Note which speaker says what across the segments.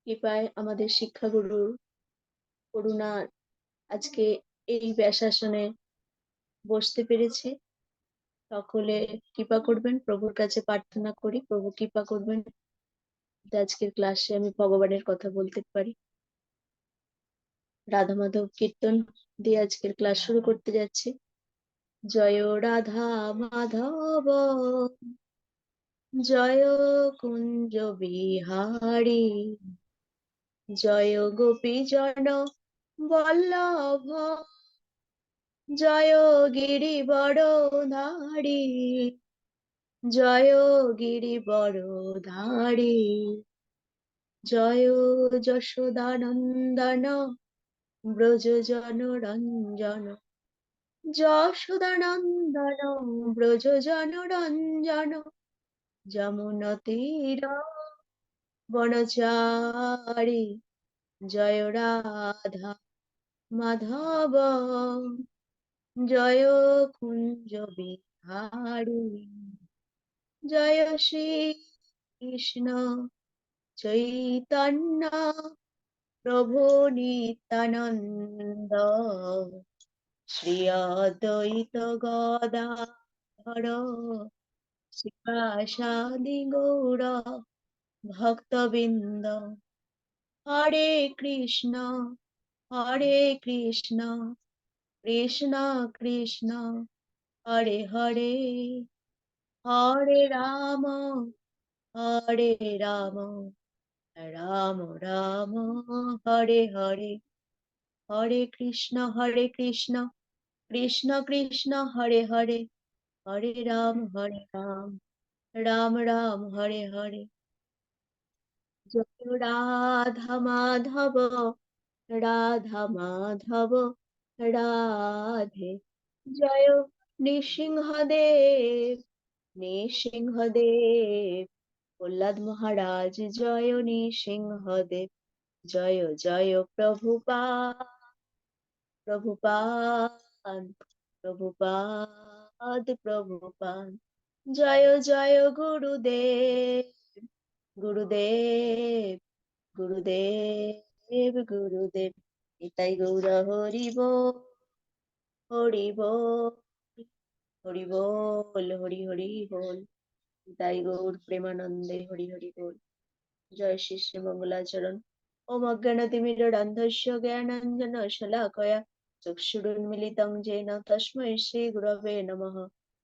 Speaker 1: কৃপায় আমাদের শিক্ষাগুরুর করুণা আজকে এই ব্যাসাসনে বসতে পেরেছি। সকলে কৃপা করবেন, প্রভুর কাছে প্রার্থনা করি প্রভু কৃপা করবেন, আজকের ক্লাসে আমি ভগবানের কথা বলতে পারি। রাধা মাধব কীর্তন দিয়ে আজকের ক্লাস শুরু করতে যাচ্ছি। জয় রাধা মাধব, জয় কুঞ্জ বিহারী, জয় গোপী জন বল্লভ, জয় গিরিবর ধারী, জয় গিরিবর ধারী, জয় যশোদানন্দন ব্রজ জন রঞ্জন, যশোদানন্দন ব্রজ জন রঞ্জন, যমুনা তীর বনচারী, জয় রাধা মাধব, জয় কুঞ্জ বিহারী, জয় শ্রী কৃষ্ণ চৈতন্য প্রভু নিত্যানন্দ, শ্রী অদ্বৈত গদাধর শিবাসাদি গৌর ভক্তবৃন্দ, হরে কৃষ্ণ কৃষ্ণ কৃষ্ণ হরে হরে, হরে রাম রাম রাম হরে হরে, হরে কৃষ্ণ কৃষ্ণ কৃষ্ণ হরে হরে, হরে রাম রাম রাম হরে হরে। জয় রাধা মাধব, রাধা মাধব রাধে, জয় নৃসিংহদেব প্রহ্লাদ মহারাজ, জয় নৃসিংহদেব, জয় জয় প্রভুপাদ প্রভুপাদ, জয় জয় গুরুদেব গুরুদেব গুরুদেব, নিতাই গৌর হরি বল, হরি বল, হরি বল, হরি হরি বল, নিতাই গৌর প্রেমানন্দে হরি হরি বল। জয় শ্রী শ্রী মঙ্গলাচরণ। ওম অজ্ঞানতিমিরন্ধস্য জ্ঞানাঞ্জন শলাকয়া চক্ষুরুন্মিলিतं येन তস্मै শ্রী গুরবে নমঃ।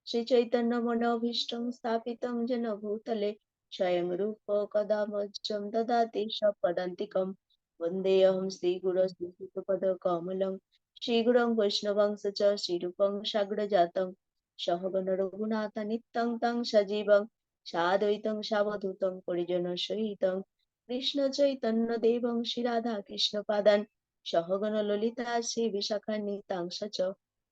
Speaker 1: শ্রী চৈতন্য মনোভীষ্টং স্থাপিतं येन ভূতলে স্বয়ং রূপ কদা মহ্যং দদাতি স্বপদান্তিকং। বন্দেऽহং শ্রীগুরো শ্রীযুতপদকমলং, শ্রীগুরুং বৈষ্ণবংশ চ শ্রীরূপং সাগ্রজাতং সহগণ রঘুনাথ নিত্যং তং সজীবং সাদ্বৈতং সাবধূতং পরিজন সহিতং কৃষ্ণ চৈতন্য দেবং শ্রী রাধা কৃষ্ণ পাদান সহগণ ললিতা শ্রী বিশাখান্বিতাংশ চ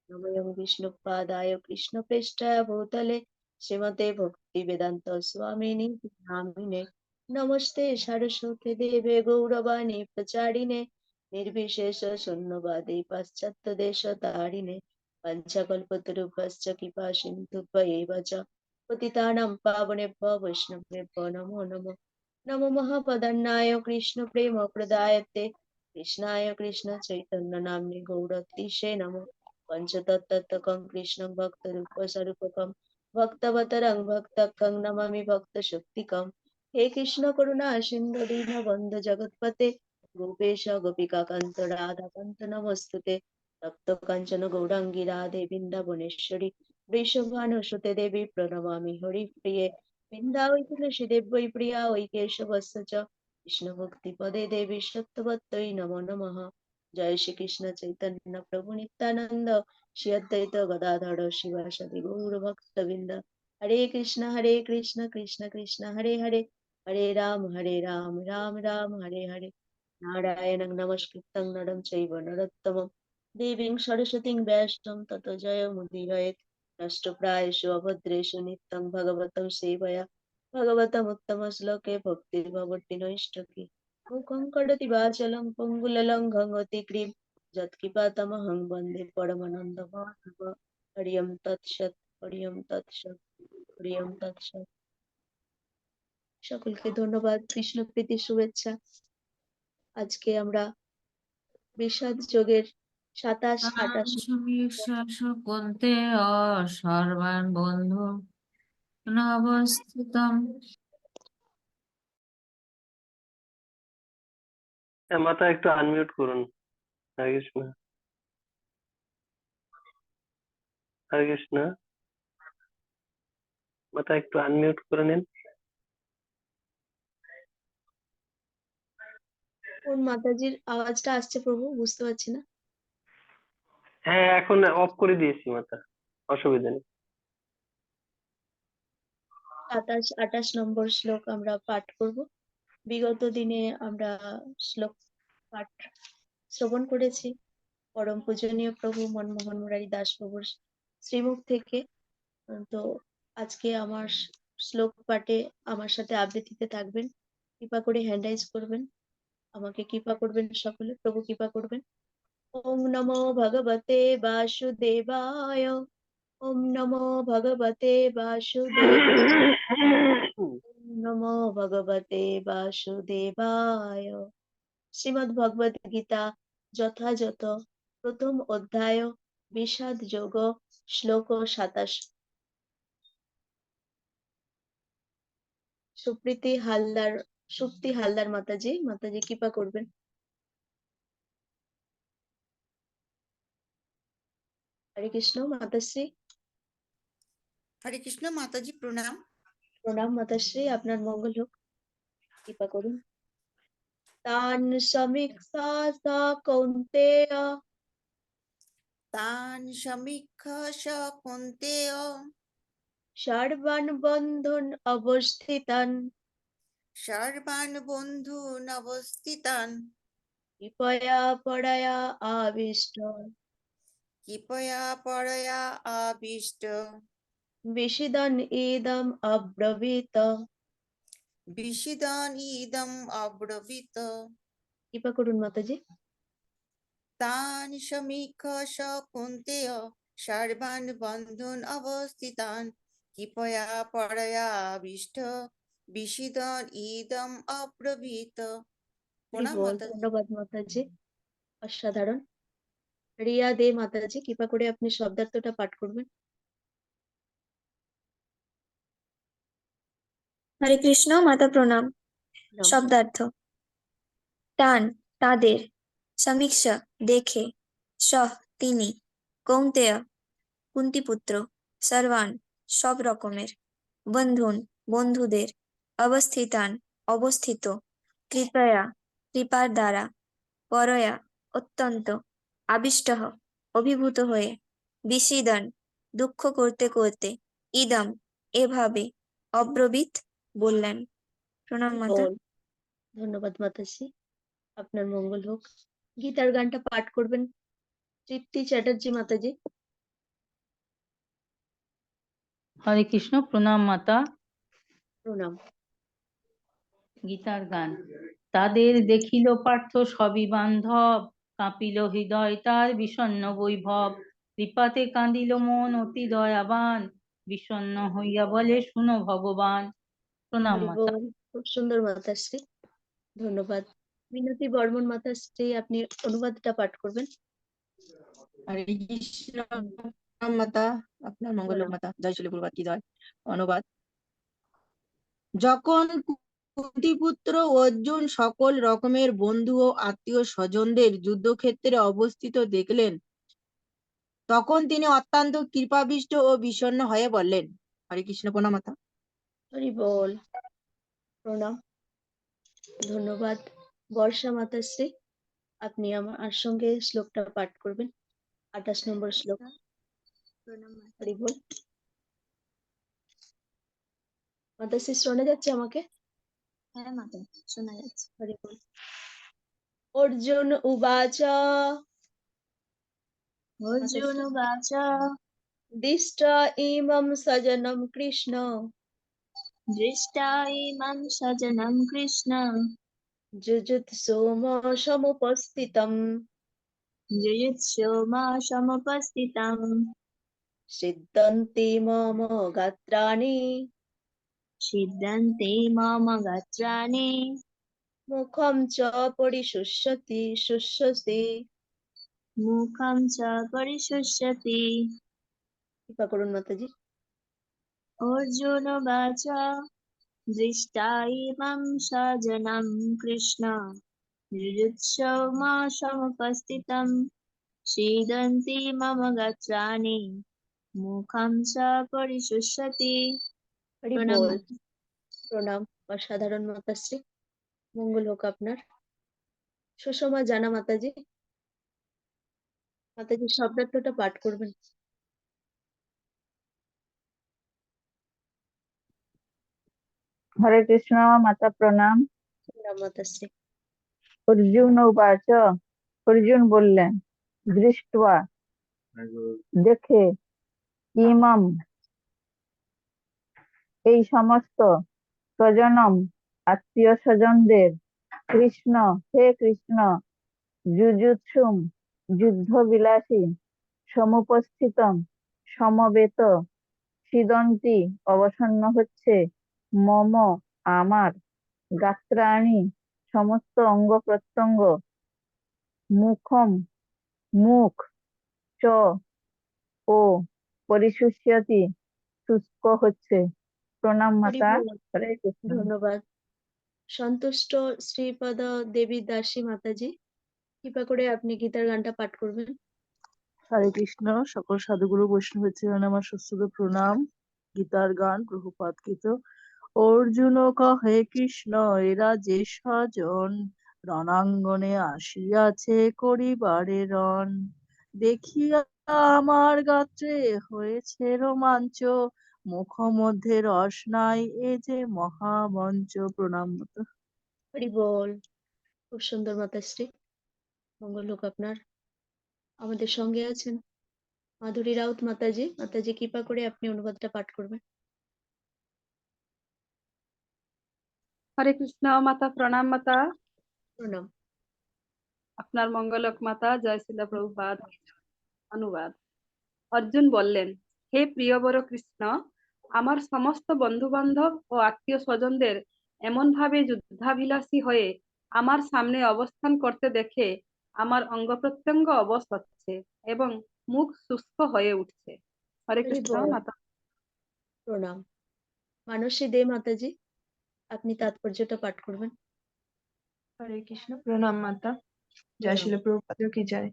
Speaker 1: নময়ং বিষ্ণুপাদায় কৃষ্ণ প্রেষ্ঠায় ভূতলে শ্রীমতে ভক্তি বেদান্ত স্বামিনি নামিনে। নমস্তে সরস্বতী দেবে গৌরবাণী প্রচারিণে নির্বিশেষ শূন্যবাদী পাশ্চাত্য দেশ তারিণে। পঞ্চকল্পতরুভ্যশ্চ কৃপা সিন্ধুভ্যেব চ পতিতানাং পাবনেভ্যো বৈষ্ণবেভ্যো নমো নমঃ। নমো মহাপদান্যায় কৃষ্ণ প্রেম প্রদায়তে কৃষ্ণায় কৃষ্ণ চৈতন্য নাম্নে গৌরতীশে নমঃ। পঞ্চতত্ত্বকং কৃষ্ণং ভক্তরূপ স্বরূপকং ভক্তবতরং ভক্তকং নমামি ভক্ত শক্তিকং। হে কৃষ্ণ করুণা সিন্ধু দীনবন্ধু জগৎপতে গোপেশ গোপিকা কান্ত রাধা কান্ত নমস্তুতে। তপ্ত কাঞ্চন গৌরাঙ্গী রাধে বৃন্দাবনেশ্বরী বৃষভানুসুতে দেবী প্রণমামি হরিপ্রিয়ে। বৃন্দাবৈ তুলসী দেব্যৈ প্রিয়া ওই কেশবস্য চ কৃষ্ণ ভক্তি পদে দেবী সত্যবত্তৈ নমো নমঃ। জয় শ্রী কৃষ্ণ চৈতন্য প্রভু নিত্যানন্দ শ্রী অদ্বৈত গদাধর শিবাসাদি গৌর ভক্তবৃন্দ। হরে কৃষ্ণ কৃষ্ণ কৃষ্ণ হরে হরে, হরে রাম রাম রাম হরে হরে। নারায়ণং নমস্কৃত্যং নরং চৈব নরোত্তমং দেবীং সরস্বতীং ব্যাসং ততো জয়মুদীরয়েৎ। নষ্টপ্রায়েষু অভদ্রেষু নিত্যং ভগবतं সেবয়া ভগবতম উত্তম শ্লোকে ভক্তির্ভবতি নৈষ্টকি। মুখং করোতি বাচালং পঙ্গুললঙ্ঘং অতিক্রীম যৎকৃপাতমহং বন্দে পরমানন্দ মাধব। হরি ওম তৎসৎ। সকলকে ধন্যবাদ, কৃষ্ণ প্রীতি শুভেচ্ছা। আজকে আমরা বিষাদ যোগের 27-28
Speaker 2: সকলতে সর্বান বন্ধু নবস্থিতম।
Speaker 3: মাতা একটু আনমিউট করুন। হরে কৃষ্ণ। হরে কৃষ্ণ। মাতা একটু আনমিউট করে নিন।
Speaker 1: কোন মাতাজির আওয়াজটা আসছে প্রভু, বুঝতে পারছি না।
Speaker 3: হ্যাঁ, এখন অফ করে দিয়েছি মাতা, অসুবিধা নেই।
Speaker 1: 27-28 নম্বর শ্লোক আমরা পাঠ করব। বিগত দিনে আমরা শ্লোক পাঠ শ্রবণ করেছি পরম পূজনীয় প্রভু মনমোহন মুরারি দাস প্রভুর শ্রীমুখ থেকে। তো আজকে আমার শ্লোক পাঠে আমার সাথে আবৃত্তিতে থাকবেন। কৃপা করে হ্যান্ড রাইজ করবেন, আমাকে কৃপা করবেন, সকলে প্রভু কৃপা করবেন। ওম নমো ভগবতে বাসুদেবায়। ওম নমো ভগবতে বাসুদেবায়। ওম নমো ভগবতে বাসুদেবায়। শ্রীমদ্ ভগবদ গীতা যথাযথ প্রথম অধ্যায় বিষাদ যোগ শ্লোক 27। সুপ্রীতি হালদার, সুপ্তি হালদার মাতাজি কৃপা করবেন। হরে কৃষ্ণ মাতাশ্রী।
Speaker 4: হরে কৃষ্ণ মাতাজি প্রণাম।
Speaker 1: প্রণাম মাতাশ্রী, আপনার মঙ্গল হোক, কৃপা করুন। তান সমীক্ষা সা কৌন্তেয়।
Speaker 4: তান সমীক্ষা স কুন্তেয়
Speaker 1: সর্বান বন্ধুন অবস্থিতান।
Speaker 4: সর্বান বন্ধূন অবস্থিতান
Speaker 1: কৃপয়া পড়ায়া আবিষ্ট।
Speaker 4: কৃপয়া পরয়া আবিষ্ট
Speaker 1: বিশিদন ইদম অব্রবীত।
Speaker 4: বিশিদন ইদম অব্রবীত।
Speaker 1: কৃপা করুন মাতাজি।
Speaker 4: তান সমীক্ষা স কুন্তেয় সর্বান বন্ধুন অবস্থিতান কৃপয়া পরয়া আবিষ্ট বিশিদন ইদম অব্রবীত। প্রণাম মাতাজি।
Speaker 1: ধন্যবাদ মাতাজি, অসাধারণ। রিয়া দে মাতাজি, কৃপা করে আপনি শব্দার্থটা পাঠ করবেন।
Speaker 5: হরে কৃষ্ণ মাতা প্রণাম।
Speaker 1: নাম।
Speaker 5: শব্দার্থ: টান তাদের, সমীক্ষা দেখে, সহ তিনি, কৌন্তেয় কুন্তিপুত্র, সর্বান সব রকমের, বন্ধুন বন্ধুদের, অবস্থিতান অবস্থিত, কৃপয়া কৃপার দ্বারা, পরয়া অত্যন্ত, আবিষ্টঃ অভিভূত হয়ে, বিষিদন দুঃখ করতে করতে, ইদম এভাবে, অব্রবীত বললেন। প্রণাম মাতা।
Speaker 1: ধন্যবাদ মাতাজি, আপনার মঙ্গল হোক। গীতার গানটা পাঠ করবেন তৃপ্তি চ্যাটার্জি মাতাজি।
Speaker 2: হরে কৃষ্ণ। প্রণাম মাতা।
Speaker 1: প্রণাম।
Speaker 2: গীতার গান। তাদের দেখিল পার্থ সবই বান্ধব, কাঁপিল হৃদয় তার বিষণ্ণ বৈভব, কৃপাতে কাঁদিল মন অতি দয়াবান, বিষণ্ণ হইয়া বলে শুনো ভগবান। প্রণাম
Speaker 1: হরি
Speaker 2: মাতা।
Speaker 1: বল। খুব সুন্দর মাতাশ্রী, ধন্যবাদ। মিনতি বর্মন মাতাশ্রী, আপনি অনুবাদটা পাঠ করবেন।
Speaker 6: হরে কৃষ্ণ মাতা, আপনার মঙ্গল হোক মাতা। জয় শ্রী প্রভুপাদ কি জয়। অনুবাদ: যখন কুন্তিপুত্র অর্জুন সকল রকমের বন্ধু ও আত্মীয় স্বজনদের যুদ্ধক্ষেত্রে অবস্থিত দেখলেন, তখন তিনি অত্যন্ত কৃপাবিষ্ট ও বিষণ্ণ হয়ে বললেন। হরে কৃষ্ণ। প্রণাম মাতা।
Speaker 1: হরি বল। প্রণাম, ধন্যবাদ। বর্ষা মাতাশ্রী, আপনি আমার সঙ্গে শ্লোকটা পাঠ করবেন, 28 নম্বর শ্লোক। হরি বল। মাতাশ্রী শোনা যাচ্ছে আমাকে?
Speaker 5: হ্যাঁ মাতা, শোনা যাচ্ছে।
Speaker 1: হরি বল। অর্জুন উবাচ।
Speaker 5: অর্জুন উবাচ।
Speaker 1: দৃষ্টা ইমম সজনম কৃষ্ণ।
Speaker 5: দৃষ্টা ইমং সজনম কৃষ্ণ।
Speaker 1: যুযুৎসু সমুপস্থিতম।
Speaker 5: যুযুৎসু সমুপস্থিতম।
Speaker 1: সিদ্ধন্তি মম গাত্রাণি।
Speaker 5: সিদ্ধান্তে মম গাত্রাণি
Speaker 1: মুখম চ পরিশুষ্যতি শুষ্যসি।
Speaker 5: মুখম চ পরিশুষ্যতি।
Speaker 1: কৃপা করুন মাতাজি।
Speaker 5: অর্জুনবাচ দৃষ্টা ইমং সজনং কৃষ্ণ যুযুৎসৌ সমুপস্থিতম सीदन्ति मम गात्राणि मुखं च परिशुष्यति।
Speaker 1: হরি
Speaker 5: প্রণাম
Speaker 1: বল। প্রণাম। অসাধারণ মাতাশ্রী, মঙ্গল হোক আপনার। সুষমা জানা মাতাজি, মাতাজি শব্দার্থটা পাঠ করবেন।
Speaker 7: হরে কৃষ্ণ মাতা প্রণাম।
Speaker 1: প্রণাম মাতাশ্রী।
Speaker 7: অর্জুন উবাচ, অর্জুন বললেন, দৃষ্ট্বা দেখে, ইমম এই সমস্ত, স্বজনম আত্মীয় স্বজনদের, কৃষ্ণ হে কৃষ্ণ, যুযুৎসুম যুদ্ধ বিলাসী, সমুপস্থিতম সমবেত, সিদন্তি অবসন্ন হচ্ছে, মম আমার, গাত্রাণি সমস্ত অঙ্গ প্রত্যঙ্গ, মুখম মুখ, চ ও পরিশুষ্যতি শুষ্ক হচ্ছে। প্রণাম
Speaker 1: হরি
Speaker 7: মাতা।
Speaker 1: বল।
Speaker 7: হরে কৃষ্ণ।
Speaker 1: ধন্যবাদ। সন্তুষ্ট শ্রীপদ দেবী দাসী মাতাজি, কৃপা করে আপনি গীতার গানটা পাঠ করবেন।
Speaker 8: হরে কৃষ্ণ। সকল সাধুগুরু বৈষ্ণবের চরণে আমার সশ্রদ্ধ প্রণাম। গীতার গান প্রভুপাদকৃত। অর্জুন কহে কৃষ্ণ এরা যে স্বজন, রণাঙ্গনে আসিয়াছে করিবারে রণ। দেখিয়া আমার গাত্রে হয়েছে রোমাঞ্চ, মুখ মধ্যে রস নাই এ যে মহামঞ্চ। প্রণাম মাতা।
Speaker 1: হরি বল। খুব সুন্দর মাতাশ্রী, মঙ্গল হোক আপনার। আমাদের সঙ্গে আছেন মাধুরী রাউত মাতাজি, মাতাজি কৃপা করে আপনি অনুবাদটা পাঠ করবেন।
Speaker 9: হরে কৃষ্ণ মাতা প্রণাম মাতা।
Speaker 1: প্রণাম।
Speaker 9: আপনার মঙ্গলক মাতা। জয় শিলা প্রভুপাদ। অনুবাদ। অর্জুন বললেন, হে প্রিয়বর কৃষ্ণ, আমার সমস্ত বন্ধু বান্ধব ও আত্মীয় স্বজনদের এমন ভাবে যুদ্ধাভিলাষী হয়ে আমার সামনে অবস্থান করতে দেখে আমার অঙ্গ প্রত্যঙ্গ অবশ হচ্ছে এবং মুখ শুষ্ক হয়ে উঠছে। হরে
Speaker 1: হরি
Speaker 9: কৃষ্ণ
Speaker 1: বল।
Speaker 9: মাতা।
Speaker 1: প্রণাম। মানসী দে মাতাজি, আপনি তাৎপর্যটা পাঠ করবেন।
Speaker 10: হরে কৃষ্ণ। প্রণাম মাতা। জয়
Speaker 1: প্রণাম।
Speaker 10: শিল প্রভুপাদ কি জয়।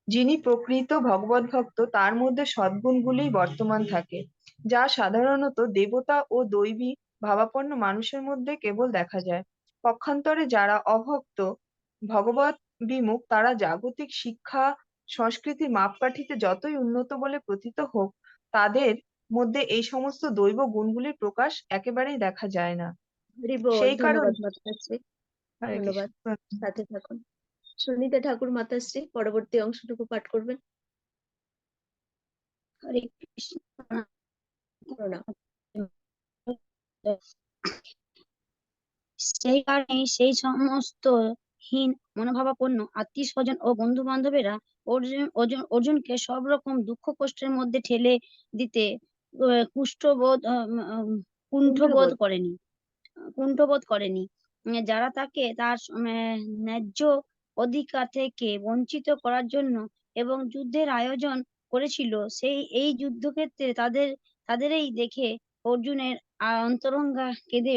Speaker 10: যিনি প্রকৃত ভগবত ভক্ত তার মধ্যে সদ্গুণগুলি বর্তমান থাকে, যা সাধারণত দেবতা ও দৈবী ভাবাপন্ন মানুষের মধ্যে কেবল দেখা যায়। পক্ষান্তরে যারা অভক্ত, ভগবত বিমুখ, তারা জাগতিক শিক্ষা সংস্কৃতির মাপকাঠিতে যতই উন্নত বলে প্রতীত হোক, তাদের মধ্যে এই সমস্ত দৈব গুণগুলির প্রকাশ একেবারেই দেখা যায় না।
Speaker 1: হরি বল।
Speaker 10: সেই
Speaker 1: ধন্যবাদ
Speaker 10: কারণে
Speaker 1: মাতাশ্রী,
Speaker 10: হরে
Speaker 1: ধন্যবাদ।
Speaker 10: কৃষ্ণ।
Speaker 1: সাথে থাকুন। সুনিতা ঠাকুর মাতাশ্রী পরবর্তী অংশটুকু পাঠ করবেন।
Speaker 2: হরে কৃষ্ণ।
Speaker 1: প্রণাম।
Speaker 2: সেই কারণে সেই সমস্ত হীন মনোভাবাপন্ন আত্মীয় স্বজন ও বন্ধু বান্ধবেরা অর্জুনকে সব রকম দুঃখ কষ্টের মধ্যে ঠেলে দিতে কুণ্ঠবোধ করেনি। যারা তাকে তার ন্যায্য অধিকার থেকে বঞ্চিত করার জন্য এবং যুদ্ধের আয়োজন করেছিল, এই যুদ্ধক্ষেত্রে তাদেরই দেখে অর্জুনের অন্তরঙ্গা কেঁদে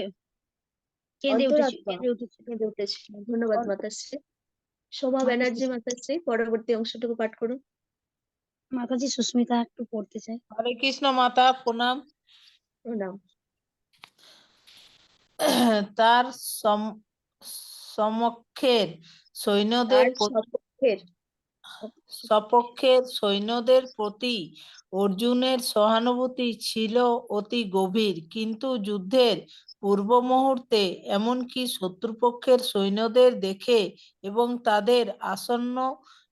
Speaker 1: অন্তরাত্মা
Speaker 2: উঠেছে।
Speaker 1: কেঁদে উঠেছিল। ধন্যবাদ মাতাশ্রী। সোমা ব্যানার্জি মাতাশ্রী পরবর্তী অংশটুকু পাঠ করুন।
Speaker 2: মাতাজি সুস্মিতা একটু পড়তে চাই।
Speaker 11: হরে কৃষ্ণ মাতা প্রণাম।
Speaker 1: প্রণাম।
Speaker 11: তার সমক্ষের সৈন্যদের সপক্ষের সৈন্যদের প্রতি অর্জুনের সহানুভূতি ছিল অতি গভীর, কিন্তু যুদ্ধের পূর্ব মুহূর্তে এমনকি শত্রুপক্ষের সৈন্যদের দেখে এবং তাদের আসন্ন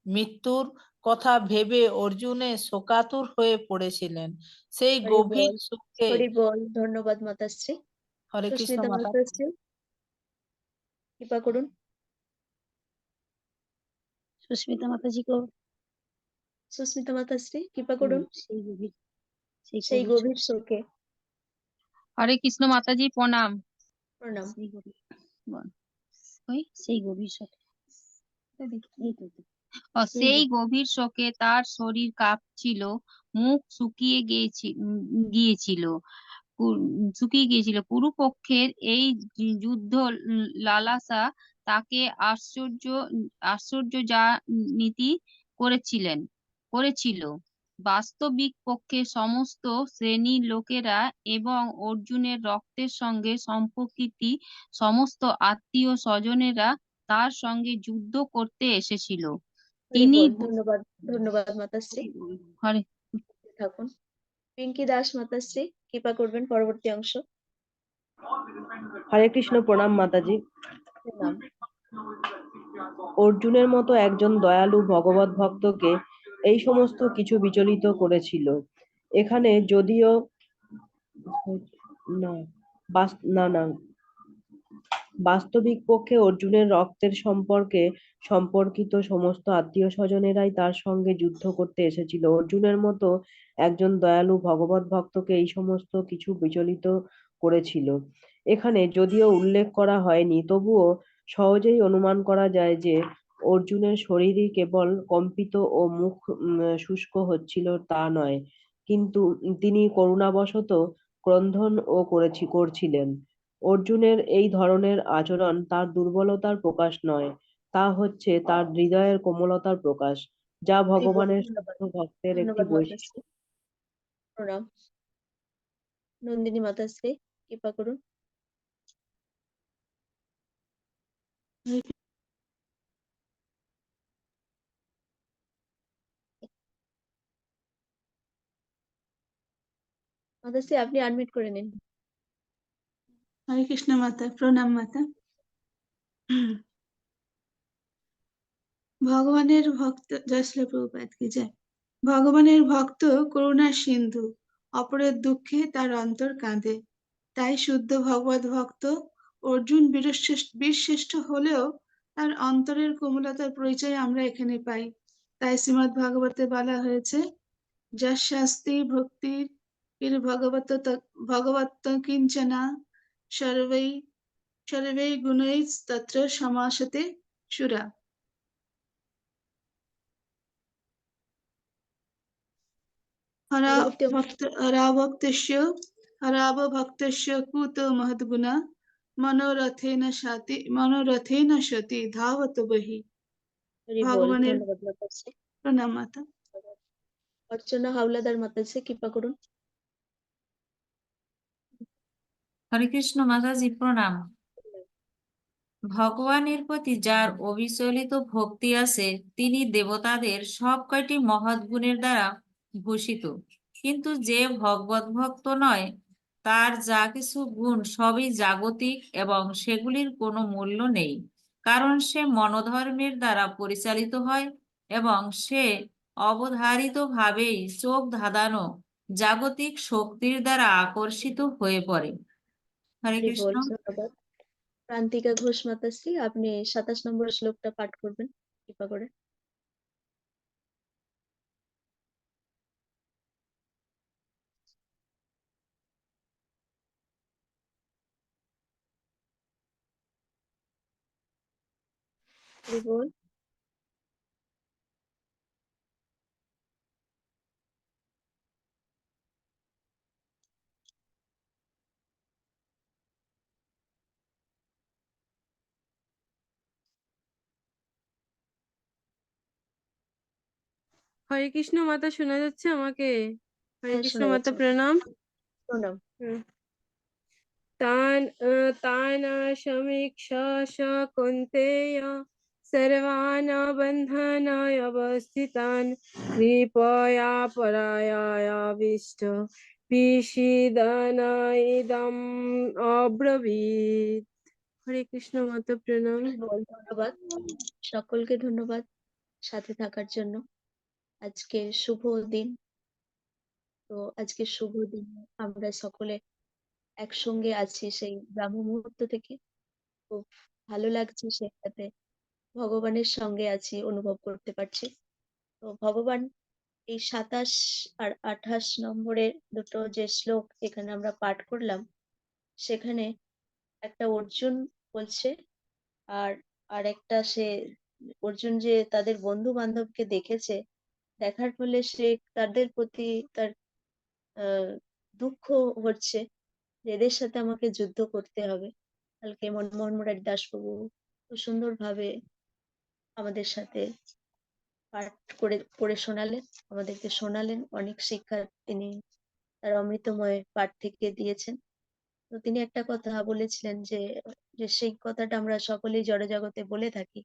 Speaker 11: মৃত্যুর কথা ভেবে অর্জুনে শোকাতুর হয়ে পড়েছিলেন। সেই গভীর শোকে।
Speaker 1: হরি বল। ধন্যবাদ মাতাশ্রী।
Speaker 11: হরে কৃষ্ণ
Speaker 1: সুস্মিতা
Speaker 11: মাতা।
Speaker 1: মাতাশ্রী কৃপা করুন।
Speaker 2: সুস্মিতা মাতাজি কো
Speaker 1: সুস্মিতা মাতাশ্রী কৃপা করুন।
Speaker 2: সেই
Speaker 1: গভীর শোকে।
Speaker 12: হরে কৃষ্ণ মাতাজি প্রণাম।
Speaker 1: প্রণাম।
Speaker 12: সেই গভীর শোকে সেই গভীর শোকে তার শরীর কাঁপছিল, মুখ গিয়েছিল শুকিয়ে গিয়েছিল। কুরুপক্ষের এই যুদ্ধ লালাসা তাকে আশ্চর্য যা নীতি করেছিল। বাস্তবিক পক্ষে সমস্ত শ্রেণীর লোকেরা এবং অর্জুনের রক্তের সঙ্গে সম্পর্কিত সমস্ত আত্মীয় স্বজনেরা তার সঙ্গে যুদ্ধ করতে এসেছিল। তিনি
Speaker 1: ধন্যবাদ, ধন্যবাদ মাতাশ্রী।
Speaker 12: হরে
Speaker 1: থাকুন। পিঙ্কি দাস মাতাশ্রী কৃপা করবেন পরবর্তী অংশ।
Speaker 13: হরে কৃষ্ণ, প্রণাম মাতাজি।
Speaker 1: প্রণাম।
Speaker 13: অর্জুনের মতো একজন দয়ালু ভগবত ভক্তকে এই সমস্ত কিছু বিচলিত করেছিল। এখানে যদিও না বাস্তবিক পক্ষে অর্জুনের রক্তের সম্পর্কিত সমস্ত আত্মীয় স্বজনেরাই তার সঙ্গে যুদ্ধ করতে এসেছিল। অর্জুনের মতো একজন দয়ালু ভগবত ভক্তকে এই সমস্ত কিছু বিচলিত করেছিল। এখানে যদিও উল্লেখ করা হয়নি, তবুও সহজেই অনুমান করা যায় যে অর্জুনের শরীরই কেবল কম্পিত ও মুখ শুষ্ক হচ্ছিল তা নয়, কিন্তু তিনি করুণাবশত ক্রন্দন ও করছিলেন। অর্জুনের এই ধরনের আচরণ তার দুর্বলতার প্রকাশ নয়, তা হচ্ছে তার হৃদয়ের কোমলতার প্রকাশ, যা ভগবানের শুদ্ধ ভক্তের একটি
Speaker 1: ধন্যবাদ
Speaker 13: বৈশিষ্ট্য।
Speaker 1: মাতাশ্রী। প্রণাম। নন্দিনী মাতাশ্রী কৃপা করুন। মাতাশ্রী আপনি আনমিউট করে নিন।
Speaker 14: হরে কৃষ্ণ মাতা, প্রণাম মাতা। ভগবানের ভক্ত, জয় শ্রী প্রভুপাদ কি জয়। ভগবানের ভক্ত করুণার সিন্ধু, অপরের দুঃখে তার অন্তর কাঁদে। তাই শুদ্ধ ভগবত ভক্ত অর্জুন বীরশ্রেষ্ঠ হলেও তার অন্তরের কোমলতার পরিচয় আমরা এখানে পাই। তাই শ্রীমদ্ ভাগবতে বলা হয়েছে, যার শাস্তি ভক্তির ভগবত কিঞ্চনা সর্বৈ গুণৈ তত্র সমাসতে সুরা। হরাভক্তস্য কুতো মহদ্গুণা মনোরথেন সতি ধাবত বহি। ভগবানের
Speaker 1: ধন্যবাদ মাতাশ্রী।
Speaker 14: প্রণাম মাতা।
Speaker 1: অর্চনা হাওলাদার মাতাশ্রী কৃপা করুন।
Speaker 15: হরে কৃষ্ণ মাতাজি প্রণাম। ভগবানের প্রতি যার অবিচলিত ভক্তি আছে, তিনি দেবতাদের সব কয়টি মহৎ গুণের দ্বারা ভূষিত। কিন্তু যে ভগবত ভক্ত নয়, তার যা কিছু গুণ সবই জাগতিক এবং সেগুলির কোনো মূল্য নেই, কারণ সে মনোধর্মের দ্বারা পরিচালিত হয় এবং সে অবধারিতভাবেই চোখ ধাঁধানো জাগতিক শক্তির দ্বারা আকর্ষিত হয়ে পড়ে। হরে কৃষ্ণ।
Speaker 1: ধন্যবাদ। প্রান্তিকা ঘোষ মাতাশ্রী আপনি 27 নম্বর শ্লোকটা পাঠ করবেন কৃপা করে। বল।
Speaker 16: হরে কৃষ্ণ মাতা, শোনা যাচ্ছে আমাকে? হরে
Speaker 1: হ্যাঁ,
Speaker 16: কৃষ্ণ
Speaker 1: শোনা
Speaker 16: মাতা
Speaker 1: যাচ্ছে।
Speaker 16: প্রণাম।
Speaker 1: প্রণাম।
Speaker 16: तान् समीक्षा स कौन्तेय सर्वान् बन्धनाय अवस्थितान् कृपया परायाविष्ट পিসিদানাইদম অব্রবীত। হরে কৃষ্ণ মাতা প্রণাম।
Speaker 1: ধন্যবাদ সকলকে, ধন্যবাদ সাথে থাকার জন্য। আজকে শুভ দিন, তো আজকে শুভ দিনে আমরা সকলে একসঙ্গে আছি সেই ব্রাহ্ম মুহূর্ত থেকে। খুব ভালো লাগছে, সেই সাথে ভগবানের সঙ্গে আছি অনুভব করতে পারছি। তো ভগবান এই 27 আর 28 নম্বরের দুটো যে শ্লোক এখানে আমরা পাঠ করলাম, সেখানে একটা অর্জুন বলছে, আর আর একটা সে অর্জুন যে তাদের বন্ধু বান্ধবকে দেখেছে, দেখার ফলে সে তাদের প্রতি তার দুঃখ হচ্ছে যে এদের সাথে আমাকে যুদ্ধ করতে হবে। কালকে মনমোহন মুরারি দাসবাবু খুব সুন্দরভাবে আমাদের সাথে পাঠ করে পড়ে শোনালেন, আমাদেরকে শোনালেন, অনেক শিক্ষা তিনি তার অমৃতময় পাঠ থেকে দিয়েছেন। তো তিনি একটা কথা বলেছিলেন যে যে সেই কথাটা আমরা সকলেই জড়জগতে বলে থাকি,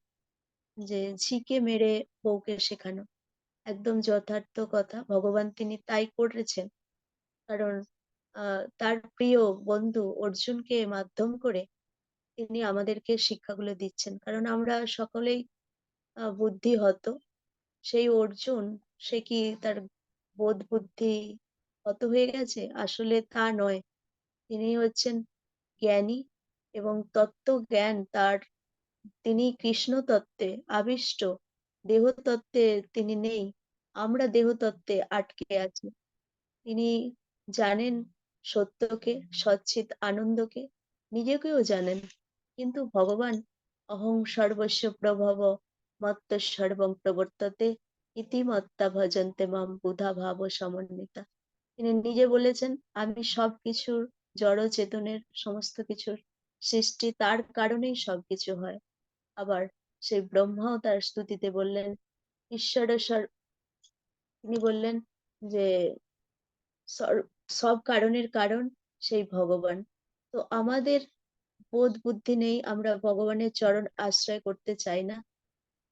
Speaker 1: যে ঝিকে মেরে বউকে শেখানো। একদম যথার্থ কথা, ভগবান তিনি তাই করেছেন। কারণ তার প্রিয় বন্ধু অর্জুনকে মাধ্যম করে তিনি আমাদেরকে শিক্ষাগুলো দিচ্ছেন। কারণ আমরা সকলেই বুদ্ধিহত। সেই অর্জুন, সে কি তার বোধ বুদ্ধি হত হয়ে গেছে? আসলে তা নয়। তিনি হচ্ছেন জ্ঞানী এবং তত্ত্ব জ্ঞান তার, তিনি কৃষ্ণ তত্ত্বে আবিষ্ট, দেহ তত্ত্বে তিনি নেই। আমরা দেহ তত্ত্বে আটকে আছি। তিনি জানেন সত্যকে, সচ্চিৎ আনন্দকে, নিজেকেও জানেন। কিন্তু ভগবান অহং সর্বস্ব প্রভব মত্ত সর্বং প্রবর্ততে ইতিমত্তা ভজন্তে মাম বুধা ভাব সমন্বিতা। তিনি নিজে বলেছেন, আমি সবকিছুর, জড় চেতনের সমস্ত কিছুর সৃষ্টি, তার কারণেই সবকিছু হয়। আবার সেই ব্রহ্মাও তার স্তুতিতে বললেন, ঈশ্বরেশ্বর, তিনি বললেন যে সব কারণের কারণ সেই ভগবান। তো আমাদের বোধ বুদ্ধি নেই, আমরা ভগবানের চরণ আশ্রয় করতে চাই না।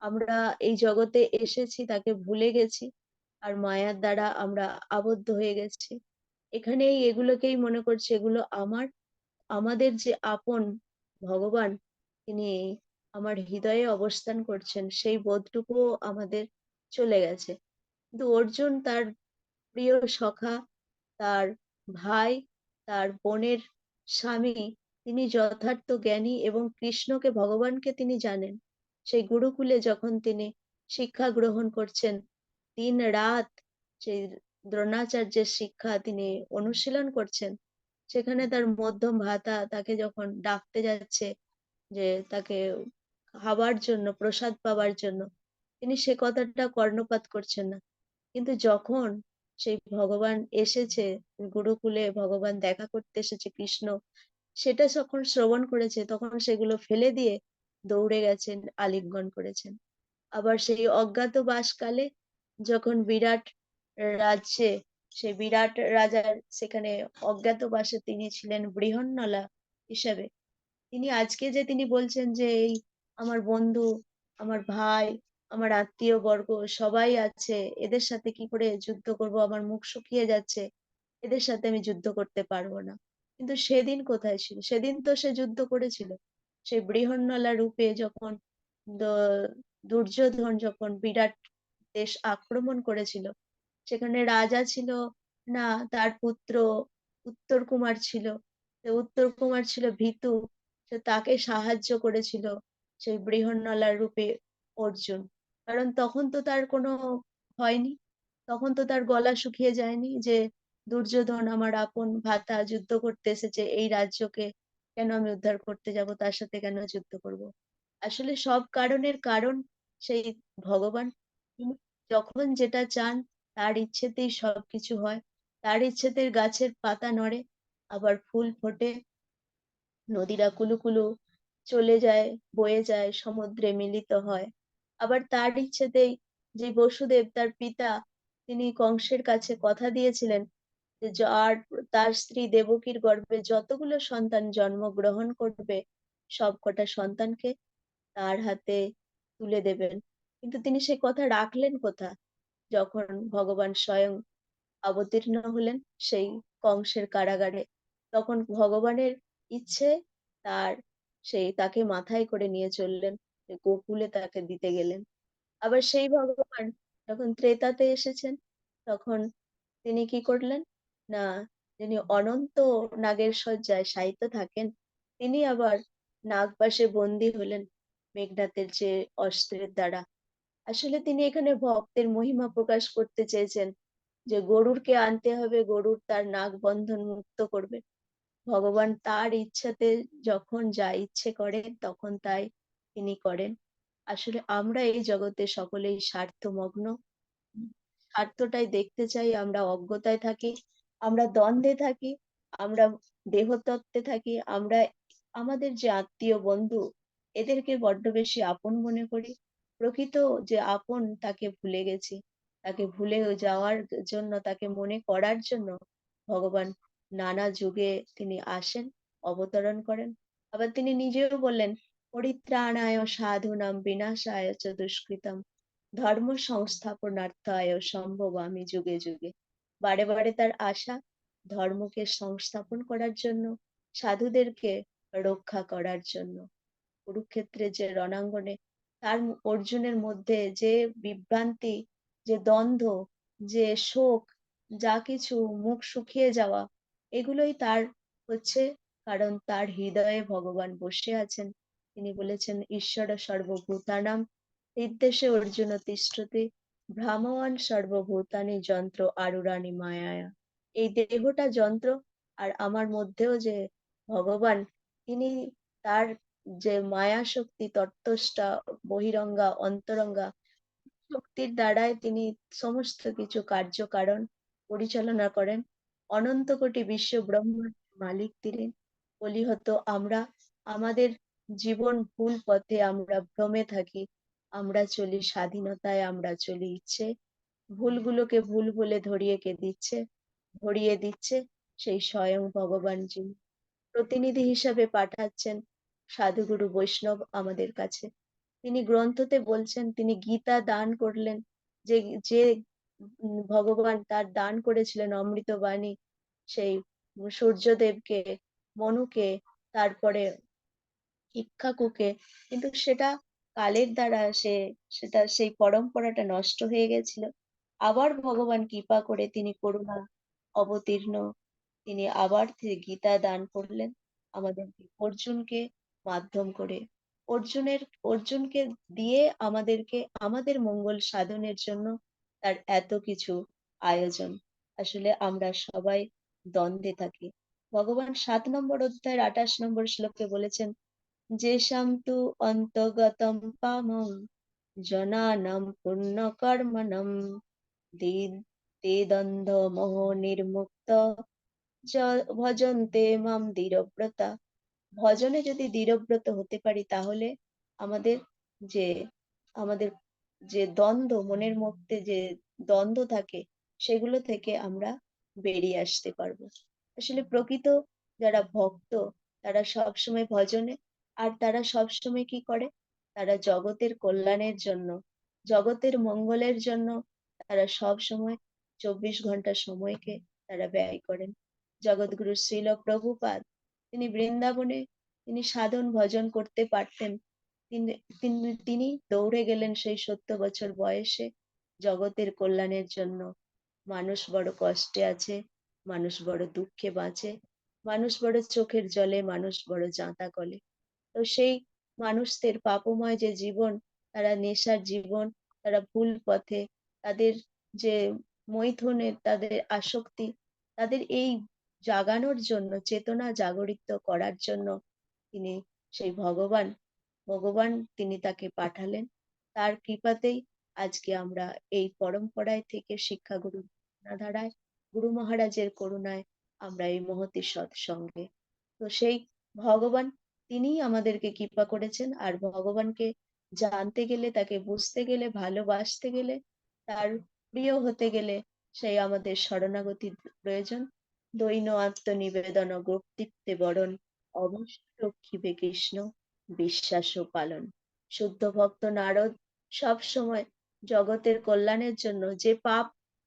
Speaker 1: আমরা এই জগতে এসেছি, তাকে ভুলে গেছি, আর মায়ার দ্বারা আমরা আবদ্ধ হয়ে গেছি। এখানেই এগুলোকেই মনে করছি এগুলো আমার। আমাদের যে আপন ভগবান, তিনি আমার হৃদয়ে অবস্থান করছেন, সেই বোধটুকুও আমাদের চলে গেছে। কিন্তু অর্জুন তার প্রিয় সখা, তার ভাই, তার বোনের স্বামী, তিনি যথার্থ জ্ঞানী এবং কৃষ্ণকে, ভগবানকে তিনি জানেন। সেই গুরুকুলে যখন তিনি শিক্ষা গ্রহণ করছেন, দিন রাত সেই দ্রোণাচার্যের শিক্ষা তিনি অনুশীলন করছেন, সেখানে তার মধ্যম ভ্রাতা তাকে যখন ডাকতে যাচ্ছে যে তাকে খাবার জন্য, প্রসাদ পাবার জন্য, তিনি সে কথাটা কর্ণপাত করছেন না। কিন্তু যখন সেই ভগবান এসেছে, গুরুকুলে ভগবান দেখা করতে এসেছে কৃষ্ণ, সেটা যখন শ্রবণ করেছে, তখন সেগুলো ফেলে দিয়ে দৌড়ে গেছেন, আলিঙ্গন করেছেন। আবার সেই অজ্ঞাতবাসকালে যখন বিরাট রাজ্যে, সেই বিরাট রাজার সেখানে অজ্ঞাতবাসে তিনি ছিলেন বৃহন্নলা হিসাবে, তিনি আজকে যে তিনি বলছেন যে এই আমার বন্ধু, আমার ভাই, আমার আত্মীয় বর্গ সবাই আছে, এদের সাথে কি করে যুদ্ধ করব, আমার মুখ শুকিয়ে যাচ্ছে, এদের সাথে আমি যুদ্ধ করতে পারবো না। কিন্তু সেদিন কোথায় ছিল? সেদিন তো সে যুদ্ধ করেছিল। সেই বৃহন্নলা রূপে যখন দুর্যোধন যখন বিরাট দেশ আক্রমণ করেছিল, সেখানে রাজা ছিল না, তার পুত্র উত্তর কুমার ছিল। তো উত্তর কুমার ছিল ভীতু, তো তাকে সাহায্য করেছিল সেই বৃহন্নলার রূপে অর্জুন। কারণ তখন তো তার কোনো হয়নি, তখন তো তার গলা শুকিয়ে যায়নি যে দুর্যোধন আমার আপন ভ্রাতা যুদ্ধ করতে এসেছে, এই রাজ্যকে কেন আমি উদ্ধার করতে যাব, তার সাথে কেন যুদ্ধ করব। আসলে সব কারণের কারণ সেই ভগবান। তিনি যখন যেটা চান, তার ইচ্ছেতেই সবকিছু হয়। তার ইচ্ছেতে গাছের পাতা নড়ে, আবার ফুল ফোটে, নদীরা কুলুকুলু চলে যায়, বয়ে যায়, সমুদ্রে মিলিত হয়। আবার তার ইচ্ছেতেই যে বসুদেব তার পিতা, তিনি কংসের কাছে কথা দিয়েছিলেন যে তার স্ত্রী দেবকীর গর্ভে যতগুলো সন্তান জন্মগ্রহণ করবে, সবকটা সন্তানকে তার হাতে তুলে দেবেন। কিন্তু তিনি সে কথা রাখলেন কোথা? যখন ভগবান স্বয়ং অবতীর্ণ হলেন সেই কংসের কারাগারে, তখন ভগবানের ইচ্ছে তার সেই তাকে মাথায় করে নিয়ে চললেন, গোকুলে তাকে দিতে গেলেন। আবার সেই ভগবান যখন ত্রেতাতে এসেছেন, তখন তিনি কি করলেন না, যিনি অনন্ত নাগের শয্যায় শায়িত থাকেন, তিনি আবার নাগপাশে বন্দী হলেন মেঘনাথের যে অস্ত্রের দ্বারা। আসলে তিনি এখানে ভক্তের মহিমা প্রকাশ করতে চেয়েছেন যে গরুরকে আনতে হবে, গরুর তার নাগ বন্ধন মুক্ত করবে। ভগবান তার ইচ্ছাতে যখন যা ইচ্ছে করেন তখন তাই তিনি করেন। আসলে আমরা এই জগতে সকলেই স্বার্থমগ্ন, স্বার্থটাই দেখতে চাই, আমরা অজ্ঞতায় থাকি, আমরা দ্বন্দ্বে থাকি, আমরা দেহতত্ত্বে থাকি, আমরা আমাদের যে আত্মীয় বন্ধু এদেরকে বড্ড বেশি আপন মনে করি। প্রকৃত যে আপন তাকে ভুলে গেছি, তাকে ভুলে যাওয়ার জন্য, তাকে মনে করার জন্য ভগবান নানা যুগে তিনি আসেন, অবতরণ করেন। আবার তিনি নিজেও বললেন, পরিত্রাণায় সাধুনাম বিনাশায় চ দুষ্কৃতম ধর্ম সংস্থাপনার্থায় সম্ভবামি যুগে যুগে। বারে বারে তার আশা ধর্মকে সংস্থাপন করার জন্য, সাধুদেরকে রক্ষা করার জন্য। কুরুক্ষেত্রের যে রণাঙ্গনে অর্জুনের মধ্যে যে বিভ্রান্তি, যে দ্বন্দ্ব, যে শোক, যা কিছু মুখ শুকিয়ে যাওয়া, এগুলোই তার হচ্ছে কারণ তার হৃদয়ে ভগবান বসে আছেন। তিনি বলেছেন ঈশ্বর সর্বভূতানাম হৃদ্দেশে অর্জুন তিষ্ঠতি ভ্রামওয়ান সর্বভূতানি যন্ত্র আরুরানি মায়ায়া। এই দেহটা যন্ত্র, আর আমার মধ্যেও যে ভগবান, তিনি তার যে মায়া শক্তি, তত্ত্বষ্টা, বহিরঙ্গা, অন্তরঙ্গা শক্তির দ্বারাই তিনি সমস্ত কিছু কার্যকারণ পরিচালনা করেন। অনন্ত কোটি বিশ্ব ব্রহ্মাণ্ড মালিক তিনি। বলি হতো আমরা আমাদের জীবন ভুল পথে আমরা ভ্রমে থাকি, আমরা চলি স্বাধীনতায়, আমরা চলি ইচ্ছে, ভুলগুলোকে ভুল বলে ধরিয়ে দিচ্ছে সেই স্বয়ং ভগবান যিনি প্রতিনিধি হিসাবে পাঠাচ্ছেন সাধুগুরু বৈষ্ণব আমাদের কাছে। তিনি গ্রন্থতে বলছেন, তিনি গীতা দান করলেন, যে যে ভগবান তার দান করেছিলেন অমৃত বাণী, সেই সূর্যদেবকে, মনুকে, তারপরে ইক্ষ্বাকুকে, কিন্তু সেটা কালের দ্বারা সেটা সেই পরম্পরাটা নষ্ট হয়ে গেছিল। আবার ভগবান কৃপা করে তিনি করুণা অবতীর্ণ, তিনি আবার গীতা দান করলেন আমাদেরকে, অর্জুনকে মাধ্যম করে, অর্জুনকে দিয়ে আমাদেরকে আমাদের মঙ্গল সাধনের জন্য তার এত কিছু আয়োজন। আসলে আমরা সবাই দ্বন্দ্বে থাকি। ভগবান 7 নম্বর অধ্যায়ের 28 নম্বর শ্লোকে বলেছেন, যেষাং তু অন্তর্গতম কামম জনানাম পুণ্য কর্মণম তে দ্বন্দ্ব মোহ নির্মুক্ত ভজন্তে মাম দৃঢ়ব্রতা। ভজনে যদি দৃঢ়ব্রত হতে পারি তাহলে আমাদের যে আমাদের যে দ্বন্দ্ব, মনের মধ্যে যে দ্বন্দ্ব থাকে সেগুলো থেকে আমরা বেরিয়ে আসতে পারবো। আসলে প্রকৃত যারা ভক্ত তারা সবসময় ভজনে, আর তারা সবসময় কি করে, তারা জগতের কল্যাণের জন্য, জগতের মঙ্গলের জন্য তারা সব সময় 24 ঘন্টা সময়কে তারা ব্যয় করেন। জগৎগুরু শ্রীল প্রভুপাদ তিনি বৃন্দাবনে তিনি সাধন ভজন করতে পারতেন, তিনি দৌড়ে গেলেন সেই 70 বছর বয়সে জগতের কল্যাণের জন্য। মানুষ বড় কষ্টে আছে, মানুষ বড় দুঃখে বাঁচে, মানুষ বড় চোখের জলে, মানুষ বড় জাঁতা কলে। তো সেই মানুষদের পাপময় যে জীবন, তারা নেশার জীবন, তারা ভুল পথে, তাদের যে মৈথুনের তাদের আসক্তি, তাদের এই জাগানোর জন্য, চেতনা জাগরিত করার জন্য তিনি সেই ভগবান তিনি তাকে পাঠালেন। তার কৃপাতেই আজকে আমরা এই পরম্পরায় থেকে শিক্ষাগুরু ধারায় গুরু মহারাজের করুণায় আমরা এই মহতি সৎসঙ্গে। তো সেই ভগবান তিনিই আমাদেরকে কৃপা করেছেন, আর ভগবানকে জানতে গেলে, তাকে বুঝতে গেলে, ভালোবাসতে গেলে, তার প্রিয় হতে গেলে সেই আমাদের শরণাগতির প্রয়োজন। দৈন আত্মনিবেদন গোপ্তিত্বে বরণ অবশ্য রক্ষিবে কৃষ্ণ বিশ্বাস ও পালন। শুদ্ধ ভক্ত নারদ সব সময় জগতের কল্যাণের জন্য, যে পাপ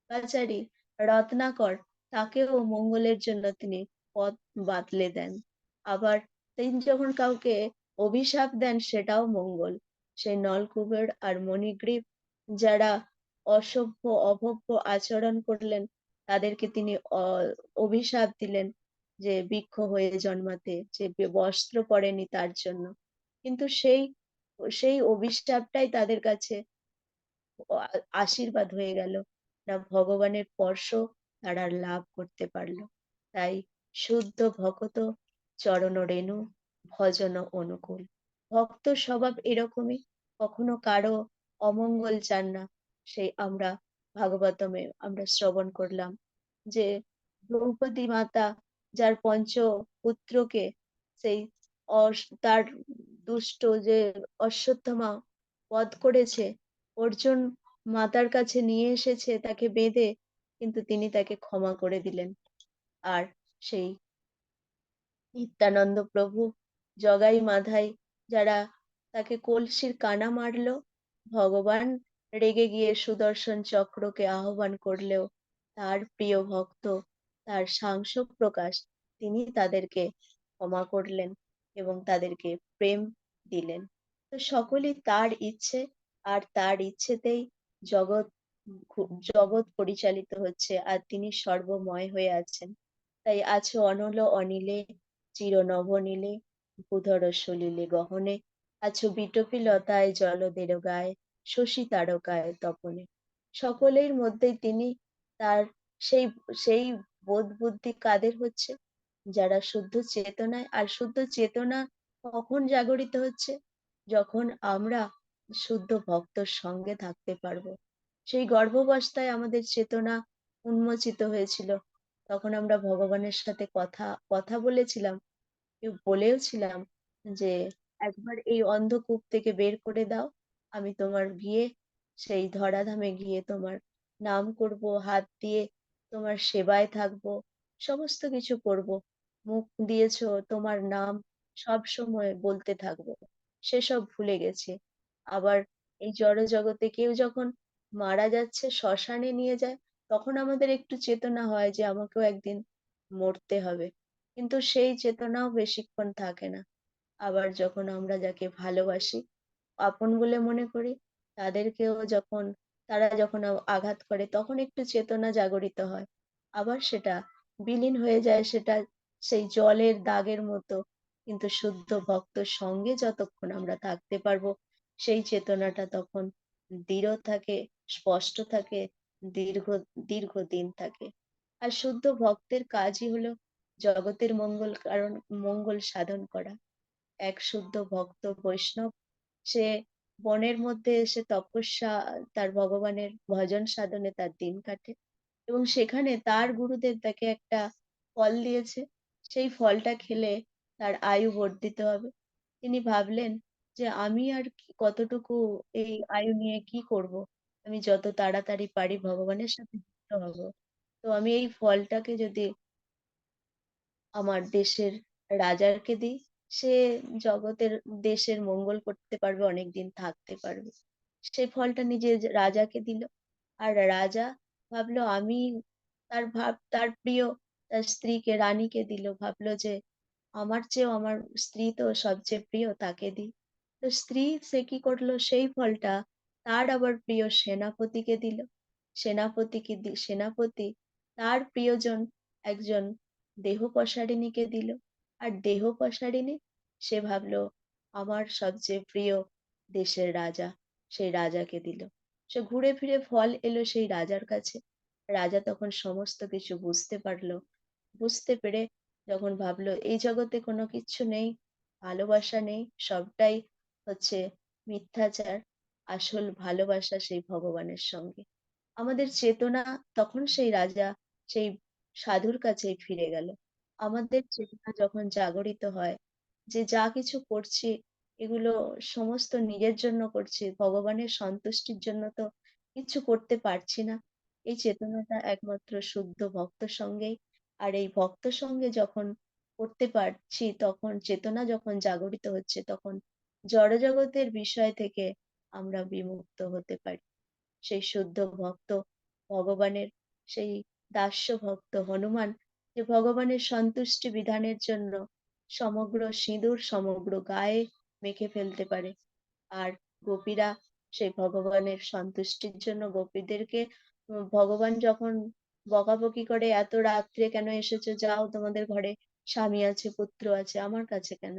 Speaker 1: পাচারী রত্নাকর তাকেও মঙ্গলের জন্য তিনি পথ বাতলে দেন। আবার তিনি যখন কাউকে অভিশাপ দেন সেটাও মঙ্গল। সেই নলকুবের আর মণিগ্রীব যারা অসভ্য অভব্য আচরণ করলেন তাদেরকে তিনি অভিশাপ দিলেন যে বৃক্ষ হয়ে জন্মাতে, যে বস্ত্র পরেনি তার জন্য। কিন্তু সেই অভিশাপটাই তাদের কাছে আশীর্বাদ হয়ে গেল, না ভগবানের স্পর্শ তারা লাভ করতে পারলো। তাই শুদ্ধ ভকত চরণ রেণু ভজন অনুকূল। ভক্ত স্বভাব এরকমই, কখনো কারো অমঙ্গল চান না। সেই আমরা ভাগবতমে আমরা শ্রবণ করলাম যে দ্রৌপদী মাতা যার পঞ্চ পুত্রকে সেই তার দুষ্ট যে অশ্বত্থামা বধ করেছে, অর্জুন মাতার কাছে নিয়ে এসেছে তাকে বেঁধে, কিন্তু তিনি তাকে ক্ষমা করে দিলেন। আর সেই নিত্যানন্দ প্রভু, জগাই মাধাই যারা তাকে কলসির কানা মারলো, ভগবান রেগে গিয়ে সুদর্শন চক্রকে আহ্বান করলেও তার প্রিয় ভক্ত, তার সাংস প্রকাশ, তিনি তাদেরকে ক্ষমা করলেন এবং তাদেরকে প্রেম দিলেন। তো সকলেই তার ইচ্ছে, আর তার ইচ্ছেতেই জগৎ জগৎ পরিচালিত হচ্ছে, আর তিনি সর্বময় হয়ে আছেন। তাই আছো অনল অনিলে, চির নভনীলে, ভূধর সলিলে গহনে, আছো বিটপি লতায় জলদের গায়ে, শশী তারকায় তপনে। সকলের মধ্যেই তিনি তার সেই সেই বোধ বুদ্ধি কাদের হচ্ছে? যারা শুদ্ধ চেতনায়। আর শুদ্ধ চেতনা কখন জাগরিত হচ্ছে? যখন আমরা শুদ্ধ ভক্তর সঙ্গে থাকতে পারবো। সেই গর্ভাবস্থায় আমাদের চেতনা উন্মোচিত হয়েছিল, তখন আমরা ভগবানের সাথে কথা বলেছিলাম, বলেওছিলাম যে একবার এই অন্ধকূপ থেকে বের করে দাও, আমি তোমার গিয়ে সেই ধরাধামে গিয়ে তোমার নাম করব, হাত দিয়ে তোমার সেবায় থাকবো, সমস্ত কিছু করব, মুখ দিয়েছো তোমার নাম সব সময় বলতে থাকবো। সেসব ভুলে গেছি। আবার এই জড় জগতে কেউ যখন মারা যাচ্ছে, শ্মশানে নিয়ে যায়, তখন আমাদের একটু চেতনা হয় যে আমাকেও একদিন মরতে হবে, কিন্তু সেই চেতনাও বেশিক্ষণ থাকে না। আবার যখন আমরা যাকে ভালোবাসি, আপন বলে মনে করি, তাদেরকেও যখন তারা যখন আঘাত করে, তখন একটু চেতনা জাগরিত হয়, আবার সেটা বিলীন হয়ে যায়, সেটা সেই জলের দাগের মতো। কিন্তু শুদ্ধ ভক্তর সঙ্গে যতক্ষণ আমরা থাকতে পারবো, সেই চেতনাটা তখন দৃঢ় থাকে, স্পষ্ট থাকে, দীর্ঘ দীর্ঘদিন থাকে। আর শুদ্ধ ভক্তের কাজই হলো জগতের মঙ্গল সাধন করা। এক শুদ্ধ ভক্ত বৈষ্ণব, সে বনের মধ্যে এসে তপস্যা, তার ভগবানের ভজন সাধনে তার দিন কাটে, এবং সেখানে তার গুরুদেব তাকে একটা ফল দিয়েছে, সেই ফলটা খেলে তার আয়ু বর্ধিত হবে। তিনি ভাবলেন যে আমি আর কতটুকু এই আয়ু নিয়ে কি করব, আমি যত তাড়াতাড়ি পারি ভগবানের সাথে যুক্ত হব। তো আমি এই ফলটাকে যদি আমার দেশের রাজাকে দিই, সে জগতের দেশের মঙ্গল করতে পারবে, অনেকদিন থাকতে পারবে। সে ফলটা নিজে রাজাকে দিল। আর রাজা ভাবলো আমি তার প্রিয় তার স্ত্রীকে, রানীকে দিল, ভাবলো যে আমার চেয়েও আমার স্ত্রী তো সবচেয়ে প্রিয়, তাকে দিই। তো স্ত্রী সে কি করলো, সেই ফলটা তার আবার প্রিয় সেনাপতিকে দিল। সেনাপতি তার প্রিয়জন একজন দেহপসারিণীকে দিল। আর দেহপসারিণী, সে ভাবলো আমার সবচেয়ে প্রিয় দেশের রাজা, সেই রাজাকে দিল। সে ঘুরে ফিরে ফল এলো সেই রাজার কাছে। রাজা তখন সমস্ত কিছু বুঝতে পারলো। বুঝতে পেরে যখন ভাবলো এই জগতে কোনো কিচ্ছু নেই, ভালোবাসা নেই, সবটাই হচ্ছে মিথ্যাচার, আসল ভালোবাসা সেই ভগবানের সঙ্গে। আমাদের চেতনা তখন সেই রাজা, সেই সাধুর কাছেই ফিরে গেল। আমাদের চেতনা যখন জাগরিত হয় যে যা কিছু করছি এগুলো সমস্ত নিজের জন্য করছি, ভগবানের সন্তুষ্টির জন্য তো কিছু করতে পারছি না, এই চেতনাটা একমাত্র শুদ্ধ ভক্ত সঙ্গেই। আর এই ভক্ত সঙ্গে যখন করতে পারছি, তখন চেতনা যখন জাগরিত হচ্ছে, তখন জড়জগতের বিষয় থেকে আমরা বিমুক্ত হতে পারি। সেই শুদ্ধ ভক্ত ভগবানের, সেই দাস্য ভক্ত হনুমান, যে ভগবানের সন্তুষ্টি বিধানের জন্য সমগ্র সিঁদুর সমগ্র গায়ে মেখে ফেলতে পারে। আর গোপীরা সেই ভগবানের সন্তুষ্টির জন্য গোপীদেরকে ভগবান যখন বকাবকি করে, এত রাত্রে কেন এসেছো, যাও তোমাদের ঘরে স্বামী আছে, পুত্র আছে, আমার কাছে কেন?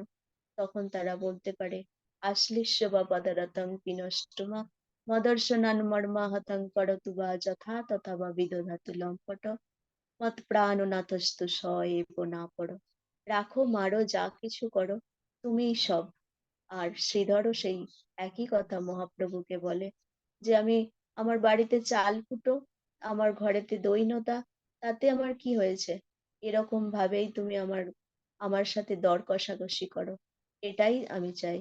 Speaker 1: তখন তারা বলতে পারে আশ্লিষ্য বা পদারতং পিনষ্টমা মদর্শনান মর্মাহতং করতু বা যথা তথা বা বিদধাতু লম্পট। মত প্রাণনাথস্তু স এব না পড়ো। রাখো মারো যা কিছু করো, তুমিই সব। আর শ্রীধরও সেই একই কথা মহাপ্রভুকে বলে যে আমি আমার বাড়িতে চাল ফুটো, আমার ঘরেতে দই নোতা, তাতে আমার কি হয়েছে? এরকম ভাবেই তুমি আমার সাথে দর কষাকষি করো, এটাই আমি চাই।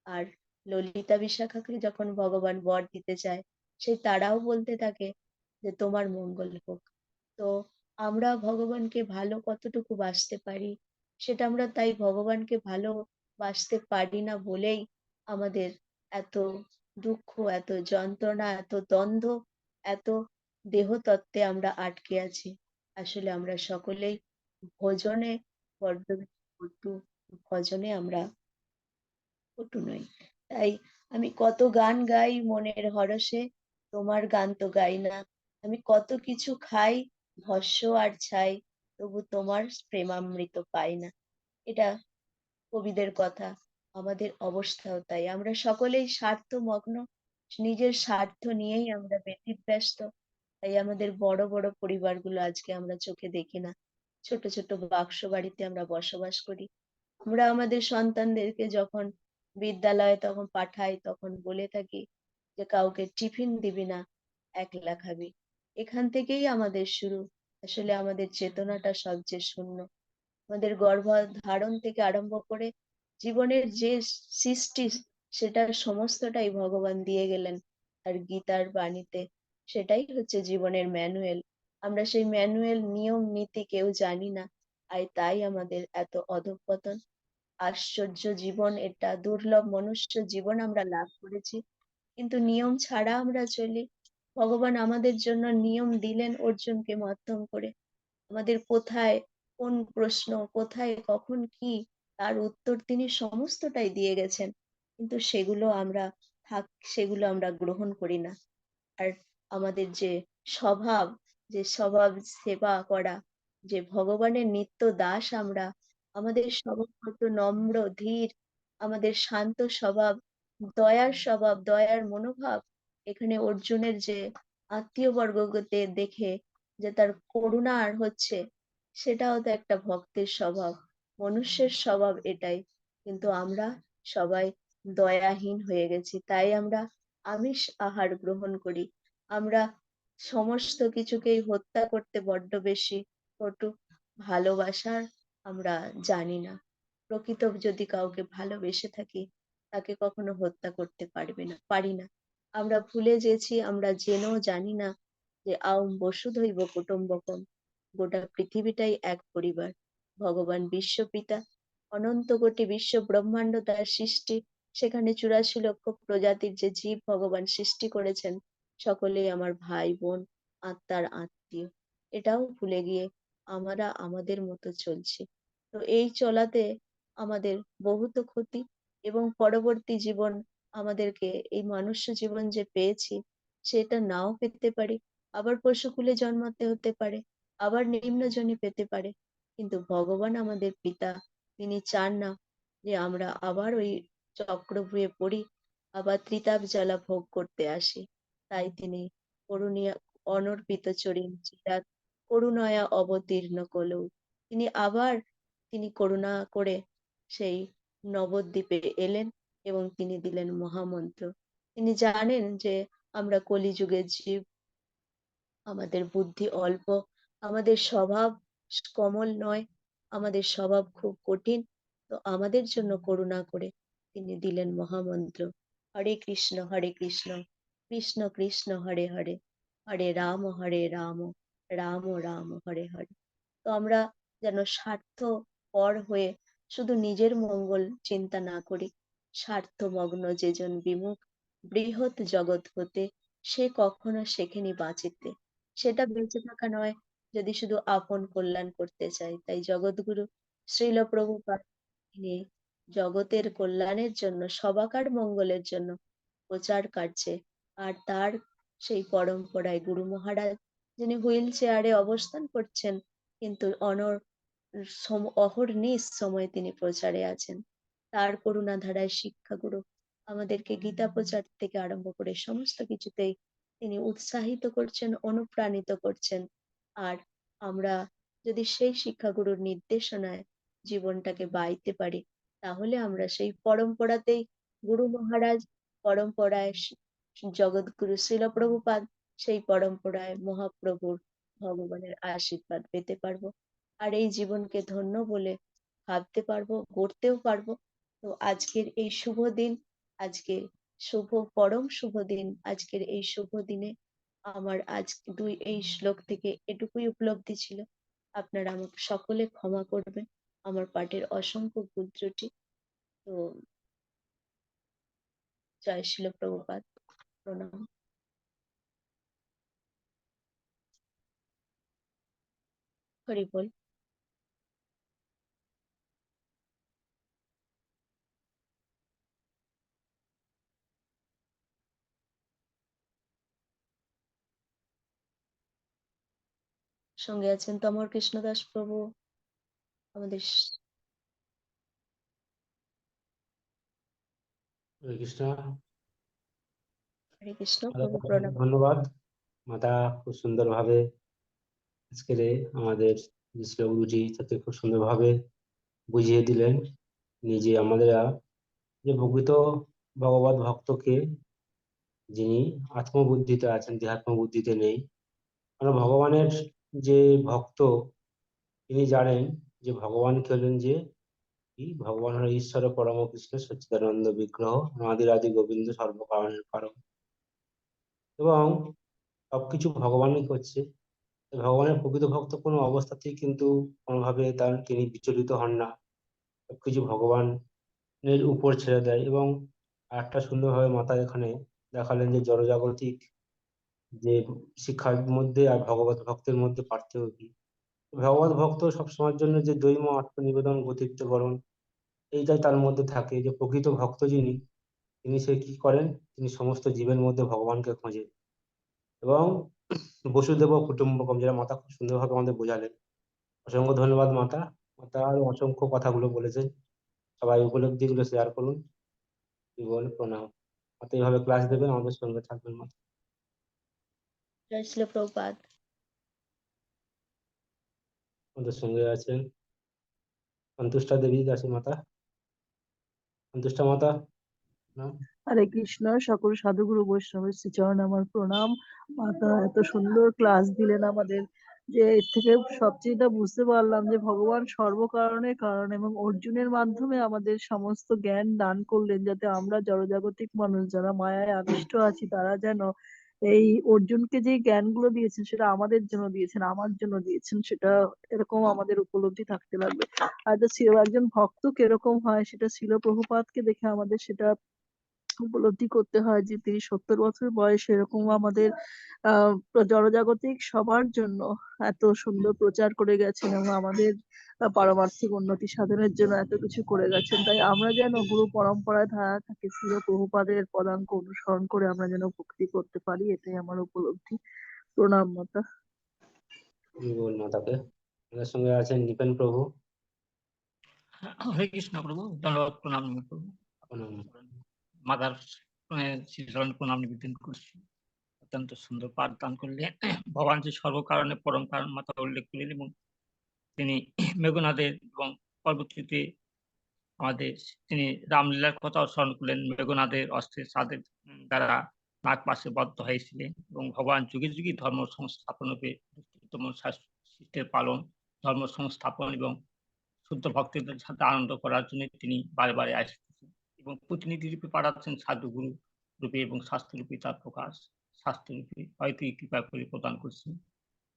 Speaker 1: আর ললিতা বিশাখাকে যখন ভগবান বর দিতে চায়, সেই তারাও বলতে থাকে যে তোমার মঙ্গল হোক। তো আমরা ভগবানকে ভালো কতটুকু বাসতে পারি, সেটা আমরা তাই ভগবানকে ভালো বাসতে পারি না বলেই আমাদের এত দুঃখ, এত যন্ত্রণা, এত দ্বন্দ্ব, এত দেহতত্ত্বে আমরা আটকে আছি। আসলে আমরা সকলেই ভোজনে বড্ড বেশি পটু, ভজনে আমরা পটু নই। তাই আমি কত গান গাই মনের হরষে, তোমার গান তো গাই না। আমি কত কিছু খাই ভস্য আর ছাই, তবু তোমার প্রেমামৃত পাই না। এটা কবিদের কথা। আমাদের অবস্থাও তাই। আমরা সকলেই স্বার্থমগ্ন, নিজের স্বার্থ নিয়েই আমরা ব্যতিব্যস্ত। তাই আমাদের বড় বড় পরিবারগুলো আজকে আমরা চোখে দেখি না। ছোট ছোট বাক্স বাড়িতে আমরা বসবাস করি। আমরা আমাদের সন্তানদেরকে যখন বিদ্যালয়ে তখন পাঠাই, তখন বলে থাকি যে কাউকে টিফিন দিবি না, একলা খাবি। এখান থেকেই আমাদের শুরু। আসলে আমাদের চেতনাটা সবচেয়ে শূন্য। আমাদের গর্ভধারণ থেকে আরম্ভ করে জীবনের যে সৃষ্টি, সেটার সমস্তটাই ভগবান দিয়ে গেলেন আর গীতার বাণীতে। সেটাই হচ্ছে জীবনের ম্যানুয়াল। আমরা সেই ম্যানুয়াল নিয়ম নীতি কেউ জানি না, আর তাই আমাদের এত অধঃপতন। আশ্চর্য জীবন এটা, দুর্লভ মনুষ্য জীবন আমরা লাভ করেছি, কিন্তু নিয়ম ছাড়া আমরা চলি। ভগবান আমাদের জন্য নিয়ম দিলেন অর্জুনকে মাধ্যম করে। আমাদের কোথায় কোন প্রশ্ন, কোথায় কখন কি, তার উত্তর তিনি সমস্তটাই দিয়ে গেছেন, কিন্তু সেগুলো আমরা গ্রহণ করি না। আর আমাদের যে স্বভাব, যে স্বভাব সেবা করা, যে ভগবানের নিত্য দাস আমরা, আমাদের স্বভাব কত নম্র ধীর, আমাদের শান্ত স্বভাব, দয়ার স্বভাব, দয়ার মনোভাব। এখানে অর্জুনের যে আত্মীয় বর্গকে দেখে যে তার করুণা আর হচ্ছে, সেটাও তো একটা ভক্তের স্বভাব, মনুষ্যের স্বভাব এটাই। কিন্তু আমরা সবাই দয়াহীন হয়ে গেছি, তাই আমরা আমিষ আহার গ্রহণ করি। আমরা সমস্ত কিছুকেই হত্যা করতে বড্ড বেশি পটু। ভালোবাসার আমরা জানি না। প্রকৃত যদি কাউকে ভালোবেসে থাকি, তাকে কখনো হত্যা করতে পারি না। আমরা ভুলে গেছি, আমরা জেনেও জানি না যে আওম বসুধৈব কুটুম্বকম, গোটা পৃথিবীটাই এক পরিবার। ভগবান বিশ্বপিতা, অনন্ত কোটি বিশ্ব ব্রহ্মাণ্ড তার সৃষ্টি, সেখানে 84 লক্ষ প্রজাতির যে জীব ভগবান সৃষ্টি করেছেন, সকলেই আমার ভাই বোন, আত্মার আত্মীয়। এটাও ভুলে গিয়ে আমরা আমাদের মতো চলছি। তো এই চলাতে আমাদের বহুত ক্ষতি, এবং পরবর্তী জীবন আমাদেরকে এই মনুষ্য জীবন যে পেয়েছি, সেটা নাও পেতে পারি। আবার পশুকুলে জন্মাতে হতে পারে, আবার নিম্নজনে পেতে পারে। কিন্তু ভগবান আমাদের পিতা, তিনি চান না যে আমরা আবার ওই চক্রব্যূহে পড়ি, আবার ত্রিতাপ জ্বালা ভোগ করতে আসি। তাই তিনি করুণিয়া অনর্পিত চরিম চিরাত করুণায়া অবতীর্ণ কলৌ। তিনি করুণা করে সেই নবদ্বীপে এলেন এবং তিনি দিলেন মহামন্ত্র। তিনি জানেন যে আমরা কলিযুগের জীব, আমাদের বুদ্ধি অল্প, আমাদের স্বভাব কোমল নয়, আমাদের স্বভাব খুব কঠিন। তো আমাদের জন্য করুণা করে তিনি দিলেন মহামন্ত্র, হরে কৃষ্ণ কৃষ্ণ কৃষ্ণ হরে হরে, হরে রাম রাম রাম হরে হরে। তো আমরা যেন স্বার্থপর হয়ে শুধু নিজের মঙ্গল চিন্তা না করি। স্বার্থমগ্ন যেজন বিমুখ, বৃহৎ জগৎ হতে সে কখনো শেখেনি বাঁচিতে। সেটা বেঁচে থাকা নয় যদি শুধু আপন কল্যাণ করতে চাই। তাই জগৎগুরু শ্রীল প্রভুপাদ, তিনি জগতের কল্যাণের জন্য, সবাকার মঙ্গলের জন্য প্রচার কার্যে, আর তার সেই পরম্পরায় গুরু মহারাজ, যিনি হুইল চেয়ারে অবস্থান করছেন, কিন্তু অহর্নিশ সময় তিনি প্রচারে আছেন। তার করুণা ধারায় শিক্ষাগুরু আমাদেরকে গীতা প্রচার থেকে আরম্ভ করে সমস্ত কিছুতেই তিনি উৎসাহিত করছেন, অনুপ্রাণিত করছেন। আর আমরা যদি সেই শিক্ষাগুরুর নির্দেশনায় জীবনটাকে বাইতে পারি, তাহলে আমরা সেই পরম্পরাতেই গুরু মহারাজ, পরম্পরায় জগৎগুরু শিল প্রভুপাদ, সেই পরম্পরায় মহাপ্রভুর ভগবানের আশীর্বাদ পেতে পারবো। আর এই জীবনকে ধন্য বলে ভাবতে পারবো, গড়তেও পারবো। তো আজকের এই শুভ দিন, আজকে পরম শুভ দিন, আজকের এই শুভ দিনে আমার আজ এই শ্লোক থেকে এটুকুই উপলব্ধি ছিল। আপনারা আমাকে সকলে ক্ষমা করবেন আমার পাঠের অসংখ্য ভুল ত্রুটি। তো জয় শিল প্রভুপাদ, প্রণাম। হরি বল। সঙ্গে আছেন তমর কৃষ্ণদাস প্রভু, আমাদের
Speaker 17: হরে কৃষ্ণ।
Speaker 1: হরে কৃষ্ণ প্রভু, প্রণাম।
Speaker 17: ধন্যবাদ মাতা, খুব সুন্দরভাবে আজকের আমাদের শ্লোকগুলি তাকে খুব সুন্দরভাবে বুঝিয়ে দিলেন। নিজে আমাদের যে প্রকৃত ভগবত ভক্তকে, যিনি আত্মবুদ্ধিতে আছেন, দেহাত্ম বুদ্ধিতে নেই, কারণ ভগবানের যে ভক্ত তিনি জানেন যে ভগবানকে হলেন যে ভগবান হল ঈশ্বর পরম কৃষ্ণ সচ্চিদানন্দ বিগ্রহ, আদি আদি গোবিন্দ সর্বকারণের কারণ, এবং সবকিছু ভগবানই করছে। ভগবানের প্রকৃত ভক্ত কোনো অবস্থাতেই কিন্তু কোনোভাবে তিনি বিচলিত হন না, সবকিছু ভগবানের উপর ছেড়ে দেয়। এবং একটা সুন্দরভাবে মাতা এখানে দেখালেন যে জড়জাগতিক যে শিক্ষার মধ্যে আর ভগবত ভক্তের মধ্যে পার্থক্য কি। ভগবত ভক্ত সবসময়ের জন্য যে দৈম আত্মনিবেদন গতিত্বকরণ, এইটাই তার মধ্যে থাকে। যে প্রকৃত ভক্ত যিনি, তিনি সে কি করেন, তিনি সমস্ত জীবের মধ্যে ভগবানকে খোঁজেন। এবং বসুদেব কুটুম্বকম, যেটা মাতা খুব সুন্দরভাবে আমাদের বোঝালেন। অসংখ্য ধন্যবাদ মাতা। মাতা আরো অসংখ্য কথাগুলো বলেছেন, সবাই উপলব্ধিগুলো শেয়ার করুন। জীবন প্রণাম। মাতা এইভাবে ক্লাস দেবেন, আমাদের সঙ্গে থাকবেন মাতা।
Speaker 1: জয় শিল প্রভুপাদ।
Speaker 17: আমাদের সঙ্গে আছেন সন্তুষ্টা দেবী দাসী মাতা। সন্তুষ্টা মাতা, নাম।
Speaker 8: হরে কৃষ্ণ। সকল সাধুগুরু বৈষ্ণবের শ্রীচরণ আমার প্রণাম। মাতা এত সুন্দর ক্লাস দিলেন আমাদের, যে এর থেকে সবচেয়ে বুঝতে পারলাম যে ভগবান সর্বকারণের কারণ, এবং অর্জুনের মাধ্যমে আমাদের সমস্ত জ্ঞান দান করলেন, যাতে আমরা জড়জাগতিক মানুষ যারা মায়ায় আবিষ্ট আছি, তারা যেন এই অর্জুনকে যে জ্ঞানগুলো দিয়েছেন সেটা আমাদের জন্য দিয়েছেন, আমার জন্য দিয়েছেন, সেটা এরকম আমাদের উপলব্ধি থাকতে লাগবে। আর একজন ভক্ত কিরকম হয় সেটা ছিল প্রভুপাদকে দেখে আমাদের সেটা উপলব্ধি করতে হয়, যে তিনি 70 বছর বয়সে এরকম আমাদের জড়জাগতিক সবার জন্য এত সুন্দর প্রচার করে গেছেন, এবং আমাদের পারমার্থিক উন্নতি সাধনের জন্য এত কিছু করে গেছেন। তাই আমরা যেন গুরু পরম্পরায় ধারা থাকে ছিল প্রভুপাদের পদাঙ্ক অনুসরণ করে আমরা যেন ভক্তি করতে পারি, এটাই আমার উপলব্ধি। প্রণাম মাতা।
Speaker 17: বল মাতাকে। আমাদের সঙ্গে আছেন নিপেন প্রভু।
Speaker 18: হরে কৃষ্ণ প্রভু, ধন্যবাদ, প্রণাম প্রভু। মাতার শ্রীচরণ প্রণাম নিবেদন করছি। অত্যন্ত সুন্দর পাঠ দান করলেন। ভগবান যে সর্বকারণে পরম কারণ মাতা উল্লেখ করলেন, এবং তিনি মেঘনাদের এবং পরবর্তীতে আমাদের তিনি রামলীলার কথাও স্মরণ করলেন। মেঘনাদের অস্ত্রের সাদের দ্বারা নাগ পাশে বদ্ধ হয়েছিলেন, এবং ভগবান যুগে যুগে ধর্ম সংস্থাপন শিষ্টের পালন, ধর্ম সংস্থাপন এবং শুদ্ধ ভক্তদের সাথে আনন্দ করার জন্য তিনি বারে বারে আসতেছেন, এবং প্রতিনিধি রূপে পাঠাচ্ছেন সাধুগুরু রূপে, এবং শাস্ত্র রূপে তার প্রকাশ শাস্ত্র রূপে হয়তো কৃপা করে প্রদান করছেন।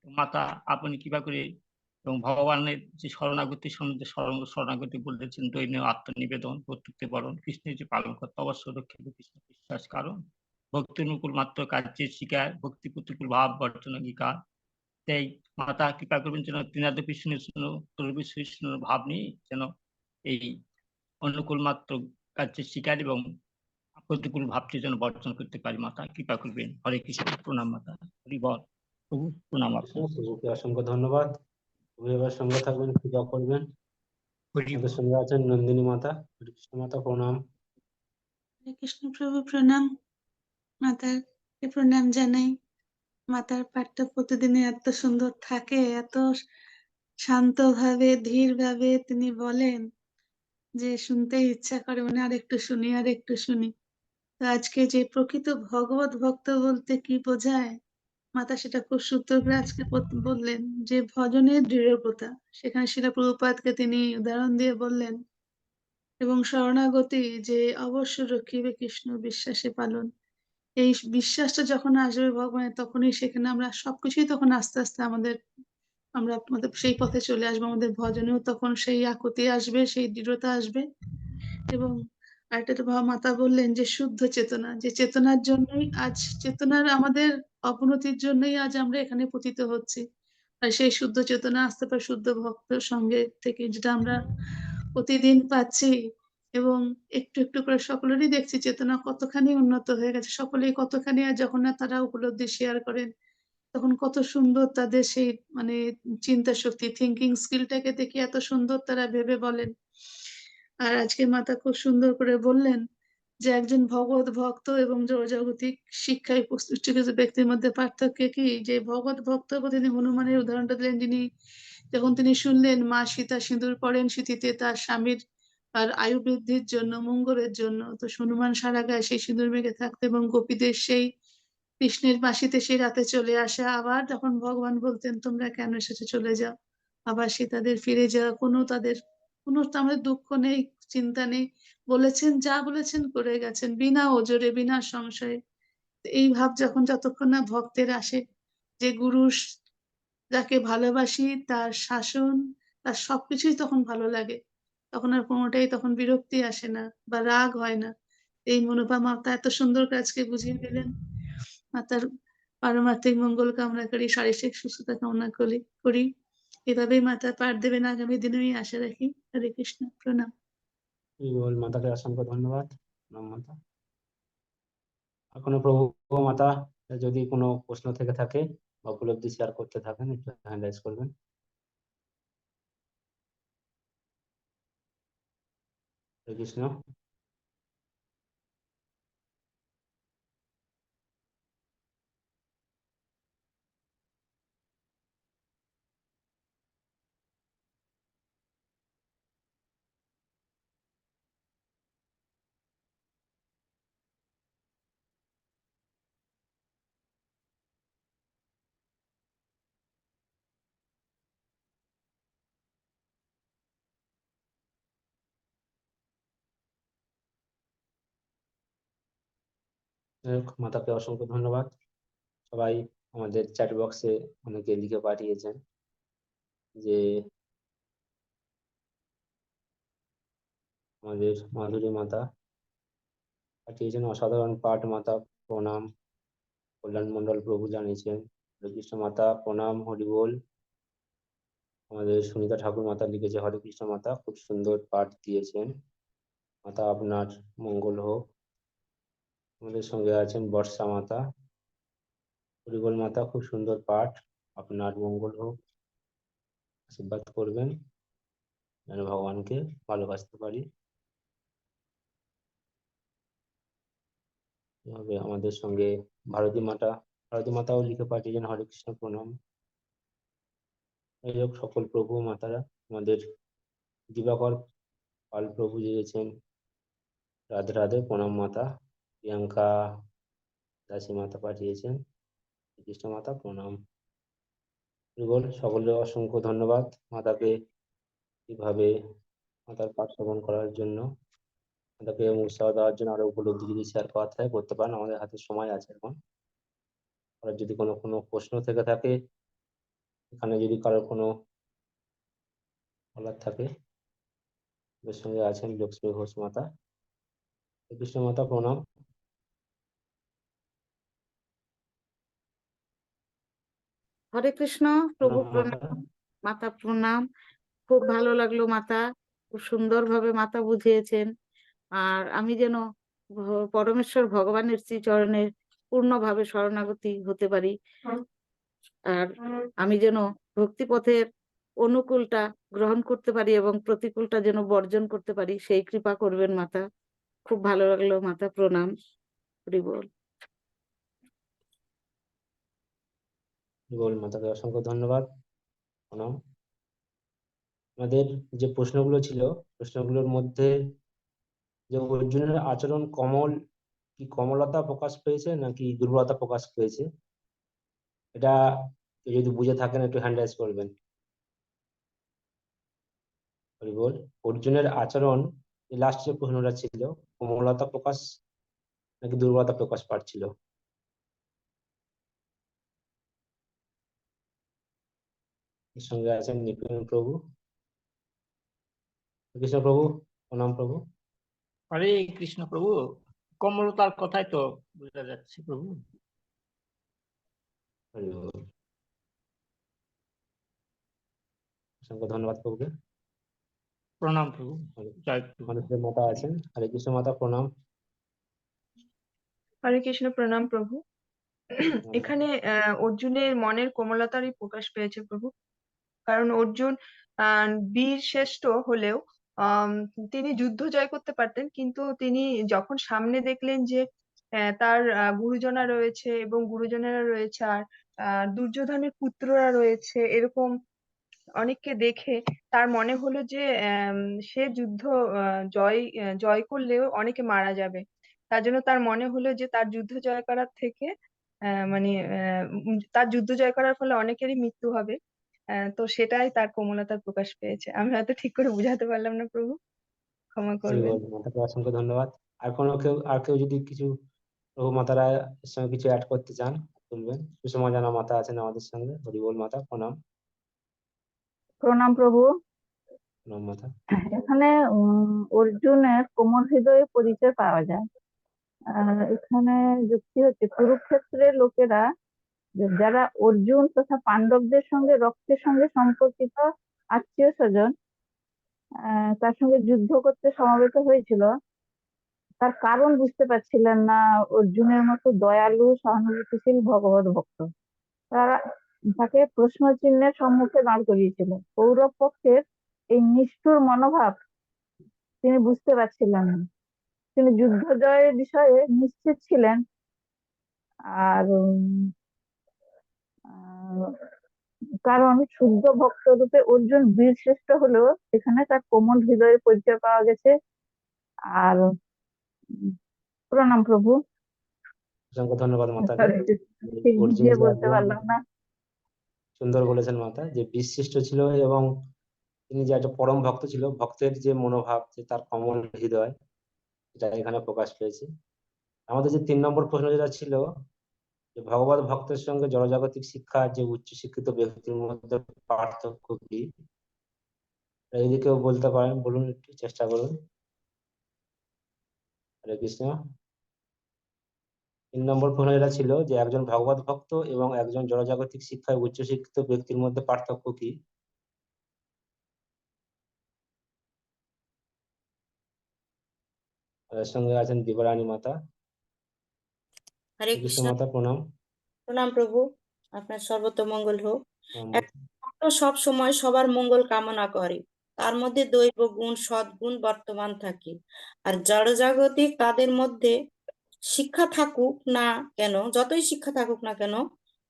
Speaker 18: মাতা, আপনি কৃপা করে এবং ভগবানের যে শরণাগতি সম্বন্ধে শরণাগতি বলেছেন, দৈন্য আত্মনিবেদন, কর্তৃত্ব বরণ, কৃষ্ণের যে পালন করতে অবশ্য রক্ষিত কৃষ্ণ বিশ্বাস কারণ, ভক্তি অনুকূল মাত্র কার্যের শিকার, ভক্তি প্রতিকূল ভাব বর্জন অঙ্গীকার। তাই মাতা কৃপা করবেন যেন তৃণাদ বিষ্ণু ভাব নিয়ে যেন এই অনুকূল মাত্র কার্যের শিকার এবং প্রতিকূল ভাবটি যেন বর্জন করতে পারি। মাতা কৃপা করবেন। হরে কৃষ্ণ। প্রণাম মাতা। হরি বল প্রভু, প্রণাম।
Speaker 17: প্রভুকে অসংখ্য ধন্যবাদ। প্রভু এবার সঙ্গে থাকবেন, পূজা করবেন। আমাদের সঙ্গে আছেন নন্দিনী মাতা। হরে কৃষ্ণ মাতা, প্রণাম।
Speaker 14: হরে কৃষ্ণ প্রভু, প্রণাম। মাতাকে প্রণাম জানাই। মাতার পাঠটা প্রতিদিনই এত সুন্দর থাকে, এত শান্তভাবে ধীরভাবে তিনি বলেন যে শুনতেই ইচ্ছা করে, মানে আরেকটু শুনি আরেকটু শুনি। তো আজকে যে প্রকৃত ভগবত ভক্ত বলতে কি বোঝায়, মাতা সেটা খুব সুন্দর করে আজকে বললেন যে ভজনের দৃঢ়তা। সেখানে শিলা প্রভুপাদকে তিনি উদাহরণ দিয়ে বললেন, এবং শরণাগতি যে অবশ্য রক্ষিবে কৃষ্ণ বিশ্বাসে পালন। এই বিশ্বাসটা যখন আসবে ভগবানের, তখনই সেখানে আমরা সবকিছুই তখন আস্তে আস্তে আমরা আমাদের সেই পথে চলে আসবো। আমাদের ভজনেও তখন সেই আকুতি আসবে, সেই দৃঢ়তা আসবে। এবং আরেকটা তো মাতা বললেন যে শুদ্ধ চেতনা, যে চেতনার জন্যই আজ, চেতনার আমাদের অবনতির জন্যই আজ আমরা এখানে পতিত হচ্ছি। আর সেই শুদ্ধ চেতনা আসতে পারে শুদ্ধ ভক্তের সঙ্গে থেকে, যেটা আমরা প্রতিদিন পাচ্ছি। এবং একটু একটু করে সকলেরই দেখছি চেতনা কতখানি উন্নত হয়ে গেছে, সকলেই কতখানি, আর যখন না তারা উপলব্ধি শেয়ার করেন, তখন কত সুন্দর তাদের সেই মানে চিন্তা শক্তি, থিঙ্কিং স্কিলটাকে দেখে এত সুন্দর তারা ভেবে বলেন। আর আজকে মাতা খুব সুন্দর করে বললেন যে একজন ভগবত ভক্ত এবং জগতিক শিক্ষায় পুষ্টিগত ব্যক্তির মধ্যে পার্থক্য কি, যে ভগবত ভক্ত তিনি হনুমানের উদাহরণটা দিলেন, যিনি যখন তিনি শুনলেন মা সীতা সিঁদুর পরেন সিঁথিতে তার স্বামীর আর আয়ু বৃদ্ধির জন্য, মঙ্গলের জন্য, তো হনুমান সারা গায়ে সেই সিঁদুর মেখে থাকতো এবং গোপীদের সেই কৃষ্ণের বাঁশিতে সেই রাতে চলে আসা। আবার যখন ভগবান বলতেন তোমরা কেন এসেছো, চলে যাও, আবার সে তাদের ফিরে যাওয়া, কোনো আমাদের দুঃখ নেই, চিন্তা নেই, বলেছেন যা বলেছেন করে গেছেন বিনা ওজরে বিনা সংশয়ে। তো এই ভাব যখন যতক্ষণ না ভক্তের আসে, যে গুরু যাকে ভালোবাসি তার শাসন, তার সবকিছুই তখন ভালো লাগে, তখন আর কোনোটাই তখন বিরক্তি আসে না বা রাগ হয় না। এই মনোভাব মাতা এত সুন্দর করে আজকে বুঝিয়ে দিলেন। মাতার পারমার্থিক মঙ্গল কামনা করি, শারীরিক সুস্থতা কামনা করি। এভাবেই মাতা পাঠ দেবেন আগামী দিনে, আমি আশা রাখি। হরে কৃষ্ণ, প্রণাম।
Speaker 17: বল মাতাকে অসংখ্য ধন্যবাদ। প্রণাম মাতা। এখনো প্রভু মাতা, যদি কোনো প্রশ্ন থেকে থাকে বা উপলব্ধি শেয়ার করতে থাকেন, একটু হ্যান্ড রাইজ করবেন। হরে কৃষ্ণ। মাতাকে অসংখ্য ধন্যবাদ। সবাই আমাদের চ্যাট বক্সে অনেকে লিখে পাঠিয়েছেন যে আমাদের মাধুরী মাতা পাঠিয়েছেন অসাধারণ পাঠ, মাতা প্রণাম। কল্যাণ মন্ডল প্রভু জানিয়েছেন হরে কৃষ্ণ মাতা প্রণাম, হরি বল। আমাদের সুনিতা ঠাকুর মাতা লিখেছে হরে কৃষ্ণ মাতা, খুব সুন্দর পাঠ দিয়েছেন মাতা, আপনার মঙ্গল হোক। আমাদের সঙ্গে আছেন বর্ষা মাতা, হরি বল মাতা, খুব সুন্দর পাঠ, আপনার মঙ্গল হোক। আশীর্বাদ করবেন যেন ভগবানকে ভালোবাসতে পারি। এভাবে আমাদের সঙ্গে ভারতী মাতাও লিখে পাঠিয়েছেন হরে কৃষ্ণ প্রণাম। এই হোক সকল প্রভু মাতারা। আমাদের দিবাকর পাল প্রভু দিয়েছেন রাধে রাধে প্রণাম মাতা। প্রিয়াঙ্কা দাসী মাতা পাঠিয়েছেন কৃষ্ণ মাতা প্রণাম। সকলের অসংখ্য ধন্যবাদ মাতাকে এইভাবে মাতার পাঠ শ্রবণ করার জন্য, মাতাকে উৎসাহ দেওয়ার জন্য। আরো উপলব্ধি যদি শেয়ার করা থাকে করতে পারেন, আমাদের হাতে সময় আছে এখন। আর যদি কোনো প্রশ্ন থেকে থাকে, এখানে যদি কারোর কোনো বলার থাকে, এর সঙ্গে আছেন লক্ষ্মী ঘোষ মাতা। কৃষ্ণ মাতা প্রণাম।
Speaker 19: হরে কৃষ্ণ, প্রভু
Speaker 17: প্রণাম মাতা।
Speaker 19: প্রণাম, মাতা প্রণাম। খুব ভালো লাগলো মাতা, খুব সুন্দরভাবে মাতা বুঝিয়েছেন। আর আমি যেন পরমেশ্বর ভগবানের শ্রীচরণে পূর্ণভাবে শরণাগতি হতে পারি, আর আমি যেন ভক্তিপথের অনুকূলটা গ্রহণ করতে পারি এবং প্রতিকূলটা যেন বর্জন করতে পারি, সেই কৃপা করবেন মাতা। খুব ভালো লাগলো মাতা, প্রণাম। হরি বল।
Speaker 17: গোল মাতাকে অসংখ্য ধন্যবাদ, প্রণাম। আমাদের যে প্রশ্নগুলো ছিল, প্রশ্নগুলোর মধ্যে যে অর্জুনের আচরণ কি কমলতা প্রকাশ পেয়েছে নাকি দুর্বলতা প্রকাশ পেয়েছে, এটা কেউ যদি বুঝে থাকেন একটু হ্যান্ড রাইজ করবেন। হরিবল। অর্জুনের আচরণ, লাস্ট যে প্রশ্নটা ছিল, কোমলতা প্রকাশ নাকি দুর্বলতা প্রকাশ পাচ্ছিল? এর সঙ্গে আছেন নিপুণ প্রভু, কৃষ্ণ প্রভু, প্রণাম প্রভু।
Speaker 18: হরে কৃষ্ণ প্রভু, কমলতার কথাই তো বোঝা যাচ্ছে প্রভু।
Speaker 17: হরিবল। অসংখ্য ধন্যবাদ প্রভুকে।
Speaker 18: প্রণাম প্রভু। জয় প্রভু।
Speaker 17: মানুষের মাতা আছেন, হরে কৃষ্ণ মাতা, প্রণাম।
Speaker 10: হরে কৃষ্ণ, প্রণাম প্রভু। এখানে অর্জুনের মনের কোমলতারই প্রকাশ পেয়েছে প্রভু। কারণ অর্জুন বীর শ্রেষ্ঠ হলেও তিনি যুদ্ধ জয় করতে পারতেন, কিন্তু তিনি যখন সামনে দেখলেন যে তার গুরুজনা রয়েছে এবং গুরুজনেরা রয়েছে, আর দুর্যোধনের পুত্ররা রয়েছে, এরকম অনেককে দেখে তার মনে হলো যে সে যুদ্ধ জয় করলেও অনেকে মারা যাবে। তার জন্য তার মনে হলো যে তার যুদ্ধ জয় করার থেকে মানে তার যুদ্ধ জয় করার ফলে অনেকেরই মৃত্যু হবে। তো সেটাই তার কোমলতার প্রকাশ পেয়েছে। আমি হয়তো ঠিক করে বুঝাতে পারলাম না প্রভু, ক্ষমা করবেন।
Speaker 17: হরিবল মাতাকে অসংখ্য ধন্যবাদ। আর কেউ যদি কিছু প্রভু মাতারা এর সঙ্গে কিছু অ্যাড করতে চান বলবেন। সুষমা জানা মাতা আছেন আমাদের সঙ্গে, হরিবল মাতা, প্রণাম।
Speaker 7: প্রণাম প্রভু।
Speaker 17: প্রণাম মাতা।
Speaker 7: এখানে অর্জুনের কোমল হৃদয়ে পরিচয় পাওয়া যায়। এখানে যুক্তি হচ্ছে কুরুক্ষেত্রের লোকেরা, যারা অর্জুন তথা পাণ্ডবদের সঙ্গে রক্তের সঙ্গে সম্পর্কিত আত্মীয় স্বজন, তার সঙ্গে যুদ্ধ করতে সমবেত হয়েছিল, তার কারণ বুঝতে পারছিলেন না অর্জুনের মতো দয়ালু সহানুভূতিশীল ভগবত ভক্ত। তারা তাকে প্রশ্ন চিহ্নের সম্মুখে দাঁড় করিয়েছিল। কৌরব পক্ষের এই নিষ্ঠুর মনোভাব তিনি বুঝতে পারছিলেন না। তিনি যুদ্ধ জয়ের বিষয়ে নিশ্চিত ছিলেন, আর কারণ শুদ্ধ ভক্ত রূপে অর্জুন বীর শ্রেষ্ঠ হলেও এখানে তার কোমল হৃদয়ের পরিচয় পাওয়া গেছে। আর প্রণাম প্রভু।
Speaker 17: অসংখ্য ধন্যবাদ মাতাকে।
Speaker 7: ঠিক
Speaker 17: অর্জুন
Speaker 7: বুঝিয়ে
Speaker 17: যে
Speaker 7: বলতে
Speaker 17: একজন,
Speaker 7: পারলাম না।
Speaker 17: সুন্দর বলেছেন মাতা, যে বিশিষ্ট ছিল এবং তিনি যে একটা পরম ভক্ত ছিল, ভক্তের যে মনোভাব, যে তার কোমল হৃদয়, এটা এখানে প্রকাশ পেয়েছে। আমাদের যে 3 নম্বর প্রশ্ন যেটা ছিল, যে ভগবত ভক্তের সঙ্গে জড়জাগতিক শিক্ষা যে উচ্চ শিক্ষিত ব্যক্তির মধ্যে পার্থক্য কি, যদি কেউ বলতে পারেন বলুন, একটু চেষ্টা করুন। হরে কৃষ্ণ। 3 নম্বর প্রশ্ন যেটা ছিল, যে একজন ভগবত ভক্ত এবং একজন জড়জাগতিক শিক্ষায় উচ্চশিক্ষিত ব্যক্তির মধ্যে পার্থক্য কি? তাদের সঙ্গে আছেন দিবারানী মাতা।
Speaker 1: হরে
Speaker 17: কৃষ্ণ
Speaker 1: কৃষ্ণ।
Speaker 17: মাতা, প্রণাম।
Speaker 1: প্রণাম প্রভু, আপনার সর্বত মঙ্গল হোক।
Speaker 17: প্রণাম
Speaker 1: এক ভক্ত সব সময় সবার মঙ্গল কামনা করে, তার মধ্যে দৈব গুণ সদ্গুণ বর্তমান থাকে। আর জড়জাগতিক তাদের মধ্যে শিক্ষা থাকুক না কেন, যতই শিক্ষা থাকুক না কেন,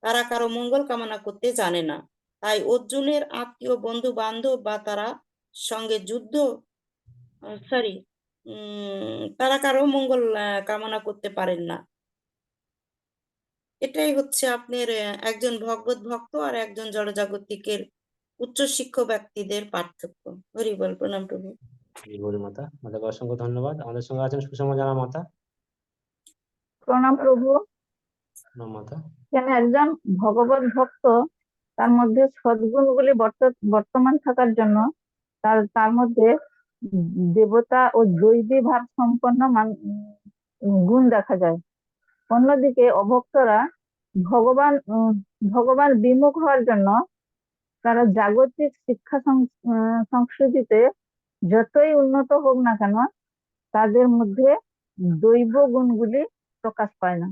Speaker 1: তারা কারো মঙ্গল কামনা করতে জানে না। তাই অর্জুনের আত্মীয় বন্ধু বান্ধব বা তারা সঙ্গে যুদ্ধ তারা কারো মঙ্গল কামনা করতে পারেন না। এটাই হচ্ছে আপনার একজন ভগবত ভক্ত আর একজন জড়জাগতিকের উচ্চশিক্ষ ব্যক্তিদের পার্থক্য। হরি বল। প্রণাম প্রভু।
Speaker 17: হরি মাতা, মাতাকে অসংখ্য ধন্যবাদ। আমাদের সঙ্গে আছেন সুষমা জানা মাতা।
Speaker 7: প্রণাম প্রভু।
Speaker 17: প্রণাম মাতা।
Speaker 7: এখানে একজন ভগবত ভক্ত, তার মধ্যে সদ্গুণগুলি বর্তমান থাকার জন্য তার মধ্যে দেবতা ও দৈবী ভাব সম্পন্ন গুণ দেখা যায়। অন্যদিকে অভক্তরা ভগবান বিমুখ হওয়ার জন্য তারা জাগতিক শিক্ষা সংস্কৃতিতে যতই উন্নত হোক না কেন, তাদের মধ্যে দৈব গুণগুলি প্রকাশ পায় না।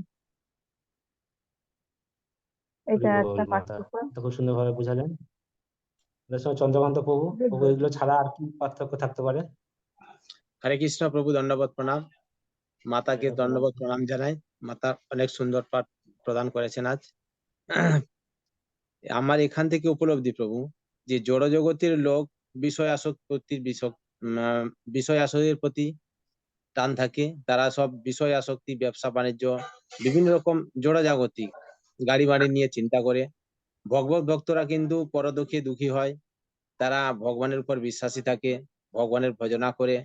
Speaker 7: এটা একটা পার্থক্য।
Speaker 17: খুব সুন্দরভাবে বুঝালেন। চন্দ্রকান্ত প্রভু, এগুলো ছাড়া আর কি পার্থক্য থাকতে পারে?
Speaker 20: হরে কৃষ্ণ প্রভু, দণ্ডবত প্রণাম। মাতাকে দণ্ডবত প্রণাম জানাই। মাতা অনেক সুন্দর পাঠ প্রদান করেছেন আজ। আমার এখান থেকে উপলব্ধি প্রভু যে জড় জগতের লোক বিষয় আসক্তির প্রতি টান থাকে, তারা সব বিষয় আসক্তি, ব্যবসা বাণিজ্য, বিভিন্ন রকম জড় জাগতিক গাড়ি বাড়ি নিয়ে চিন্তা করে। ভগবত ভক্তরা কিন্তু পরদুঃখে দুঃখী হয়, তারা ভগবানের উপর বিশ্বাসী থাকে, ভগবানের ভজনা করে।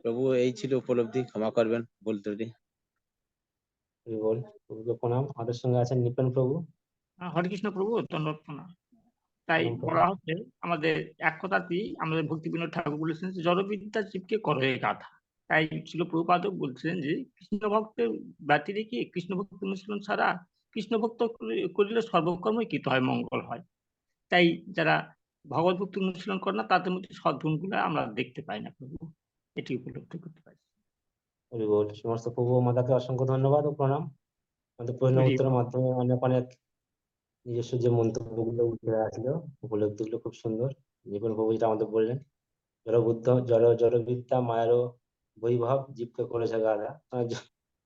Speaker 20: প্রভু এই ছিল উপলব্ধি, ক্ষমা করবেন ভুল ত্রুটি।
Speaker 17: বল প্রভুকে প্রণাম। আমাদের সঙ্গে আছেন নিপেন প্রভু।
Speaker 18: হরে কৃষ্ণ প্রভু, ধন্যবাদ প্রণাম। তাই
Speaker 17: প্রণাম প্রভু।
Speaker 18: বলা হচ্ছে আমাদের এক কথাতেই আমাদের ভক্তিবিনোদ ঠাকুর বলেছেন যে জড়বিদ্যা জীবকে করে গাধা। তাই ছিল প্রভুপাদ বলছিলেন যে কৃষ্ণ ভক্তের ব্যতি রেখে কৃষ্ণ ভক্ত অনুশীলন ছাড়া কৃষ্ণ ভক্ত করিলে সর্বকর্মই কৃত হয়, মঙ্গল হয়। তাই যারা ভগবত ভক্তি অনুশীলন করে না তাদের মধ্যে সদ্গুণগুলো আমরা দেখতে পাই না প্রভু, এটি উপলব্ধি করতে পারি।
Speaker 17: হরি বল। সমস্ত প্রভু ও মাতাকে অসংখ্য ধন্যবাদ ও প্রণাম। আমাদের প্রশ্ন
Speaker 18: হরি
Speaker 17: উত্তরের
Speaker 18: বল।
Speaker 17: মাধ্যমে অনেক অনেক নিজস্ব যে মন্তব্যগুলো উঠে আসলো, উপলব্ধিগুলো খুব সুন্দর। নিপুণ প্রভু যেটা আমাদের বললেন, জড়বিদ্যা মায়েরও বৈভব জীবকে করেছে গাধা।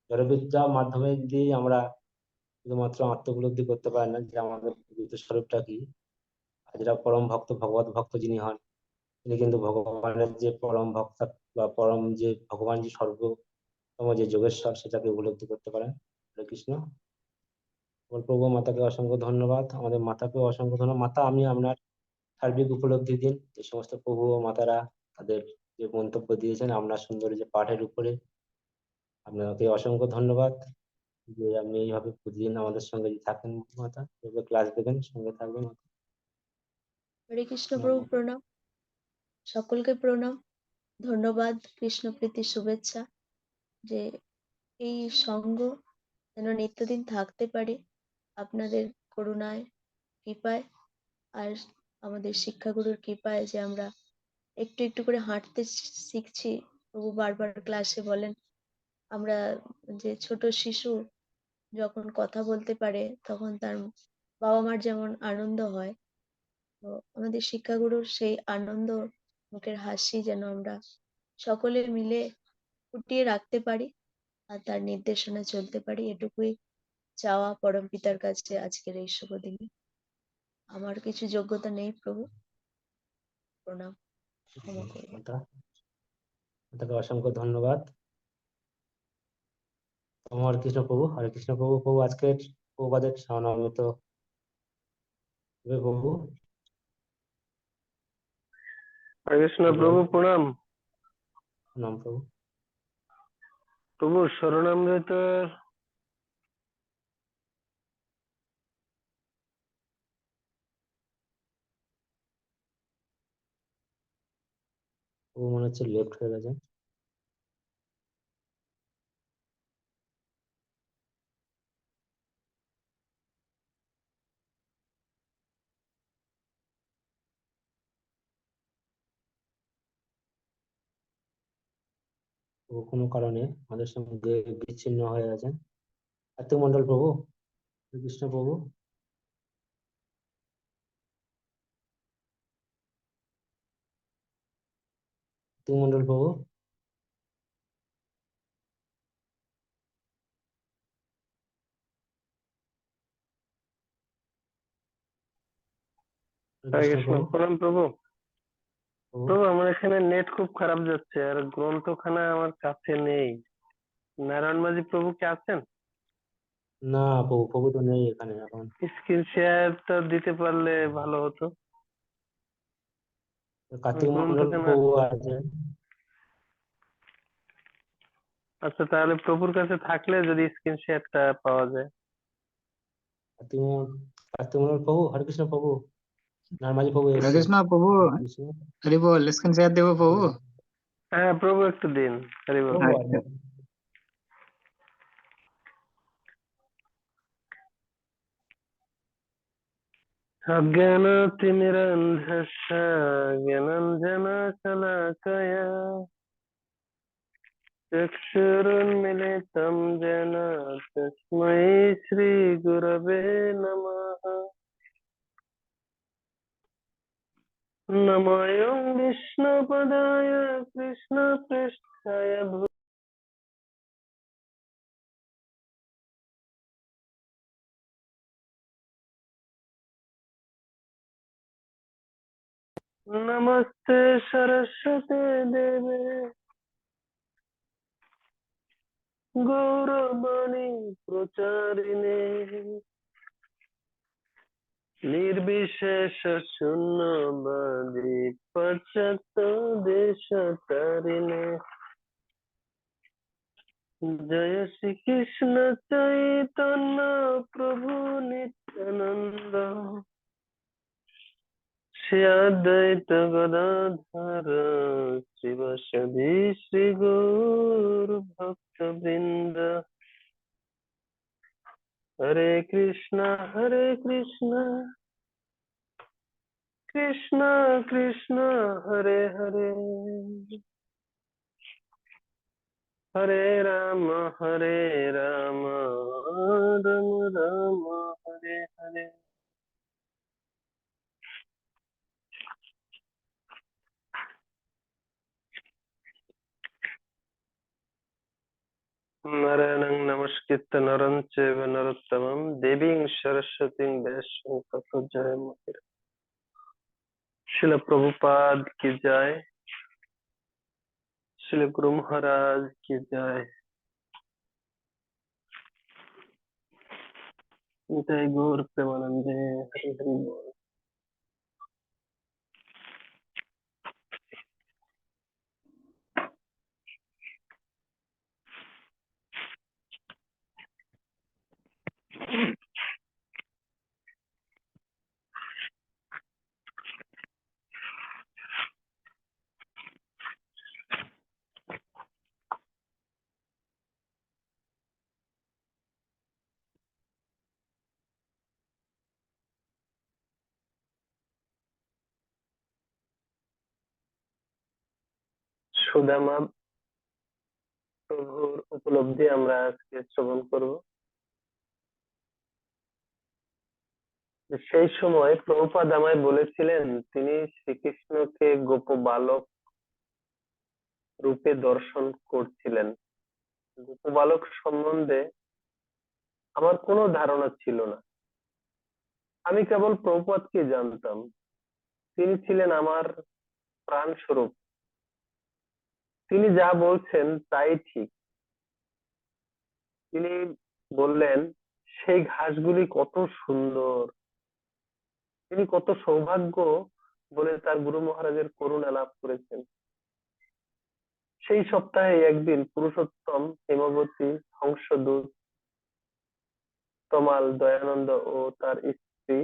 Speaker 17: জড়বিদ্যা মাধ্যমে যদি আমরা শুধুমাত্র আত্মোপলব্ধি করতে পারি না যে আমাদের প্রকৃত স্বরূপটা কি, আর যেটা পরম ভক্ত ভগবত ভক্ত যিনি হন, তিনি কিন্তু ভগবানের যে পরম ভক্ত বা পরম যে ভগবান যে সর্বোত্তম যে যোগেশ্বর, সেটাকে উপলব্ধি করতে পারেন। হরে কৃষ্ণ। প্রভু মাতাকে অসংখ্য ধন্যবাদ। আমাদের মাতাকেও অসংখ্য ধন্যবাদ। মাতা, আমি আপনার সার্বিক উপলব্ধি দিন যে সমস্ত প্রভু ও মাতারা তাদের যে মন্তব্য দিয়েছেন আপনার সুন্দর যে পাঠের উপরে, আপনাকে অসংখ্য ধন্যবাদ যে আপনি এইভাবে প্রতিদিন আমাদের সঙ্গে থাকেন। মাতা এভাবে ক্লাস দেবেন, সঙ্গে থাকবেন।
Speaker 1: হরে কৃষ্ণ প্রভু প্রণাম, সকলকে প্রণাম, ধন্যবাদ, কৃষ্ণ প্রীতি শুভেচ্ছা। যে এই সঙ্গ যেন নিত্যদিন থাকতে পারে আপনাদের করুণায়, কৃপায়, আর আমাদের শিক্ষাগুরুর কৃপায় যে আমরা একটু একটু করে হাঁটতে শিখছি। প্রভু বারবার ক্লাসে বলেন আমরা যে ছোট শিশু যখন কথা বলতে পারে তখন তার বাবা মার যেমন আনন্দ হয়, তো আমাদের শিক্ষাগুরুর সেই আনন্দ মুখের হাসি যেন আমরা সকলে মিলে ফুটিয়ে রাখতে পারি আর তার নির্দেশনা চলতে পারি, এটুকুই চাওয়া পরম পিতার কাছে আজকের এই শুভ দিনে। আমার কিছু যোগ্যতা নেই প্রভু, প্রণাম, ক্ষমা করবেন।
Speaker 17: মাতাকে অসংখ্য ধন্যবাদ। হরে কৃষ্ণ প্রভু। হরে কৃষ্ণ প্রভু। প্রভু আজকের প্রভুপাদের সারনামৃত প্রভু।
Speaker 3: হরে কৃষ্ণ প্রভু প্রণাম।
Speaker 17: প্রণাম প্রভু।
Speaker 3: প্রভু শরণামৃত
Speaker 17: প্রভু মনে হচ্ছে লেফট হয়ে গেছে। কোনো কারণে আমাদের সঙ্গে বিচ্ছিন্ন হয়ে গেছেন। কার্তিক মন্ডল প্রভু। কৃষ্ণ প্রভু। কার্তিক মন্ডল প্রভু।
Speaker 3: হরে কৃষ্ণ প্রণাম প্রভু। প্রভু আমার এখানে নেট খুব খারাপ যাচ্ছে আর গ্রন্থখানা আমার কাছে নেই। নারায়ণ মাঝি প্রভু কি আছেন?
Speaker 17: না প্রভু, প্রভু তো নেই এখানে এখন।
Speaker 3: স্ক্রিন শেয়ারটা দিতে পারলে ভালো হতো।
Speaker 17: কার্তিক মন্ডল প্রভু আছে।
Speaker 3: আচ্ছা, তাহলে প্রভুর কাছে থাকলে যদি স্ক্রিন শেয়ারটা পাওয়া যায়।
Speaker 17: কার্তিক মন্ডল প্রভু। হরে কৃষ্ণ প্রভু। নারমাজি প্রভু।
Speaker 21: হরে কৃষ্ণ প্রভু। হরি বল। স্ক্রিন শেয়ার দেবো প্রভু?
Speaker 3: হ্যাঁ প্রভু একটু দিন। হরি বল। অজ্ঞানাতিমিরন্ধস্য জ্ঞানাঞ্জনশলাকয়া চক্ষুरुन्मिलितं येन तस्मै श्रीगुरवे नमः। नमोऽयं विष्णुपदाय कृष्णपृष्ठाय नमस्ते सरस्वती देवे गौरवाणी प्रचारिणे निर्विशेष शून्यवादी पाश्चात्य देशतारिणे जय श्री कृष्ण चैतन्य प्रभु नित्यानंद श्री अद्वैत गदाधर श्रीवासदि श्री गौर भक्त वृंद हरे कृष्ण कृष्ण कृष्ण हरे हरे हरे राम राम राम हरे हरे। नारायणं नमस्कृत्य नरं चैव नरोत्तमं देवीं सरस्वतीं व्यासं ततो जयमुदीरये। श्रील प्रभुपाद की जय, श्री गुरु महाराज की जय। जय गौर प्रेमानंदे हरि हरि बोल। সুদামা প্রভুর উপলব্ধি আমরা আজকে শ্রবণ করব। সেই সময় প্রভুপাদ আমায় বলেছিলেন তিনি শ্রীকৃষ্ণকে গোপ বালক রূপে দর্শন করছিলেন। গোপ বালক সম্বন্ধে আমার কোনো ধারণা ছিল না, আমি কেবল প্রভুপাদকে জানতাম। তিনি ছিলেন আমার প্রাণ স্বরূপ, তিনি যা বলছেন তাই ঠিক। তিনি বললেন সেই ঘাসগুলি কত সুন্দর, তিনি কত সৌভাগ্য বলে তার গুরু মহারাজের করুণা লাভ করেছেন। সেই সপ্তাহে একদিন পুরুষোত্তম, হেমবতী, হংসদূত, তমাল, দয়ানন্দ ও তার স্ত্রী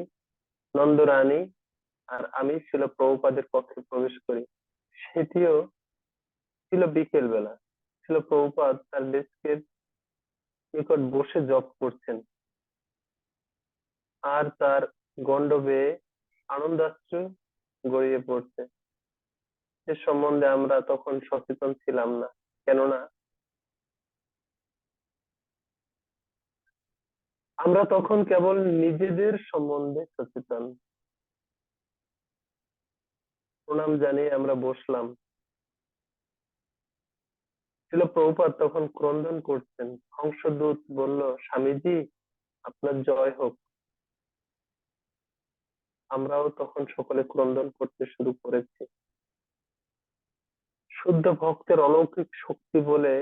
Speaker 3: নন্দরানী আর আমি ছিল প্রভুপাদের কক্ষে প্রবেশ করি। সেটিও ছিল বিকেল বেলা। ছিল প্রভুপাদ তার ডেস্কের নিকট বসে জপ করছেন আর তার গণ্ড বেয়ে আনন্দাশ্রু গড়িয়ে পড়ছে। সে সম্বন্ধে আমরা তখন সচেতন ছিলাম না, কেননা আমরা তখন কেবল নিজেদের সম্বন্ধে সচেতন। প্রণাম জানিয়ে আমরা বসলাম। ছিল প্রভুপাদ তখন ক্রন্দন করছেন। হংসদূত বলল, স্বামীজি আপনার জয় হোক। আমরাও তখন সকলে ক্রন্দন করতে শুরু করেছি। শুদ্ধ ভক্তের অলৌকিক শক্তি বলে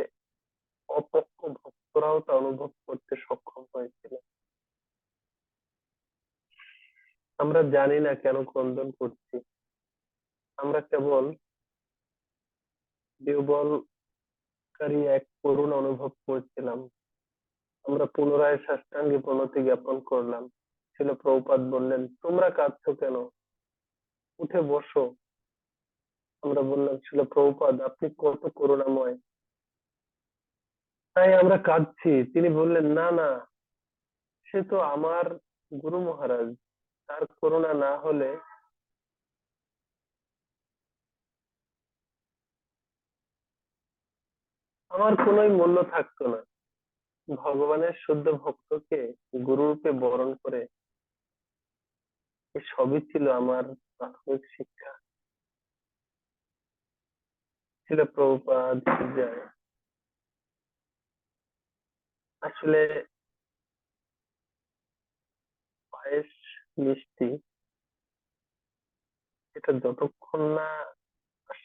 Speaker 3: অপক্ষ ভক্তরাও তা অনুভব করতে সক্ষম হয়েছিল। আমরা জানি না কেন ক্রন্দন করছি, আমরা কেবল বিহ্বলকারী এক করুণ অনুভব করছিলাম। আমরা পুনরায় সাষ্টাঙ্গে প্রণতি জ্ঞাপন করলাম। ছিল প্রভুপাদ বললেন, তোমরা কাঁদছো কেন, উঠে বসো। আমরা বললাম, ছিল প্রভুপাদ আপনি কত করুণাময়, তাই আমরা কাঁদছি। তিনি বললেন, না না, সে তো আমার গুরু মহারাজ, তার করুণা না হলে আমার কোনোই মূল্য থাকতো না। ভগবানের শুদ্ধ ভক্তকে গুরুরূপে বরণ করে সবই ছিল আমার প্রাথমিক শিক্ষা। ছিল প্রভুপাদ কি জয়। আসলে পায়েস মিষ্টি সেটা যতক্ষণ না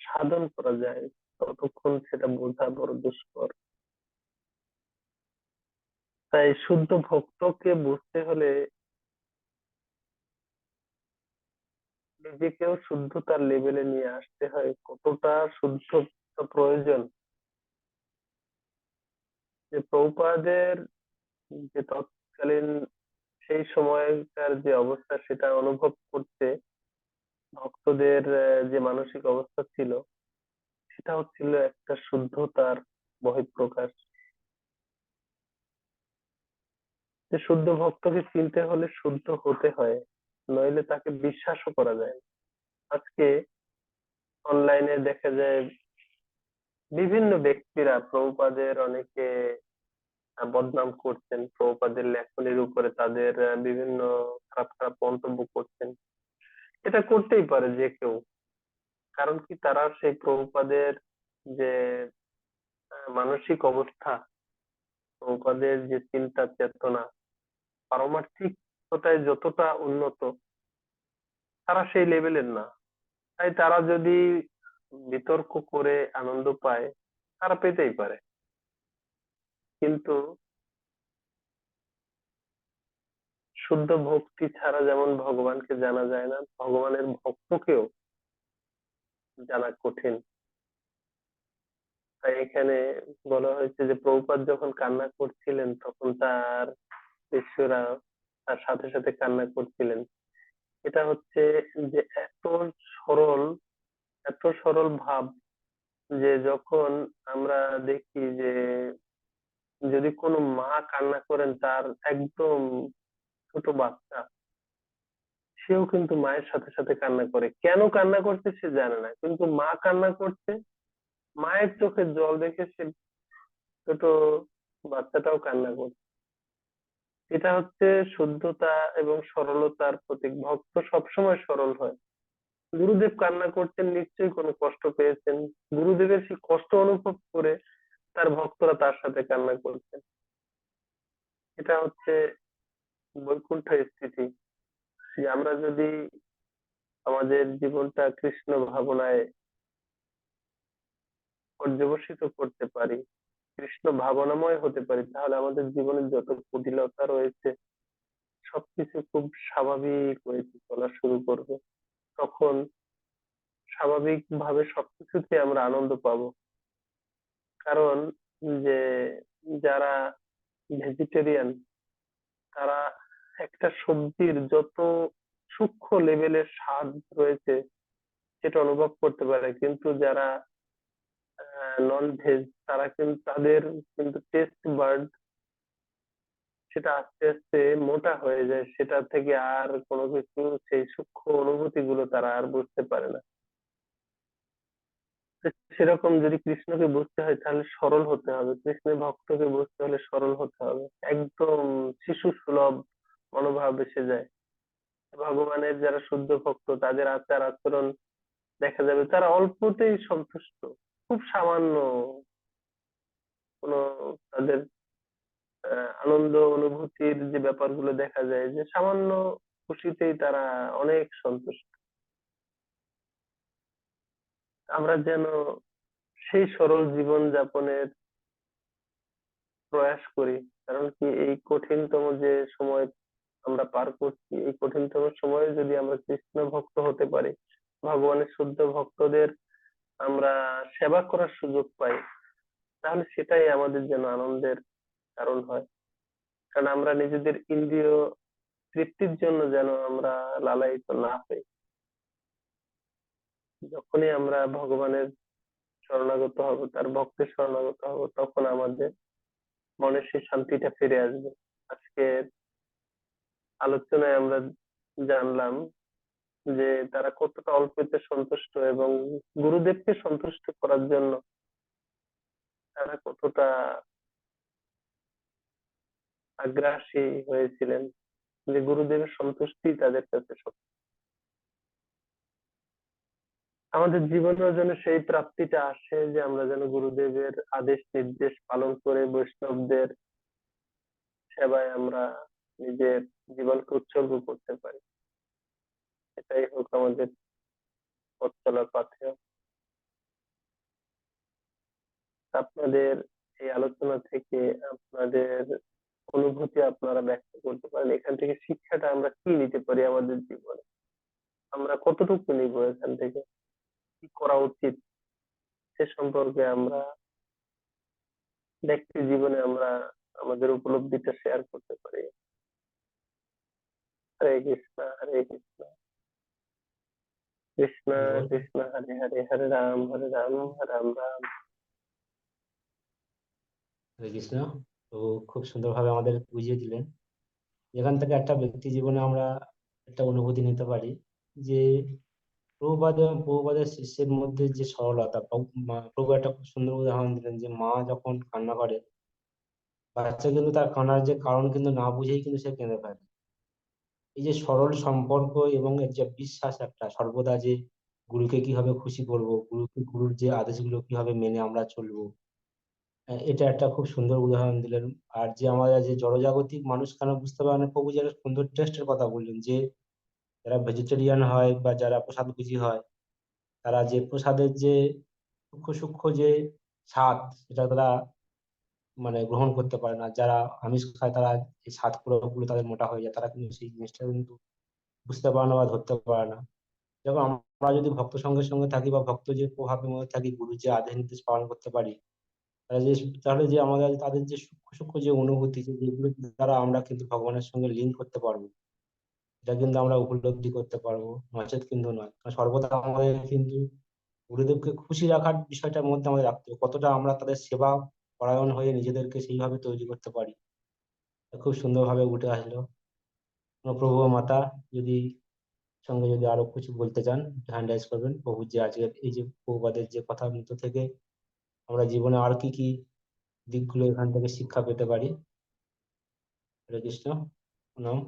Speaker 3: সাধন করা যায় ততক্ষণ সেটা বোঝা বড় দুষ্কর। তাই শুদ্ধ ভক্তকে বুঝতে হলে নিজেকেও শুদ্ধতার লেভেলে নিয়ে আসতে হয়। কতটা শুদ্ধতা প্রয়োজন, যে প্রভুপাদের যে তৎকালীন সেই সময়কার যে অবস্থা সেটা অনুভব করতে ভক্তদের যে মানসিক অবস্থা ছিল সেটা হচ্ছিল একটা শুদ্ধতার বহিঃপ্রকাশ। যে শুদ্ধ ভক্তকে চিনতে হলে শুদ্ধ হতে হয়, নইলে তাকে বিশ্বাসও করা যায় না। আজকে অনলাইনে দেখা যায় বিভিন্ন ব্যক্তিরা প্রভুপাদের অনেকে বদনাম করছেন, প্রভুপাদের লেখনীর উপরে তাদের বিভিন্ন খারাপ খারাপ মন্তব্য করছেন। এটা করতেই পারে যে কেউ, কারণ কি তারা সেই প্রভুপাদের যে মানসিক অবস্থা, প্রভুপাদের যে চিন্তা চেতনা পারমার্থিকতায় যতটা উন্নত তারা সেই লেভেলের না। তাই তারা যদি বিতর্ক করে আনন্দ পায় তারা পেতেই পারে, কিন্তু শুদ্ধ ভক্তি ছাড়া যেমন ভগবানকে জানা যায় না, ভগবানের ভক্তকেও জানা কঠিন। তাই এখানে বলা হয়েছে যে প্রভুপাদ যখন কান্না করছিলেন তখন তার শিষ্যরা তার সাথে সাথে কান্না করছিলেন। এটা হচ্ছে যে এত সরল ভাব, যে যখন আমরা দেখি যে যদি কোনো মা কান্না করেন তার একদম ছোট বাচ্চা, সেও কিন্তু মায়ের সাথে সাথে কান্না করে। কেন কান্না করছে সে জানে না, কিন্তু মা কান্না করছে, মায়ের চোখে জল দেখে সে ছোট বাচ্চাটাও কান্না করছে। এটা হচ্ছে শুদ্ধতা এবং সরলতার প্রতীক। ভক্ত সবসময় সরল হয়। গুরুদেব কান্না করছেন, নিশ্চয়ই কোনো কষ্ট পেয়েছেন, গুরুদেবের সেই কষ্ট অনুভব করে তার ভক্তরা তার সাথে কান্না করছেন। এটা হচ্ছে বৈকুণ্ঠ স্থিতি। যে আমরা যদি আমাদের জীবনটা কৃষ্ণ ভাবনায় পর্যবসিত করতে পারি, কৃষ্ণ ভাবনাময় হতে পারি, তাহলে আমাদের জীবনের যত কুটিলতা রয়েছে সবকিছু খুব স্বাভাবিক হয়েছে চলা শুরু করবে। তখন স্বাভাবিকভাবে সবকিছুতে আমরা আনন্দ পাবো। কারণ যে যারা ভেজিটেরিয়ান তারা একটা সবজির যত সূক্ষ্ম লেভেলের স্বাদ রয়েছে সেটা অনুভব করতে পারে, কিন্তু যারা নন ভেজ তারা কিন্তু তাদের কিন্তু টেস্ট বার্ড সেটা আস্তে আস্তে মোটা হয়ে যায়, সেটা থেকে আর কোনো কিছু সেই সূক্ষ্ম অনুভূতি গুলো তারা আর বুঝতে পারে না। সেরকম যদি কৃষ্ণকে বুঝতে হয় তাহলে সরল হতে হবে, কৃষ্ণের ভক্তকে বুঝতে হলে সরল হতে হবে, একদম শিশু সুলভ মনোভাব এসে যায়। ভগবানের যারা শুদ্ধ ভক্ত তাদের আচার আচরণ দেখা যাবে তারা অল্পতেই সন্তুষ্ট, খুব সামান্য কোনো তাদের আনন্দ অনুভূতির যে ব্যাপারগুলো দেখা যায় যে সামান্য খুশিতেই তারা অনেক সন্তুষ্ট। আমরা যেন সেই সরল জীবন যাপনের প্রয়াস করি, কারণ কি এই কঠিনতম যে সময় আমরা পার করছি, এই কঠিনতম সময়ে যদি আমরা কৃষ্ণ ভক্ত হতে পারি, ভগবানের শুদ্ধ ভক্তদের আমরা সেবা করার সুযোগ পাই, তাহলে সেটাই আমাদের যেন আনন্দের কারণ হয়। কারণ আমরা নিজেদের ইন্দ্রিয় তৃপ্তির জন্য যেন আমরা লালায়িত না হই। যখনই আমরা ভগবানের শরণাগত হব, তার ভক্তের শরণাগত হব, তখন আমাদের মনের সেই শান্তিটা ফিরে আসবে। আজকে আলোচনায় আমরা জানলাম যে তারা কতটা অল্পতে সন্তুষ্ট এবং গুরুদেবকে সন্তুষ্ট করার জন্য তারা কতটা আগ্রাসী হয়েছিলেন, যে গুরুদেবের সন্তুষ্টি তাদের কাছে সব। আমাদের জীবনেও যেন সেই প্রাপ্তিটা আসে যে আমরা যেন গুরুদেবের আদেশ নির্দেশ পালন করে বৈষ্ণবদের সেবায় আমরা নিজের জীবনকে উৎসর্গ করতে পারি। এটাই হোক আমাদের পথ চলার পথেও। আপনাদের এই আলোচনা থেকে আপনাদের অনুভূতি আপনারা ব্যক্ত করতে পারেন। এখান থেকে শিক্ষাটা আমরা কি নিতে পারি আমাদের জীবনে, আমরা কতটুকু নিব এখান থেকে, কি করা উচিত সে সম্পর্কে আমরা ব্যক্তি জীবনে আমরা আমাদের উপলব্ধিটা শেয়ার করতে পারি। হরে কৃষ্ণ হরে কৃষ্ণ কৃষ্ণ কৃষ্ণ হরে হরে, হরে রাম রাম রাম।
Speaker 17: হরে কৃষ্ণ। তো খুব সুন্দরভাবে আমাদের বুঝিয়ে দিলেন। এখান থেকে একটা ব্যক্তি জীবনে আমরা একটা অনুভূতি নিতে পারি যে প্রভুপাদের শিষ্যের মধ্যে যে সরলতা। প্রভু একটা খুব সুন্দর উদাহরণ দিলেন যে মা যখন কান্না করে, বাচ্চা কিন্তু তার কান্নার যে কারণ কিন্তু না বুঝেই কিন্তু সে কেঁদে ফেলে। এই যে সরল সম্পর্ক এবং এর যে বিশ্বাস একটা সর্বদা যে গুরুকে কিভাবে খুশি করব, গুরুর যে আদেশগুলো কিভাবে মেনে আমরা চলবো, এটা একটা খুব সুন্দর উদাহরণ দিলেন। আর যে আমাদের যে জড়জাগতিক মানুষ কেন বুঝতে পারে না, প্রভু যে একটা সুন্দর টেস্টের কথা বললেন যে যারা ভেজিটেরিয়ান হয় বা যারা প্রসাদভোজী হয়, তারা যে প্রসাদের যে সূক্ষ্ম সূক্ষ্ম যে স্বাদ সেটা তারা মানে গ্রহণ করতে পারে না। যারা আমিষ খায় তারা এই স্বাদ পুরোপুরি তাদের মোটা হয়ে যায়, তারা কিন্তু সেই জিনিসটা কিন্তু বুঝতে পারে না বা ধরতে পারে না। যখন আমরা যদি ভক্ত সঙ্গের সঙ্গে থাকি বা ভক্ত যে প্রভাবের মধ্যে থাকি, গুরু যে আদেশ নির্দেশ পালন করতে পারি, তাহলে যে আমাদের তাদের যে সূক্ষ্ম সূক্ষ্ম যে অনুভূতি যেগুলো দ্বারা আমরা কিন্তু ভগবানের সঙ্গে লিঙ্ক করতে পারবো, এটা কিন্তু আমরা উপলব্ধি করতে পারবো, নচেত কিন্তু নয়। কারণ সর্বদা আমাদের কিন্তু গুরুদেবকে খুশি রাখার বিষয়টার মধ্যে আমাদের রাখতে হবে, কতটা আমরা তাদের সেবা পরায়ণ হয়ে নিজেদেরকে সেইভাবে তৈরি করতে পারি। খুব সুন্দরভাবে উঠে আসলো। প্রভু মাতা যদি সঙ্গে যদি আরো কিছু বলতে চান হ্যান্ড রাইজ করবেন। প্রভু যে আজকের এই যে প্রভুপাদের যে কথা মতো থেকে আমরা জীবনে আর কি কি দিকগুলো এখান থেকে শিক্ষা পেতে পারি। হরে কৃষ্ণ। প্রণাম।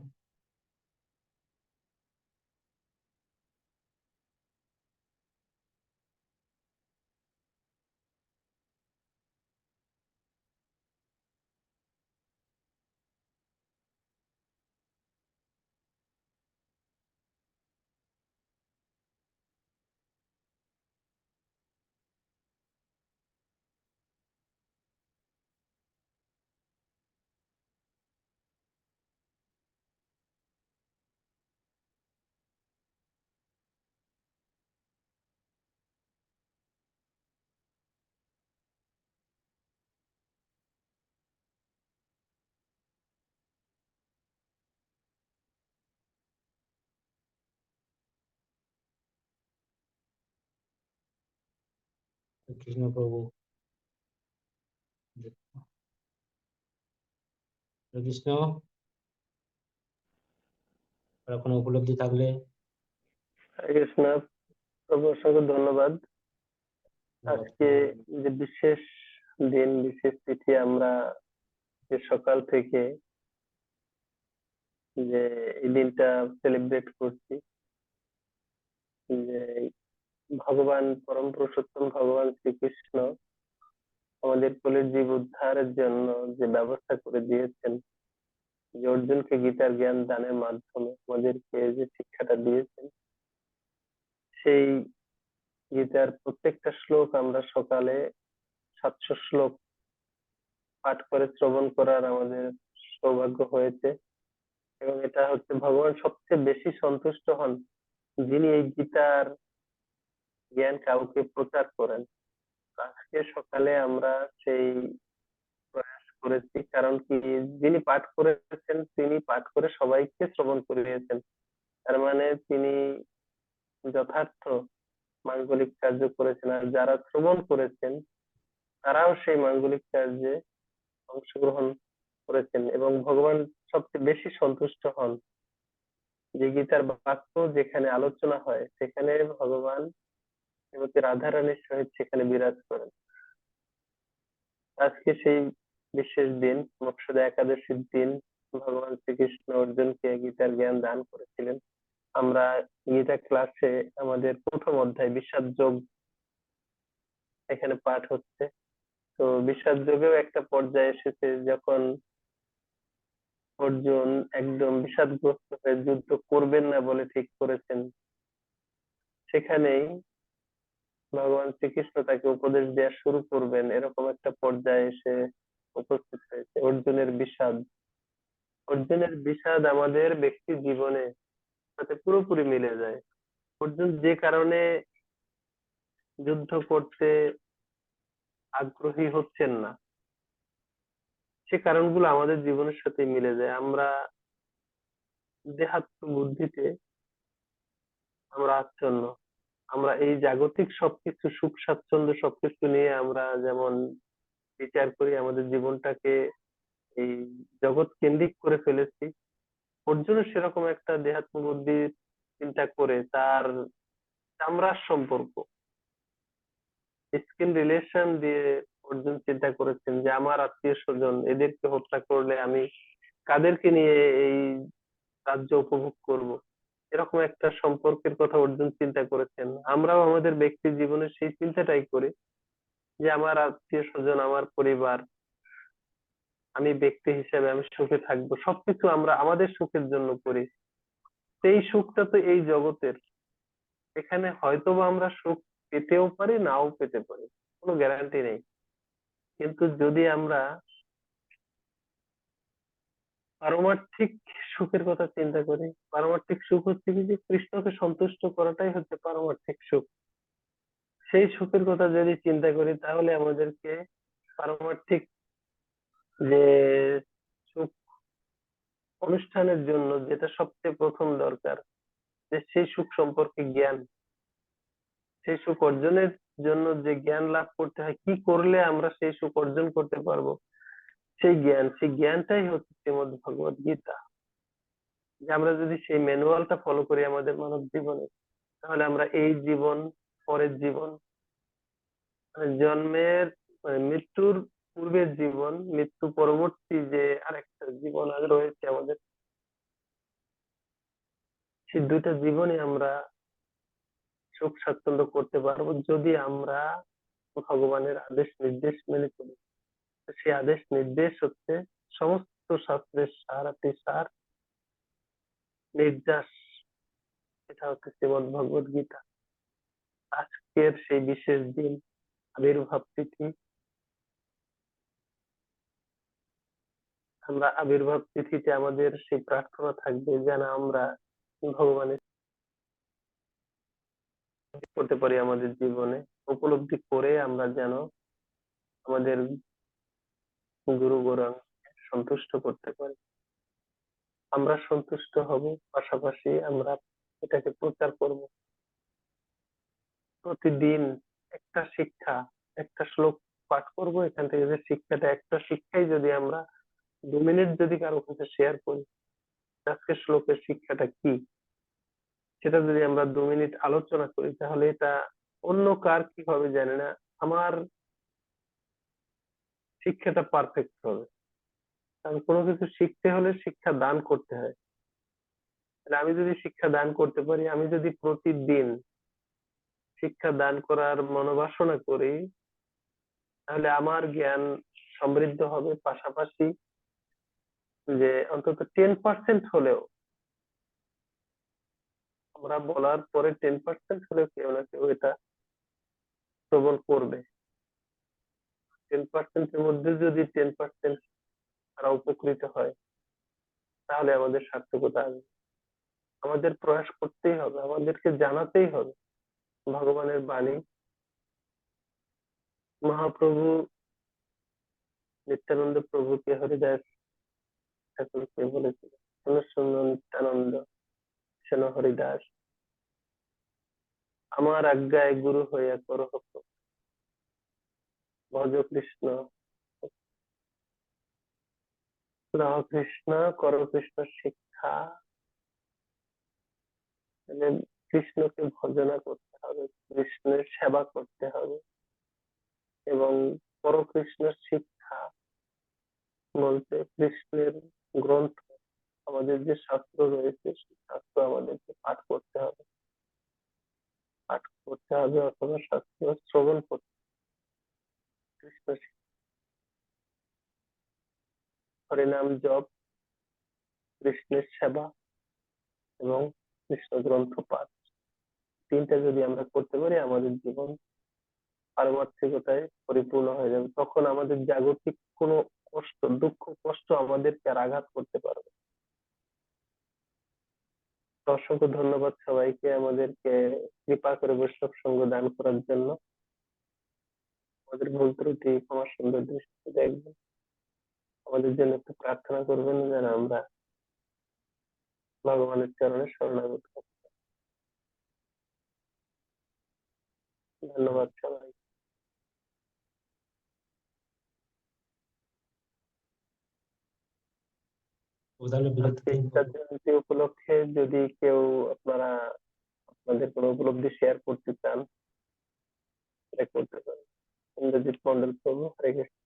Speaker 17: কৃষ্ণ প্রভু। হরে কৃষ্ণ। আর কোনো উপলব্ধি থাকলে।
Speaker 3: হরে কৃষ্ণ। প্রভু অসংখ্য ধন্যবাদ। আজকে যে বিশেষ দিন, বিশেষ তিথি, আমরা যে সকাল থেকে যে এই দিনটা সেলিব্রেট করছি, যে ভগবান পরম পুরুষোত্তম ভগবান শ্রীকৃষ্ণ আমাদের কুলের জীব উদ্ধারের জন্য যে ব্যবস্থা করে দিয়েছেন, যে অর্জুনকে গীতার জ্ঞান দানের মাধ্যমে আমাদেরকে যে শিক্ষাটা দিয়েছেন, সেই গীতার প্রত্যেকটা শ্লোক আমরা সকালে 700 শ্লোক পাঠ করে শ্রবণ করার আমাদের সৌভাগ্য হয়েছে। এবং এটা হচ্ছে ভগবান সবচেয়ে বেশি সন্তুষ্ট হন যিনি এই গীতার জ্ঞান কাউকে প্রচার করেন। আজকে সকালে আমরা সেই প্রয়াস করেছি, কারণ কি যিনি পাঠ করেছেন তিনি পাঠ করে সবাইকে শ্রবণ করিয়েছেন, তার মানে তিনি যথার্থ মাঙ্গলিক কার্য করেছেন। আর যারা শ্রবণ করেছেন তারাও সেই মাঙ্গলিক কার্যে অংশগ্রহণ করেছেন। এবং ভগবান সবচেয়ে বেশি সন্তুষ্ট হন যে গীতার বাক্য যেখানে আলোচনা হয় সেখানে ভগবান শ্রীমতী রাধারানীর সহিত সেখানে বিরাজ করেন। আজকে সেই বিশেষ দিন, মোক্ষদা একাদশীর দিন, ভগবান শ্রীকৃষ্ণ অর্জুনকে গীতার জ্ঞান দান করেছিলেন। আমরা গীতা ক্লাসে আমাদের প্রথম অধ্যায় বিষাদ যোগ এখানে পাঠ হচ্ছে। তো বিষাদ যোগেও একটা পর্যায়ে এসেছে যখন অর্জুন একদম বিষাদগ্রস্ত হয়ে যুদ্ধ করবেন না বলে ঠিক করেছেন, সেখানেই ভগবান শ্রীকৃষ্ণ তাকে উপদেশ দেওয়া শুরু করবেন, এরকম একটা পর্যায়ে এসে উপস্থিত হয়েছে। অর্জুনের বিষাদ, অর্জুনের বিষাদ আমাদের ব্যক্তি জীবনে সাথে পুরোপুরি মিলে যায়। অর্জুন যে কারণে যুদ্ধ করতে আগ্রহী হচ্ছেন না, সে কারণগুলো আমাদের জীবনের সাথে মিলে যায়। আমরা দেহাত্ম বুদ্ধিতে আমরা আচ্ছন্ন, আমরা এই জাগতিক সবকিছু সুখ স্বাচ্ছন্দ্য সবকিছু নিয়ে আমরা যেমন বিচার করি, আমাদের জীবনটাকে এই জগৎ কেন্দ্রিক করে ফেলেছি। অর্জুনের সেরকম একটা দেহাত্ম বুদ্ধি চিন্তা করে তার চামড়ার সম্পর্ক, স্কিন রিলেশন দিয়ে অর্জুন চিন্তা করেছেন যে আমার আত্মীয় স্বজন এদেরকে হত্যা করলে আমি কাদেরকে নিয়ে এই রাজ্য উপভোগ করব, এরকম একটা সম্পর্কের কথা অর্জুন চিন্তা করেছেন। আমরাও আমাদের ব্যক্তি জীবনে সেই চিন্তাটাই করি যে আমার আত্মীয় স্বজন, আমার পরিবার, আমি ব্যক্তি হিসেবে আমি সুখে থাকবো, সবকিছু আমরা আমাদের সুখের জন্য করি। সেই সুখটা তো এই জগতের, এখানে হয়তোবা আমরা সুখ পেতেও পারি, নাও পেতে পারি, কোনো গ্যারান্টি নেই। কিন্তু যদি আমরা পারমার্থিক সুখের কথা চিন্তা করি, পারমার্থিক সুখ হচ্ছে কি, যে কৃষ্ণকে সন্তুষ্ট করাটাই হচ্ছে পারমার্থিক সুখ। সেই সুখের কথা যদি চিন্তা করি তাহলে আমাদেরকে পারমার্থিক যে সুখ অনুষ্ঠানের জন্য যেটা সবচেয়ে প্রথম দরকার, যে সেই সুখ সম্পর্কে জ্ঞান, সেই সুখ অর্জনের জন্য যে জ্ঞান লাভ করতে হয়, কি করলে আমরা সেই সুখ অর্জন করতে পারবো, সেই জ্ঞানটাই হচ্ছে শ্রীমদ্ ভগবত গীতা। যে আমরা যদি সেই ম্যানুয়ালটা ফলো করি আমাদের মানব জীবনে, তাহলে আমরা এই জীবন, পরের জীবন, মানে জন্মের মৃত্যুর পূর্বের জীবন, মৃত্যু পরবর্তী যে আরেকটা জীবন আগে রয়েছে আমাদের, সেই দুইটা জীবনে আমরা সুখ স্বাচ্ছন্দ্য করতে পারবো যদি আমরা ভগবানের আদেশ নির্দেশ মেনে চলি। সেই আদেশ নির্দেশ হচ্ছে সমস্ত শাস্ত্রের সারাটি সার, নির্যাস, এটা হচ্ছে শ্রীমদ্ ভগবত গীতা। আজকের সেই বিশেষ দিন, আবির্ভাব তিথি, আমরা আবির্ভাব তিথিতে আমাদের সেই প্রার্থনা থাকবে যেন আমরা ভগবানের করতে পারি, আমাদের জীবনে উপলব্ধি করে আমরা যেন আমাদের গুরু গৌরাঙ্গ সন্তুষ্ট করতে পারি। আমরা সন্তুষ্ট হব, পাশাপাশি আমরা এটাকে প্রচার করব। প্রতিদিন একটা শিক্ষা, একটা শ্লোক পাঠ করব, এখান থেকে যে শিক্ষাটা, একটা শিক্ষাই যদি আমরা 2 মিনিট যদি কারো কাছে শেয়ার করি, আজকের শ্লোকের শিক্ষাটা কি, সেটা যদি আমরা 2 মিনিট আলোচনা করি, তাহলে এটা অন্য কার কি হবে জানি না, আমার শিক্ষাটা পারফেক্ট হবে। কারণ কোনো কিছু শিখতে হলে শিক্ষা দান করতে হয়। তাহলে আমি যদি শিক্ষা দান করতে পারি, আমি যদি প্রতিদিন শিক্ষা দান করার মনোবাসনা করি, তাহলে আমার জ্ঞান সমৃদ্ধ হবে। পাশাপাশি যে অন্তত 10% হলেও, আমরা বলার পরে 10% হলেও কেউ না কেউ এটা শ্রবণ করবে। 10% এর মধ্যে যদি 10% তারা উপকৃত হয়, তাহলে আমাদের সার্থকতা আসবে। আমাদের প্রয়াস করতেই হবে, আমাদেরকে জানাতেই হবে ভগবানের বাণী। মহাপ্রভু নিত্যানন্দ প্রভুকে হরিদাস ঠাকুরকে বলেছিল, শোনো শোনো নিত্যানন্দ, শোনো হরিদাস, আমার আজ্ঞায় গুরু হইয়া করো হুকুম, ভজ কৃষ্ণ কৃষ্ণ করো কৃষ্ণ শিক্ষা। মানে কৃষ্ণকে ভজনা করতে হবে, কৃষ্ণের সেবা করতে হবে, এবং পরকৃষ্ণের শিক্ষা বলতে কৃষ্ণের গ্রন্থ, আমাদের যে শাস্ত্র রয়েছে সেই শাস্ত্র আমাদেরকে পাঠ করতে হবে, অথবা শাস্ত্র শ্রবণ করতে হবে। কৃষ্ণ হরিনাম জপ, কৃষ্ণের সেবা এবং কৃষ্ণ গ্রন্থ পাঠ, তিনটা যদি আমরা করতে পারি আমাদের জীবন পারমার্থিকতায় পরিপূর্ণ হয়ে যাবে। তখন আমাদের জাগতিক কোনো কষ্ট, দুঃখ, কষ্ট আমাদেরকে আর আঘাত করতে পারবে না। তো অসংখ্য ধন্যবাদ সবাইকে আমাদেরকে কৃপা করে বৈষ্ণব সঙ্গ দান করার জন্য। আমাদের ভুল ত্রুটি ক্ষমা সুন্দর দৃষ্টিতে দেখবেন। আমাদের জন্য একটু প্রার্থনা করবেন যেন আমরা ভগবানের চরণে শরণাগত হই। ধন্যবাদ সবাই।
Speaker 17: তাহলে বিরতি
Speaker 3: আজকে ইচ্ছা জয়ন্তী উপলক্ষে যদি কেউ আপনারা আপনাদের কোনো উপলব্ধি শেয়ার করতে চান সেটা করতে পারেন। ইন্দ্রজিৎ মন্ডল প্রভু, হরে কৃষ্ণ।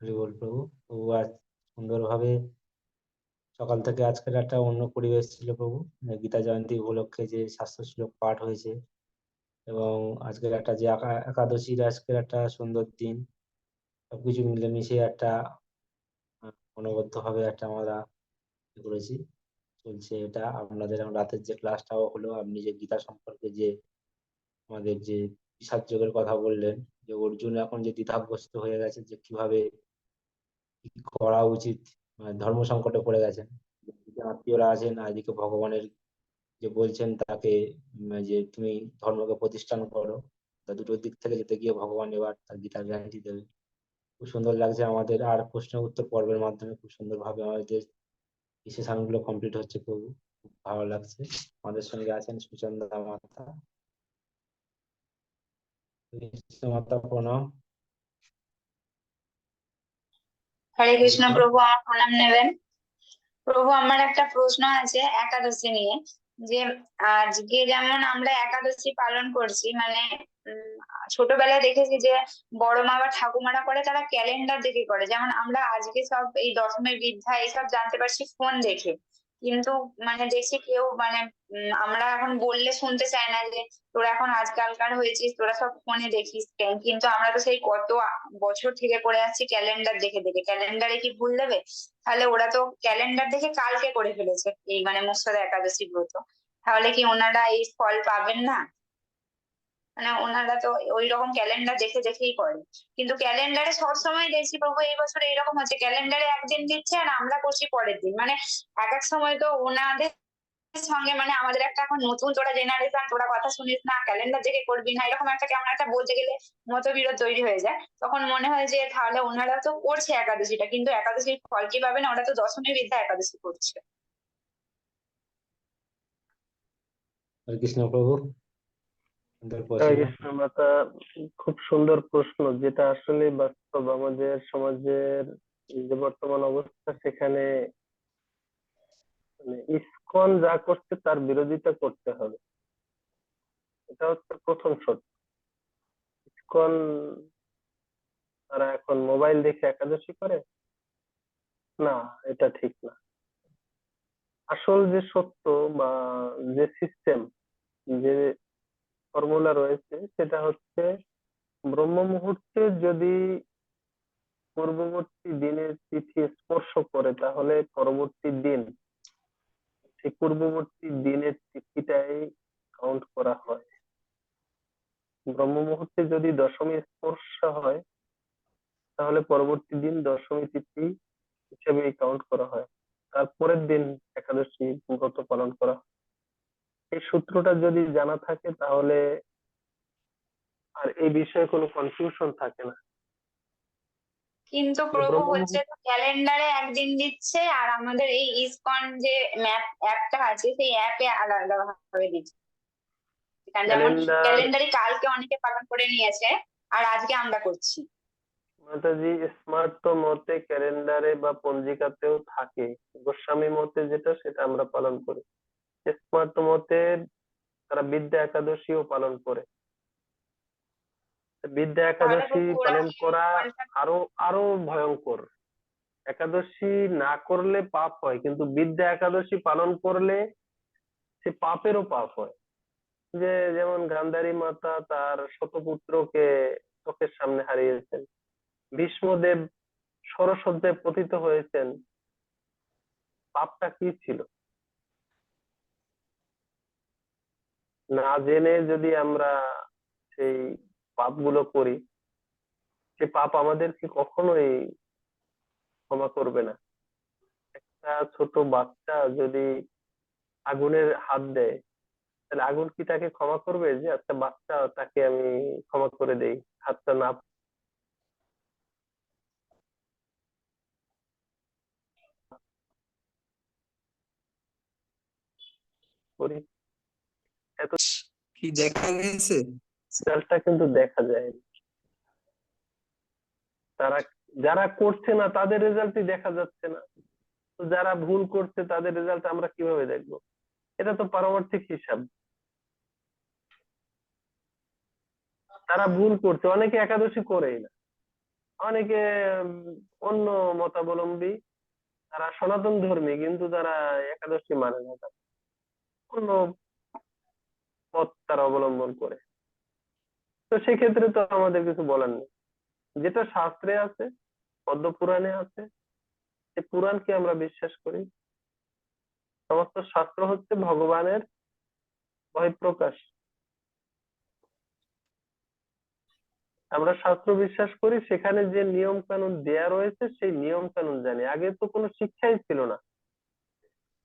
Speaker 17: হরি বল প্রভু। প্রভু আজ সুন্দরভাবে সকাল থেকে আজকের একটা অন্য পরিবেশ ছিল প্রভু, গীতা জয়ন্তী উপলক্ষে যে শাস্ত্র শ্লোক পাঠ হয়েছে এবং আজকের একটা যে একাদশীর আজকের একটা সুন্দর দিন, সবকিছু মিলেমিশে একটা অনবদ্য ভাবে একটা আমরা করেছি চলছে। এটা আপনাদের রাতের যে ক্লাসটাও হলো, আপনি যে গীতা সম্পর্কে যে আমাদের যে বিষাদ যোগের কথা বললেন, যে অর্জুন এখন যে দ্বিধাগ্রস্ত হয়ে গেছে যে কিভাবে কি করা উচিত, ধর্ম সংকটে পড়ে গেছেন। আত্মীয়রা আছেন, আজকে ভগবানের যে বলছেন তাকে যে তুমি ধর্মকে প্রতিষ্ঠান করো, তা দুটো দিক থেকে যেতে গিয়ে ভগবান এবার তার গীতার গ্যারান্টি দেবে। খুব সুন্দর লাগছে আমাদের। আর প্রশ্ন উত্তর পর্বের মাধ্যমে খুব সুন্দরভাবে আমাদের সেশন গুলো কমপ্লিট হচ্ছে প্রভু, খুব ভালো লাগছে। আমাদের সঙ্গে আছেন সুচন্দ্রা মাতা। মাতা প্রণাম।
Speaker 4: হরে কৃষ্ণ প্রভু, আমার প্রণাম নেবেন। প্রভু, আমার একটা প্রশ্ন আছে একাদশী নিয়ে, যে আজকে যেমন আমরা একাদশী পালন করছি, মানে ছোটবেলায় দেখেছি যে বড় মা বা ঠাকুমারা করে, তারা ক্যালেন্ডার দেখে করে। যেমন আমরা আজকে সব এই দশমের বিদ্যা এইসব জানতে পারছি ফোন দেখে, কিন্তু মানে দেখছি কেউ মানে আমরা এখন বললে শুনতে চায় না, যে তোরা এখন আজকালকার হয়েছিস, তোরা সব ফোনে দেখিস কেন? কিন্তু আমরা তো সেই কত বছর থেকে করে আসছি ক্যালেন্ডার দেখে দেখে। ক্যালেন্ডারে কি ভুল দেবে? তাহলে ওরা তো ক্যালেন্ডার দেখে কালকে করে ফেলেছে এই মানে মূসর একাদশী ব্রত, তাহলে কি ওনারা এই ফল পাবেন না? মানে ওনারা তো ওই রকম ক্যালেন্ডার দেখে দেখেই করে, কিন্তু ক্যালেন্ডারে সবসময় দেখছি প্রভু এই বছর এইরকম হচ্ছে, ক্যালেন্ডারে একদিন দিচ্ছে আর আমরা করছি পরের দিন। মানে এক এক সময় তো ওনাদের সঙ্গে মানে আমাদের একটা এখন নতুন তোরা জেনারেশন, তোরা কথা শুনিস না, ক্যালেন্ডার দেখে করবি না, এরকম একটা কেমন একটা বলতে গেলে মতবিরোধ তৈরি হয়ে যায়। তখন মনে হয় যে তাহলে ওনারা তো করছে একাদশীটা, কিন্তু একাদশীর ফল কি পাবে না? ওরা তো দশমী বিদ্যা একাদশী করছে।
Speaker 17: হরে কৃষ্ণ প্রভু।
Speaker 3: হরে কৃষ্ণ মাতা, খুব সুন্দর প্রশ্ন, যেটা আসলে বাস্তব আমাদের সমাজের যে বর্তমান অবস্থা, সেখানে মানে ইসকন যা করছে তার বিরোধিতা করতে হবে, এটা হচ্ছে প্রথম সত্য। ইসকন তারা এখন মোবাইল দেখে একাদশী করে না, এটা ঠিক না। আসল যে সত্য বা যে সিস্টেম, যে ফর্মুলা রয়েছে, সেটা হচ্ছে ব্রহ্ম মুহূর্তে যদি পূর্ববর্তী দিনের তিথি স্পর্শ করে, তাহলে পরবর্তী দিন সেই পূর্ববর্তী দিনের তিথিটাই কাউন্ট করা হয়। ব্রহ্ম মুহূর্তে যদি দশমী স্পর্শ হয়, তাহলে পরবর্তী দিন দশমী তিথি হিসেবে কাউন্ট করা হয়, তারপরের দিন একাদশী ব্রত পালন করা হয়। এই সূত্রটা যদি জানা থাকে তাহলে আর এই বিষয়ে কোনো কনফিউশন থাকে না।
Speaker 4: কিন্তু প্রভু হচ্ছে ক্যালেন্ডারে একদিন দিচ্ছে, আর আমাদের এই ইসকন যে ম্যাপ অ্যাপটা আছে সেই অ্যাপে আলাদা ভাবে দিচ্ছে। যেমন ক্যালেন্ডারে কালকে অনেকে পালন করে নিয়েছে আর আজকে আমরা করছি।
Speaker 3: মাতাজি, স্মার্ট তো মতে ক্যালেন্ডারে বা পঞ্জিকাতেও থাকে, গোস্বামী মতে যেটা সেটা আমরা পালন করি। স্মার্ট মতে তারা বিদ্যা একাদশীও পালন করে। বিদ্যা একাদশী পালন করা আরো আরো ভয়ঙ্কর। একাদশী না করলে পাপ হয়, কিন্তু বিদ্যা একাদশী পালন করলে সে পাপেরও পাপ হয়। যে যেমন গান্ধারী মাতা তার শতপুত্রকে চোখের সামনে হারিয়েছেন, ভীষ্মদেব সরসজ্জায় পতিত হয়েছেন, পাপটা কি ছিল? না জেনে যদি আমরা সেই পাপগুলো করি, সে পাপ আমাদেরকে কখনোই ক্ষমা করবে না। একটা ছোট বাচ্চা যদি আগুনের হাত দেয়, তাহলে আগুন কি তাকে ক্ষমা করবে যে একটা বাচ্চা, তাকে আমি ক্ষমা করে দেই, হাতটা না করি? এত
Speaker 6: কি দেখা গেছে?
Speaker 3: রেজাল্টটা কিন্তু দেখা যায় না। তারা যারা করছে না তাদের রেজাল্টই দেখা যাচ্ছে না, তো যারা ভুল করছে তাদের রেজাল্ট আমরা কিভাবে দেখবো? এটা তো পারমার্থিক হিসাব। তারা ভুল করছে, অনেকে একাদশী করেই না, অনেকে অন্য মতাবলম্বী, তারা সনাতন ধর্মী কিন্তু তারা একাদশী মানে না, তারা অন্য পথ তারা অবলম্বন করে। তো সেক্ষেত্রে তো আমাদের কিছু বলার নেই। যেটা শাস্ত্রে আছে, পদ্ম পুরাণে আছে, সেই পুরাণকে আমরা বিশ্বাস করি। সমস্ত শাস্ত্র হচ্ছে ভগবানের বহিঃপ্রকাশ। আমরা শাস্ত্র বিশ্বাস করি, সেখানে যে নিয়ম কানুন দেয়া রয়েছে সেই নিয়ম কানুন জানি। আগে তো কোনো শিক্ষাই ছিল না,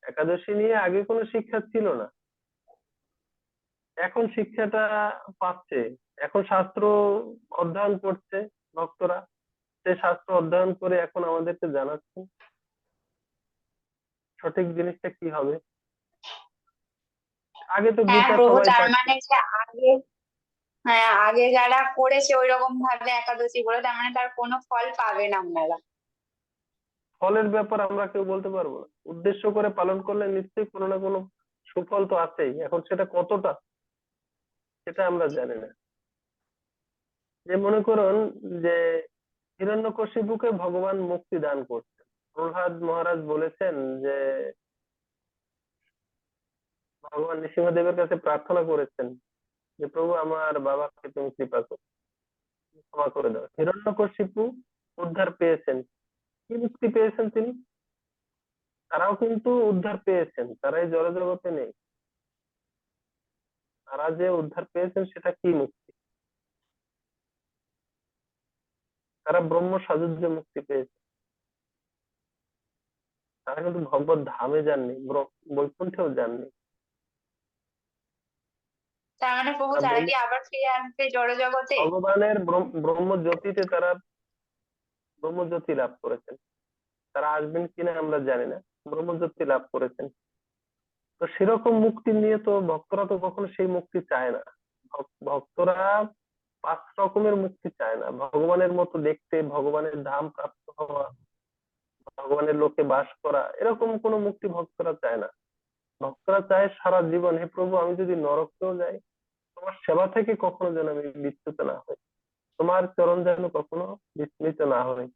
Speaker 3: একাদশী নিয়ে আগে কোনো শিক্ষা ছিল না, এখন শিক্ষাটা পাচ্ছে। এখন শাস্ত্র অধ্যয়ন করছে ভক্তরা, সেই শাস্ত্র অধ্যয়ন করে এখন আমাদেরকে জানাচ্ছে সঠিক জিনিসটা কি হবে। আগে তো
Speaker 4: হ্যাঁ
Speaker 3: গীতা
Speaker 4: প্রভু,
Speaker 3: সবাই
Speaker 4: তার
Speaker 3: পাচ্ছে।
Speaker 4: মানে যে আগে, হ্যাঁ আগে যারা করেছে ওই রকম ভাবে একাদশী করে, তার মানে তার কোনো ফল পাবে না আপনারা।
Speaker 3: ফলের ব্যাপার আমরা কেউ বলতে পারবো না, উদ্দেশ্য করে পালন করলে নিশ্চয়ই কোনো না কোনো সুফল তো আছেই। এখন সেটা কতটা, সেটা আমরা জানি না। যে মনে করুন যে হিরণ্যকশিপুকে ভগবান মুক্তি দান করছেন, প্রহ্লাদ মহারাজ বলেছেন যে ভগবান নৃসিংহদেবের কাছে প্রার্থনা করেছেন যে প্রভু আমার বাবাকে তুমি কৃপা করো, ক্ষমা করে দাও। হিরণ্যকশিপু উদ্ধার পেয়েছেন, কি মুক্তি পেয়েছেন তিনি? তারাও কিন্তু উদ্ধার পেয়েছেন, তারা এই জড়জগতে নেই। তারা যে উদ্ধার পেয়েছেন সেটা কি মুক্তি? তারা ব্রহ্ম সাযুজ্য মুক্তি পেয়েছে। তারা কিন্তু ভগবত ধামে যাননি, বৈকুণ্ঠেও যাননি।
Speaker 4: তার মানে প্রভু
Speaker 3: তারা
Speaker 4: তারা কি আবার ফিরে আসবে জড়জগতে?
Speaker 3: ভগবানের ব্রহ্মজ্যোতিতে তারা ব্রহ্মজ্যোতি লাভ করেছেন। তারা আসবেন কিনা আমরা জানি না, ব্রহ্মজ্যোতি লাভ করেছেন। তো সেরকম মুক্তি নিয়ে তো ভক্তরা তো কখনো সেই মুক্তি চায় না। ভক্তরা 5 রকমের মুক্তি চায় না, ভগবানের মতো দেখতে, ভগবানের ধাম প্রাপ্ত হওয়া, ভগবানের লোকে বাস করা, এরকম কোনো মুক্তি ভক্তরা চায় না। ভক্তরা চায় সারা জীবন, হে প্রভু আমি যদি নরকেও যাই, তোমার সেবা থেকে কখনো যেন আমি বিচ্যুত না হই, তোমার চরণ যেন কখনো বিস্মৃত না হই।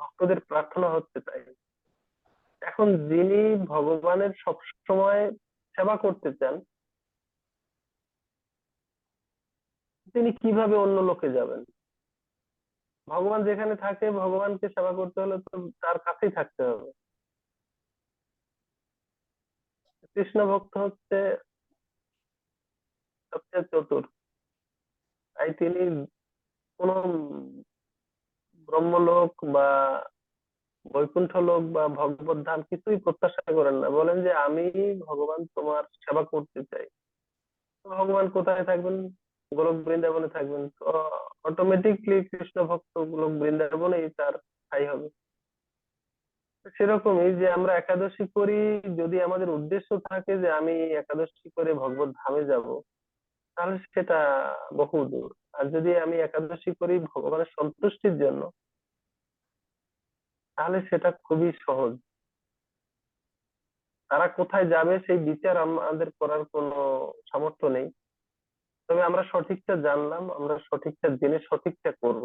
Speaker 3: ভক্তদের প্রার্থনা হচ্ছে তাই। এখন যিনি ভগবানের সব সময় সেবা করতে চান, তিনি কিভাবে অন্য লোকে যাবেন? ভগবান যেখানে থাকে, ভগবানকে সেবা করতে হলে তো তার কাছেই থাকতে হবে। কৃষ্ণ ভক্ত হচ্ছে সবচেয়ে চতুর, তাই তিনি কোন ব্রহ্মলোক বা বৈকুণ্ঠ লোক বা ভগবত ধাম কিছুই প্রত্যাশা করেন না, বলেন যে আমি ভগবান তোমার সেবা করতে চাই। তো ভগবান কোথায় থাকবেন? গোলক বৃন্দাবনে থাকবেন। তো অটোমেটিকলি কৃষ্ণ ভক্ত গোলক বৃন্দাবনেই তার ঠাঁই হবে। সেরকমই যে আমরা একাদশী করি, যদি আমাদের উদ্দেশ্য থাকে যে আমি একাদশী করে ভগবত ধামে যাব, তাহলে সেটা বহু দূর। আর যদি আমি একাদশী করি ভগবানের সন্তুষ্টির জন্য, তাহলে সেটা খুবই সহজ। তারা কোথায় যাবে সেই বিচার আমাদের করার কোনো সামর্থ্য নেই। তবে আমরা সঠিকটা জানলাম, আমরা সঠিকটা জেনে সঠিকটা করব।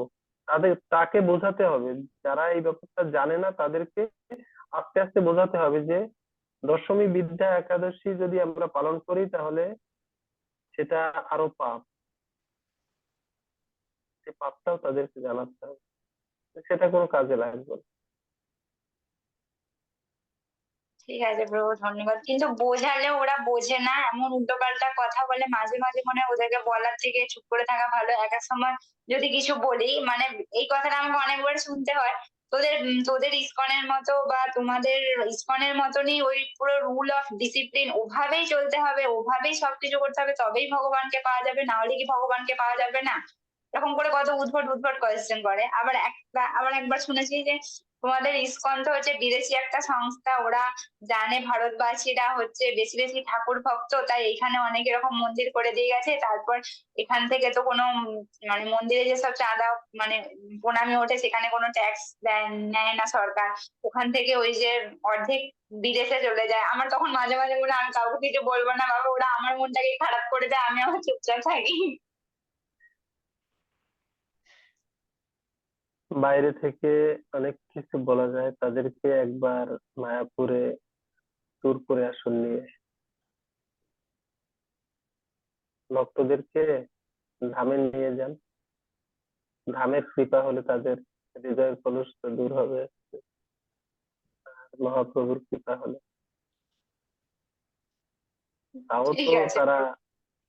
Speaker 3: তাকে বোঝাতে হবে, যারা এই ব্যাপারটা জানে না তাদেরকে আস্তে আস্তে বোঝাতে হবে যে দশমী বিদ্যা একাদশী যদি আমরা পালন করি তাহলে সেটা আরো পাপ, সেই পাপটাও তাদেরকে জানাতে হবে, সেটা কোনো কাজে লাগবে না।
Speaker 4: ঠিক আছে প্রভু, ধন্যবাদ। কিন্তু বোঝালে ওরা বোঝে না, এমন উল্টোপাল্টা কথা বলে, মাঝে মাঝে মনে হয় ওদেরকে বলার থেকে চুপ করে থাকা ভালো। এক এক সময় যদি কিছু বলি, মানে এই কথাটা আমাকে অনেকবার শুনতে হয়, তোদের ইসকনের মতো বা তোমাদের ইসকনের মতনই ওই পুরো রুল অফ ডিসিপ্লিন, ওভাবেই চলতে হবে, ওভাবেই সবকিছু করতে হবে, তবেই ভগবানকে পাওয়া যাবে, না হলে কি ভগবানকে পাওয়া যাবে না? এরকম করে কত উদ্ভট উদ্ভট কোয়েশ্চেন করে। আবার একবার শুনেছি যে তোমাদের ইসকন তো হচ্ছে বিদেশি একটা সংস্থা, ওরা জানে ভারতবাসীরা হচ্ছে বেশি বেশি ঠাকুর ভক্ত, তাই এখানে অনেক এরকম মন্দির করে দিয়ে গেছে। তারপর এখান থেকে তো কোনো মানে মন্দিরে যেসব চাঁদা মানে প্রণামী ওঠে, সেখানে কোনো ট্যাক্স নেয় না সরকার, ওখান থেকে ওই যে অর্ধেক বিদেশে চলে যায়। আমার তখন মাঝে মাঝে মনে হয় আমি কাউকে কিছু বলবো না, বাবা ওরা আমার মনটাকে খারাপ করে দেয়, আমি আমার চুপচাপ থাকি।
Speaker 3: বাইরে থেকে অনেক কিছু বলা যায়, তাদেরকে একবার মায়াপুরে ট্যুর করে আসুন নিয়ে, ভক্তদেরকে ধামে নিয়ে যান। ধামের কৃপা হলে তাদের হৃদয়ের কলুষ দূর হবে মহাপ্রভুর কৃপা হলে। তাও
Speaker 4: ঠিক
Speaker 3: তো
Speaker 4: আছে।
Speaker 3: তারা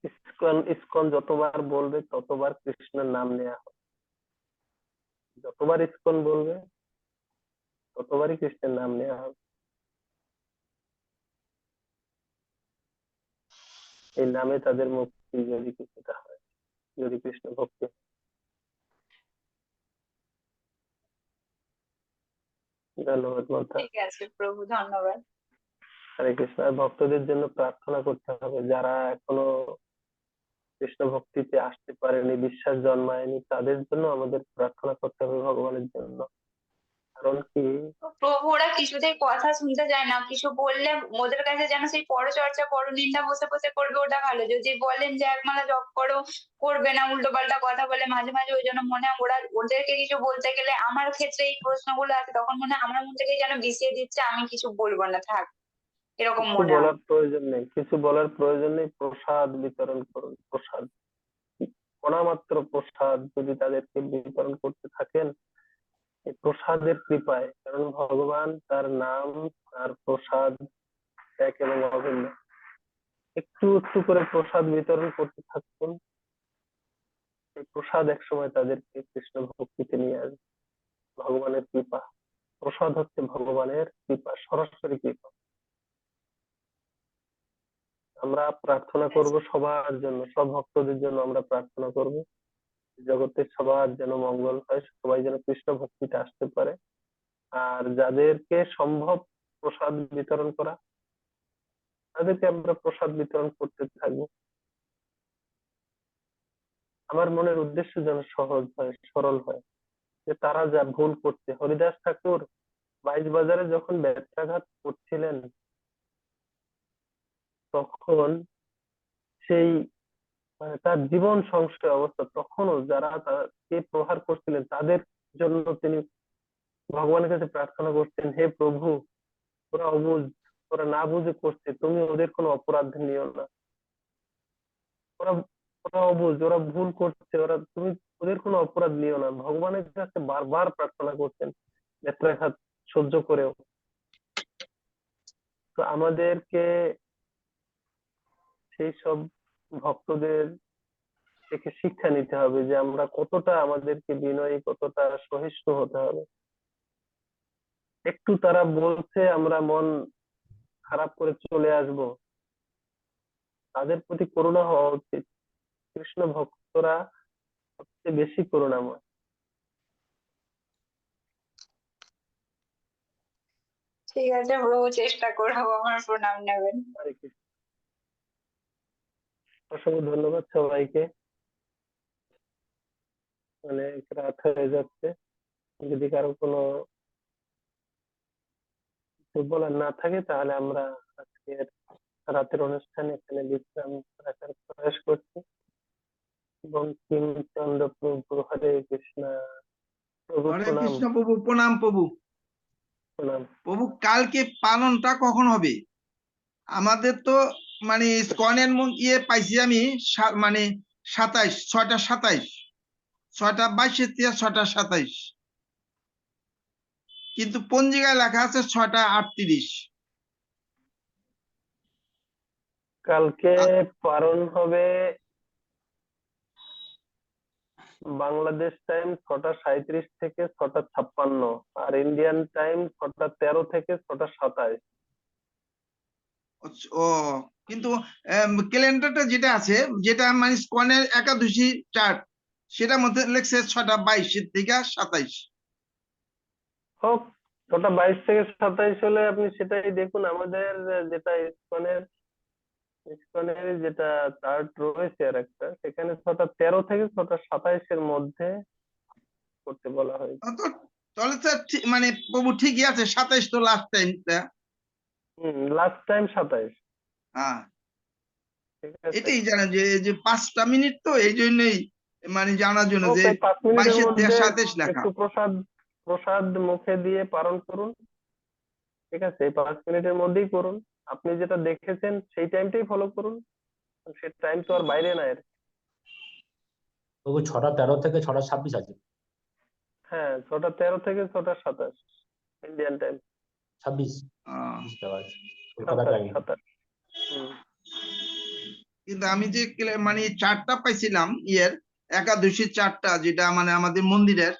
Speaker 3: ইসকন ইসকন যতবার বলবে ততবার কৃষ্ণের নাম নেওয়া হবে, যতবার ইসকন বলবে ততবারই কৃষ্ণের নাম নেওয়া হবে। এই নামে তাদের মুক্তি যদি কিছুটা হয়, যদি কৃষ্ণ ভক্তি। ধন্যবাদ মাতা।
Speaker 4: ঠিক আছে প্রভু, ধন্যবাদ।
Speaker 3: হরে কৃষ্ণ। আর ভক্তদের জন্য প্রার্থনা করতে হবে, যারা এখনো কৃষ্ণ ভক্তিতে আসতে পারেনি, বিশ্বাস জন্মায়নি, তাদের জন্য আমাদের প্রার্থনা করতে হবে ভগবানের জন্য। কারণ কি,
Speaker 4: প্রভু ওরা কিছুতেই কথা শুনতে চায় না, কিছু বললে ওদের কাছে যেন সেই পরচর্চা পরনিন্দা বসে বসে করবে, ওটা ভালো। যদি বলেন যে একমালা জপ করো, করবে না, উল্টো পাল্টা কথা বলে মাঝে মাঝে। ওই জন্য মনে হয় ওদেরকে কিছু বলতে গেলে, আমার ক্ষেত্রে এই প্রশ্নগুলো আছে, তখন মনে হয় আমার মন থেকে যেন বিষিয়ে দিচ্ছে, আমি কিছু বলবো না, থাক, এরকম
Speaker 3: কিছু
Speaker 4: মনে হয়।
Speaker 3: বলার প্রয়োজন নেই, কিছু বলার প্রয়োজন নেই। প্রসাদ বিতরণ করুন, প্রসাদ, কণামাত্র প্রসাদ যদি তাদেরকে বিতরণ করতে থাকেন, এই প্রসাদের কৃপায়, কারণ ভগবান তার নাম আর প্রসাদ এক এবং অভিন্ন। একটু একটু করে প্রসাদ বিতরণ করতে থাকুন, এই প্রসাদ একসময় তাদেরকে কৃষ্ণ ভক্তিতে নিয়ে আসবে। ভগবানের কৃপা, প্রসাদ হচ্ছে ভগবানের কৃপা, সরাসরি কৃপা। আমরা প্রার্থনা করব সবার জন্য, সব ভক্তদের জন্য আমরা প্রার্থনা করব, জগতের সবার যেন মঙ্গল হয়, সবাই যেন কৃষ্ণ ভক্তিতে আসতে পারে। আর যাদেরকে সম্ভব প্রসাদ বিতরণ করা, তাদেরকে আমরা প্রসাদ বিতরণ করতে থাকবো। আমার মনের উদ্দেশ্য যেন সহজ হয়, সরল হয়, যে তারা যা ভুল করছে। হরিদাস ঠাকুর 22 বাজারে যখন ব্যত্রাঘাত করছিলেন, তখন সেই মানে তার জীবন সংশয় অবস্থা, তখনও যারা তাকে প্রহার করছিলেন তাদের জন্য তিনি ভগবানের কাছে প্রার্থনা করছেন, হে প্রভু, ওরা অবুঝ, ওরা না বুঝে করছে, তুমি ওদের কোনো অপরাধ নিও না। ওরা ওরা অবুঝ, ওরা ভুল করছে, তুমি ওদের কোনো অপরাধ নিও না। ভগবানের কাছে বারবার প্রার্থনা করছেন ব্যত্রাঘাত সহ্য করেও। তো আমাদেরকে সেই সব ভক্তদের থেকে শিক্ষা নিতে হবে যে আমরা কতটা আমাদেরকে বিনয়ী, কতটা সহিষ্ণু হতে হবে। একটু তারা বলছে, আমরা মন খারাপ করে চলে আসব, তাদের প্রতি করুণা হওয়া উচিত। কৃষ্ণ ভক্তরা সবচেয়ে বেশি করুণাময়।
Speaker 4: ঠিক আছে প্রভু, চেষ্টা করবো, আমার প্রণাম নেবেন।
Speaker 3: হরে কৃষ্ণ। অসংখ্য ধন্যবাদ সবাইকে। অনেক রাত হয়ে যাচ্ছে, যদি কারো কোনো কিছু বলার না থাকে তাহলে আমরা আজকের রাতের অনুষ্ঠানে এখানে বিশ্রাম রাখার প্রয়াস করছি। বঙ্কিমচন্দ্র প্রভু, হরে কৃষ্ণ। প্রভু
Speaker 5: হরে
Speaker 3: প্রণাম।
Speaker 5: কৃষ্ণ প্রভু, প্রণাম প্রভু।
Speaker 3: প্রণাম
Speaker 5: প্রভু, কালকে পালনটা কখন হবে? আমাদের তো মানে ইসকনের ইয়ে পাইছি আমি, মানে 27, 6টা 27, 6টা 22 থেকে 6টা 27, কিন্তু পঞ্জিকায় লেখা আছে 6টা 38।
Speaker 3: কালকে পালন হবে বাংলাদেশ টাইম 6:37 থেকে 6:56, আর ইন্ডিয়ান টাইম 6:13 থেকে 6:27।
Speaker 5: ও কিন্তু ক্যালেন্ডারটা যেটা আছে, যেটা মানে স্কনের একাদশী চার্ট, সেটার মধ্যে লেখছে 6:22 থেকে 27।
Speaker 3: হোক, 6:22 থেকে 27 হলে আপনি সেটাই দেখুন। আমাদের যেটা ইসকনের যেটা চার্ট রয়েছে আর একটা, সেখানে 6:13 থেকে 6:27 মধ্যে করতে বলা হয়েছে।
Speaker 5: তাহলে তো মানে প্রভু ঠিকই আছে, 27 তো লাস্ট টাইমটা।
Speaker 3: Last time 27।
Speaker 5: হ্যাঁ,
Speaker 3: ঠিক আছে,
Speaker 5: এটাই জানা যে 5টা মিনিট, তো এই জন্যই মানে জানার জন্য যে
Speaker 3: 5 মিনিটের
Speaker 5: 22 থেকে
Speaker 3: মধ্যে
Speaker 5: 27 লেখা।
Speaker 3: একটু প্রসাদ মুখে দিয়ে পালন করুন। ঠিক আছে, এই 5 মিনিটের মধ্যেই করুন। আপনি যেটা দেখেছেন সেই টাইমটাই ফলো করুন, সেই টাইম তো আর বাইরে না এর।
Speaker 17: তবু 6:13 থেকে 6:26 আছে।
Speaker 3: হ্যাঁ, 6:13 থেকে 6:27 ইন্ডিয়ান টাইম।
Speaker 17: 26 বুঝতে পারছি, কলকাতা টাইম।
Speaker 5: কিন্তু আমি যে মানে চারটা পাইছিলাম একাদশী চারটা, যেটা মানে আমাদের মন্দিরের,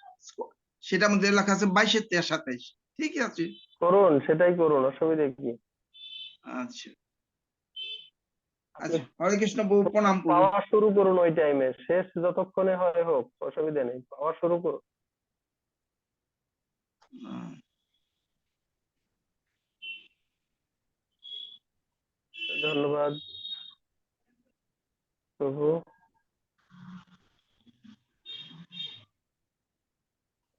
Speaker 5: সেটার মধ্যে লেখা আছে 22 থেকে 27। ঠিক আছে,
Speaker 3: করুন, সেটাই করুন, অসুবিধা কি?
Speaker 5: আচ্ছা আচ্ছা, হরে কৃষ্ণ প্রভু, প্রণাম প্রভু।
Speaker 3: পাওয়া শুরু করুন ওই টাইমে, শেষ যতক্ষণে হয় হোক, অসুবিধা নেই, পাওয়া শুরু করুন। ধন্যবাদ প্রভু।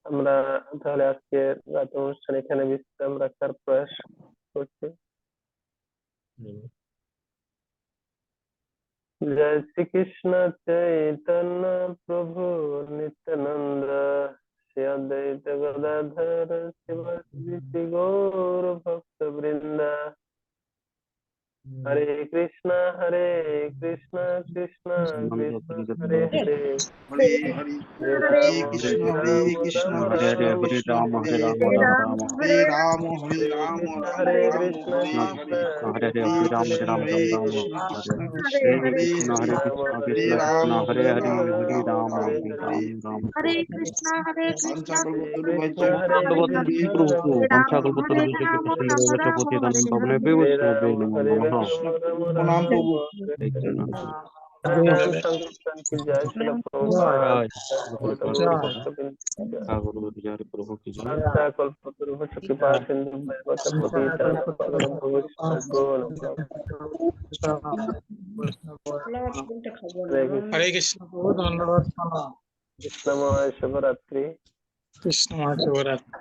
Speaker 3: আমরা তাহলে আজকে রাত অনুষ্ঠান এখানে বিশ্রাম রাখার প্রয়াস করছি। জয় শ্রীকৃষ্ণ চৈতন্য প্রভু নিত্যানন্দ, শ্রী অদ্বৈত গদাধর শিবাসাদি গৌর ভক্ত বৃন্দ। হরে কৃষ্ণ কৃষ্ণ কৃষ্ণ হরে হরে,
Speaker 5: হরে হরে কৃষ্ণ হরে কৃষ্ণ কৃষ্ণ কৃষ্ণ হরে রাম হরে রাম হরে রাম রাম
Speaker 3: হরে
Speaker 5: রাম
Speaker 3: কৃষ্ণ
Speaker 5: হরে হরে,
Speaker 6: হরে রাম হরে রাম রাম রাম
Speaker 5: কৃষ্ণ
Speaker 6: হরে কৃষ্ণ
Speaker 5: হরে
Speaker 6: হরে
Speaker 5: রাম
Speaker 6: কৃষ্ণ
Speaker 5: হরে
Speaker 6: হরে
Speaker 5: রাম
Speaker 6: কৃষ্ণ হরে রাম
Speaker 5: রাম
Speaker 6: হরে
Speaker 5: হরে
Speaker 6: রাম
Speaker 5: হরে।
Speaker 6: রাম
Speaker 12: কৃষ্ণ
Speaker 5: প্রণাম প্রভু।
Speaker 21: হরে কৃষ্ণ, ধন্যবাদ।
Speaker 3: কৃষ্ণময় শুভরাত্রি।
Speaker 21: কৃষ্ণ মহাশিবরাত্রি।